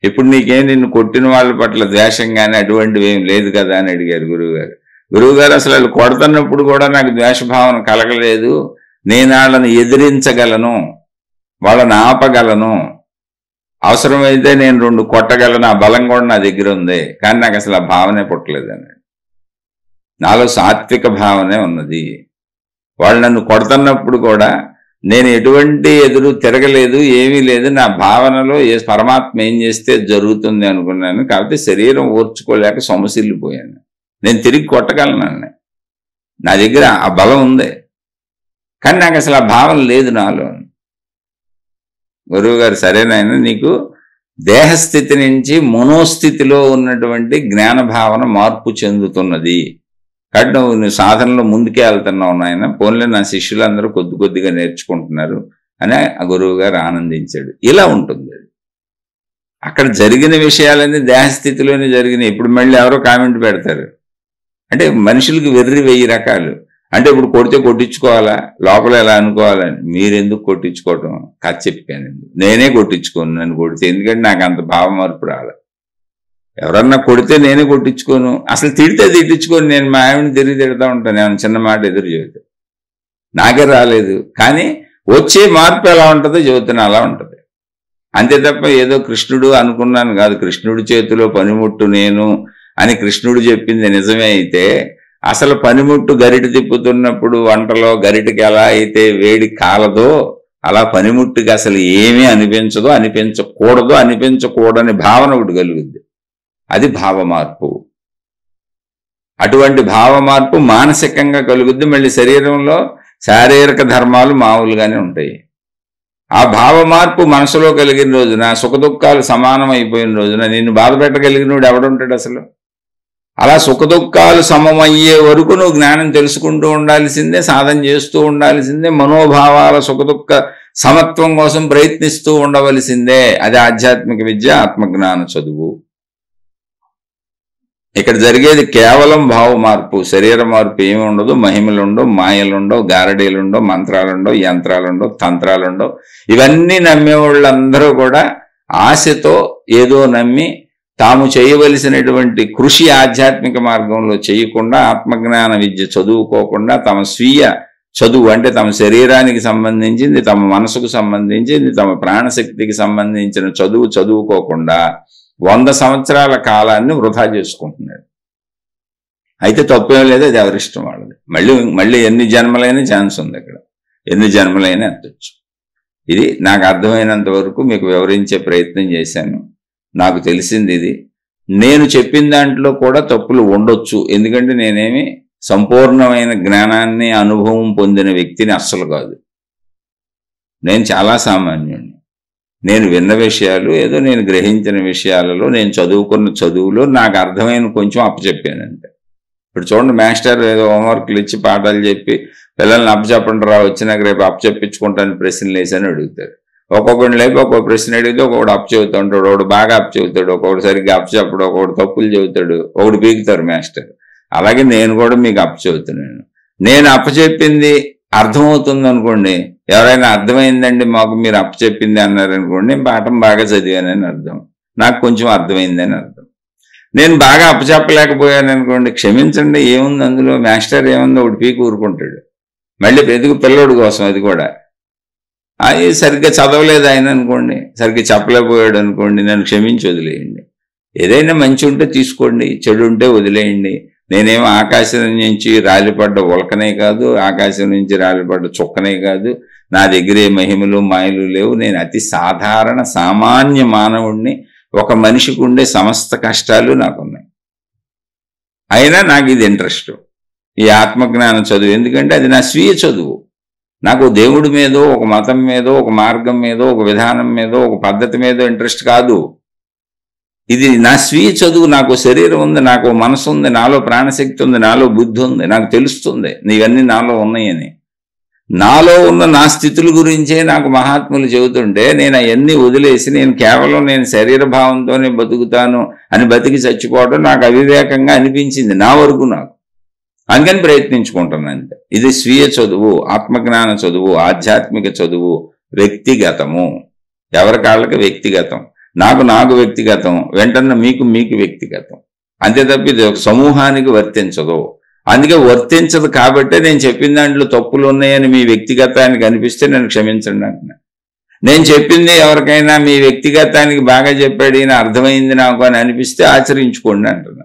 ఇప్పుడు నీకేం నిన్ను కొట్టిన వాళ్ళ పట్ల ద్వేషం కానీ అటువంటివి ఏం లేదు కదా అని అడిగారు గురువుగారు. గురువుగారు అసలు వాళ్ళు కొడుతున్నప్పుడు కూడా నాకు ద్వేషభావన కలగలేదు. నేను వాళ్ళని ఎదిరించగలను, వాళ్ళని ఆపగలను, అవసరమైతే నేను 2 కొట్టగలను, ఆ బలం కూడా నా దగ్గర ఉంది. కానీ నాకు అసలు ఆ భావనే పుట్టలేదని. నాలో సాత్విక భావనే ఉన్నది. వాళ్ళు నన్ను కొడుతున్నప్పుడు కూడా నేను ఎటువంటి ఎదురు తిరగలేదు, ఏమీ లేదు. నా భావనలో పరమాత్మ ఏం చేస్తే జరుగుతుంది అనుకున్నాను. కాకపోతే శరీరం ఓర్చుకోలేక సొమసిల్లిపోయాను. నేను తిరిగి కొట్టగలను, నా దగ్గర ఆ బలం ఉంది. కానీ నాకు అసలు ఆ భావన లేదు నాలో. గురువుగారు సరేనైనా నీకు దేహస్థితి నుంచి మనోస్థితిలో ఉన్నటువంటి జ్ఞాన భావన మార్పు చెందుతున్నది కాబట్టి నువ్వు సాధనలో ముందుకే వెళ్తున్నావు నాయన. పోన్లే, నా శిష్యులందరూ కొద్ది కొద్దిగా నేర్చుకుంటున్నారు అని ఆ గురువు గారు ఆనందించాడు. ఇలా ఉంటుంది అది. అక్కడ జరిగిన విషయాలన్నీ దేహస్థితిలోనే జరిగినాయి. ఇప్పుడు మళ్ళీ ఎవరో కామెంట్ పెడతారు. అంటే మనుషులకి వెర్రి 1000 రకాలు. అంటే ఇప్పుడు కొడితే కొట్టించుకోవాలా, లోపల ఎలా అనుకోవాలని. మీరెందుకు కొట్టించుకోవటం? కథ చెప్పాను, నేనే కొట్టించుకోను నన్ను కొడితే. ఎందుకంటే నాకు అంత భావ మార్పు రాలే. ఎవరన్నా కొడితే నేనే కొట్టించుకోను. అసలు తిడితే తిట్టించుకోను. నేను మా ఆవిడని తిరిగి తిడతా ఉంటాను, ఏమైనా చిన్న మాట ఎదురు చెబుతా. నాకే రాలేదు, కానీ వచ్చే మార్పు ఎలా ఉంటుందో చెబుతున్నా, అలా ఉంటుంది. అంతే తప్ప ఏదో కృష్ణుడు అనుకున్నాను కాదు. కృష్ణుడి చేతిలో పనిముట్టు నేను అని కృష్ణుడు చెప్పింది నిజమే అయితే, అసలు పనిముట్టు గరిట తిప్పుతున్నప్పుడు వంటలో గరిటకి ఎలా అయితే వేడి కాలదో అలా పనిముట్టుకి అసలు ఏమీ అనిపించదో, అనిపించకూడదో, అనిపించకూడని భావన ఒకటి కలుగుద్ది. అది భావ మార్పు. అటువంటి భావ మార్పు మానసికంగా కలుగుద్ది. మళ్ళీ శరీరంలో శారీరక ధర్మాలు మామూలుగానే ఉంటాయి. ఆ భావ మార్పు మనసులో కలిగిన రోజున, సుఖదుఖాలు సమానం అయిపోయిన రోజున నిన్ను బాధ పెట్టగలిగినోడు ఎవడుంటాడు అసలు? అలా సుఖదుఖాలు సమమయ్యే వరకు నువ్వు జ్ఞానం తెలుసుకుంటూ ఉండాల్సిందే, సాధన చేస్తూ ఉండాల్సిందే, మనోభావాల సుఖదుఖ సమత్వం కోసం ప్రయత్నిస్తూ ఉండవలసిందే. అది ఆధ్యాత్మిక విద్య, ఆత్మజ్ఞాన చదువు. ఇక్కడ జరిగేది కేవలం భావ మార్పు, శరీర మార్పు ఏమి ఉండదు. మహిమలుండవు, మాయలుండవు, గారడీలుండవు, మంత్రాలుండవు, యంత్రాలుండవు, తంత్రాలుండవు. ఇవన్నీ నమ్మేవాళ్ళందరూ కూడా ఆశతో ఏదో నమ్మి తాము చేయవలసినటువంటి కృషి ఆధ్యాత్మిక మార్గంలో చేయకుండా, ఆత్మజ్ఞాన విద్య చదువుకోకుండా, తమ స్వీయ చదువు అంటే తమ శరీరానికి సంబంధించింది, తమ మనసుకు సంబంధించింది, తమ ప్రాణశక్తికి సంబంధించిన చదువు చదువుకోకుండా 100 సంవత్సరాల కాలాన్ని వృధా చేసుకుంటున్నాడు. అయితే తప్పేం లేదు, అది ఎవరిష్టం వాళ్ళది. మళ్ళీ ఎన్ని జన్మలైనా ఛాన్స్ ఉంది. అక్కడ ఎన్ని జన్మలైనా ఎత్తచ్చు. ఇది నాకు అర్థమైనంత వరకు మీకు వివరించే ప్రయత్నం చేశాను. నాకు తెలిసింది ఇది. నేను చెప్పిన దాంట్లో కూడా తప్పులు ఉండొచ్చు, ఎందుకంటే నేనేమి సంపూర్ణమైన జ్ఞానాన్ని అనుభవం పొందిన వ్యక్తిని అస్సలు కాదు. నేను చాలా సామాన్యుడిని. నేను విన్న విషయాలు, ఏదో నేను గ్రహించిన విషయాలలో, నేను చదువుకున్న చదువులో నాకు అర్థమైన కొంచెం అప్పచెప్పానంటే. ఇప్పుడు చూడండి, మాస్టర్ ఏదో హోంవర్క్లు ఇచ్చి పాఠాలు చెప్పి పిల్లల్ని అప్పచెప్పండి రా, వచ్చినాక రేపు అప్పచెప్పించుకుంటాను ప్రశ్నలు వేసాను అడుగుతారు. ఒక్కొక్కడిని లేపి ఒక్కొక్క ప్రశ్న అడిగితే ఒకడు అప్పు చెబుతూ ఉంటాడు, ఒకడు బాగా అప్పు చెబుతాడు, ఒక్కొక్కడు సరిగ్గా అప్పు చెప్పడు, ఒకడు తప్పులు చెబుతాడు, ఒకడు పీకుతారు మాస్టర్. అలాగే నేను కూడా మీకు అప్పు చెబుతున్నాను. నేను అప్పచెప్పింది అర్థమవుతుంది అనుకోండి, ఎవరైనా అర్థమైందండి మాకు మీరు అప్పచెప్పింది అన్నారనుకోండి, నేను పాఠం బాగా చదివానని అర్థం, నాకు కొంచెం అర్థమైందని అర్థం. నేను బాగా అప్పచెప్పలేకపోయాను అనుకోండి, క్షమించండి, ఏముంది అందులో, మాస్టర్ ఏముందో ఒకటి పీకి ఊరుకుంటాడు. మళ్ళీ వెతుకు పిల్లోడు కోసం, అది కూడా అది సరిగ్గా చదవలేదు ఆయన అనుకోండి, సరిగ్గా చెప్పలేకపోయాడు అనుకోండి, నన్ను క్షమించి వదిలేయండి. ఏదైనా మంచి ఉంటే తీసుకోండి, చెడు ఉంటే వదిలేయండి. నేనేమో ఆకాశం నుంచి రాలిపడ్డ ఉలకనే కాదు, ఆకాశం నుంచి రాలిపడ్డ చుక్కనే కాదు, నా దగ్గర ఏ మహిమలు మాయలు లేవు. నేను అతి సాధారణ సామాన్య మానవుణ్ణి. ఒక మనిషికి ఉండే సమస్త కష్టాలు నాకున్నాయి. అయినా నాకు ఇది ఇంట్రెస్ట్, ఈ ఆత్మజ్ఞానం చదువు. ఎందుకంటే అది నా స్వీయ చదువు. నాకు దేవుడి మీదో, ఒక మతం మీదో, ఒక మార్గం మీదో, ఒక విధానం మీదో, ఒక పద్ధతి మీదో ఇంట్రెస్ట్ కాదు. ఇది నా స్వీయ చదువు. నాకు శరీరం ఉంది, నాకు మనసు ఉంది, నాలో ప్రాణశక్తి ఉంది, నాలో బుద్ధి ఉంది, నాకు తెలుస్తుంది ఇవన్నీ నాలో ఉన్నాయని. నాలో ఉన్న నా స్థితుల గురించే నాకు మహాత్ములు చెబుతుంటే నేను అవన్నీ వదిలేసి నేను శరీర భావంతోనే బతుకుతాను అని బతికి చచ్చిపోవడం నాకు అవివేకంగా అనిపించింది నా వరకు. నాకు అందుకని ప్రయత్నించుకుంటున్నాను అంతే. ఇది స్వీయ చదువు, ఆత్మజ్ఞాన చదువు, ఆధ్యాత్మిక చదువు, వ్యక్తిగతము. ఎవరి కాళ్ళకి వ్యక్తిగతం, నాకు వ్యక్తిగతం, వెంటనే మీకు వ్యక్తిగతం. అంతే తప్ప ఇది ఒక సమూహానికి వర్తించదు. అందుకే వర్తించదు కాబట్టే నేను చెప్పిన దాంట్లో తప్పులు ఉన్నాయని మీ వ్యక్తిగతానికి అనిపిస్తే నేను క్షమించండి అంటున్నా. నేను చెప్పింది ఎవరికైనా మీ వ్యక్తిగతానికి బాగా చెప్పాడు, ఈయన అర్థమైంది నాకు అని అనిపిస్తే ఆచరించుకోండి అంటున్నా.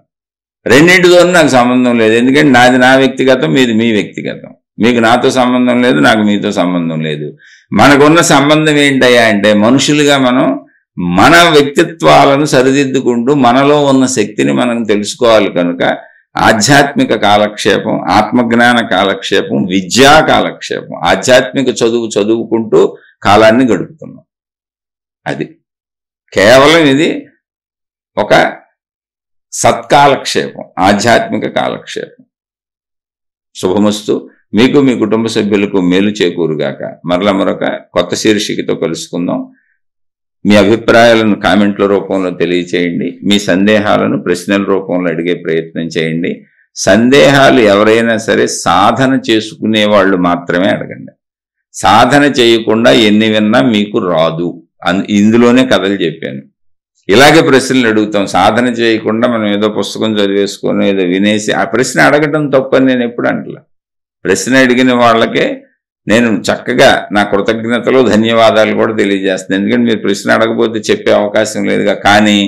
రెండింటితో నాకు సంబంధం లేదు. ఎందుకంటే నాది నా వ్యక్తిగతం, మీది మీ వ్యక్తిగతం. మీకు నాతో సంబంధం లేదు, నాకు మీతో సంబంధం లేదు. మనకున్న సంబంధం ఏంటయ్యా అంటే, మనుషులుగా మనం మన వ్యక్తిత్వాలను సరిదిద్దుకుంటూ మనలో ఉన్న శక్తిని మనం తెలుసుకోవాలి. కనుక ఆధ్యాత్మిక కాలక్షేపం, ఆత్మజ్ఞాన కాలక్షేపం, విద్యా కాలక్షేపం, ఆధ్యాత్మిక చదువు చదువుకుంటూ కాలాన్ని గడుపుతున్నాం. అది కేవలం ఇది ఒక సత్కాలక్షేపం, ఆధ్యాత్మిక కాలక్షేపం. శుభమస్తు. మీకు మీ కుటుంబ సభ్యులకు మేలు చేకూరుగాక. మరొక కొత్త శీర్షికతో కలుసుకుందాం. మీ అభిప్రాయాలను కామెంట్ల రూపంలో తెలియచేయండి. మీ సందేహాలను ప్రశ్నల రూపంలో అడిగే ప్రయత్నం చేయండి. సందేహాలు ఎవరైనా సరే సాధన చేసుకునే వాళ్ళు మాత్రమే అడగండి. సాధన చేయకుండా ఎన్ని విన్నా మీకు రాదు. ఇందులోనే కథలు చెప్పాను. ఇలాగే ప్రశ్నలు అడుగుతాం. సాధన చేయకుండా మనం ఏదో పుస్తకం చదివేసుకొని ఏదో వినేసి ఆ ప్రశ్న అడగటం తప్పని నేను ఎప్పుడు అంటలా. ప్రశ్న అడిగిన వాళ్ళకే నేను చక్కగా నా కృతజ్ఞతలు, ధన్యవాదాలు కూడా తెలియజేస్తాను. ఎందుకంటే మీరు ప్రశ్న అడగకపోతే చెప్పే అవకాశం లేదుగా. కానీ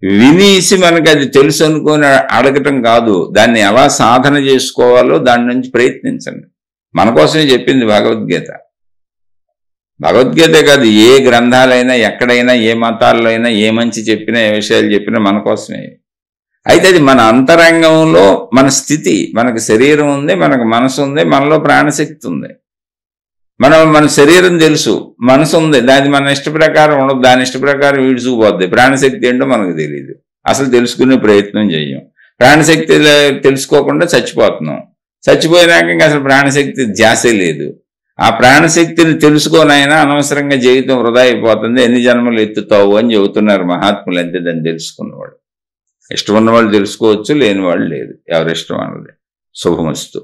వినేసి మనకి అది తెలుసు అనుకొని అడగటం కాదు, దాన్ని ఎలా సాధన చేసుకోవాలో దాని నుంచి ప్రయత్నించండి. మన కోసమే చెప్పింది భగవద్గీత. భగవద్గీతే కాదు, ఏ గ్రంథాలైనా, ఎక్కడైనా, ఏ మతాల్లో అయినా, ఏ మంచి చెప్పినా, ఏ విషయాలు చెప్పినా మన కోసమే. అయితే అది మన అంతరంగంలో మన స్థితి. మనకు శరీరం ఉంది, మనకు మనసు ఉంది, మనలో ప్రాణశక్తి ఉంది. మన శరీరం తెలుసు, మనసు ఉంది, దాని మన ఇష్ట ప్రకారం ఉండదు, దాని ఇష్ట ప్రకారం ఈడ్చుకుపోద్ది. ప్రాణశక్తి ఏంటో మనకు తెలియదు, అసలు తెలుసుకునే ప్రయత్నం చెయ్యం. ప్రాణశక్తి తెలుసుకోకుండా చచ్చిపోతున్నాం. చచ్చిపోయినాక ఇంకా అసలు ప్రాణశక్తి ధ్యాసే లేదు. ఆ ప్రాణశక్తిని తెలుసుకోనైనా అనవసరంగా జీవితం వృధా అయిపోతుంది, ఎన్ని జన్మలు ఎత్తుతావు అని చెబుతున్నారు మహాత్ములు. అంతే దాన్ని తెలుసుకున్నవాడు. ఇష్టం ఉన్నవాళ్ళు తెలుసుకోవచ్చు, లేని వాళ్ళు లేదు. ఎవరిష్టం అన్నది. శుభమస్తు.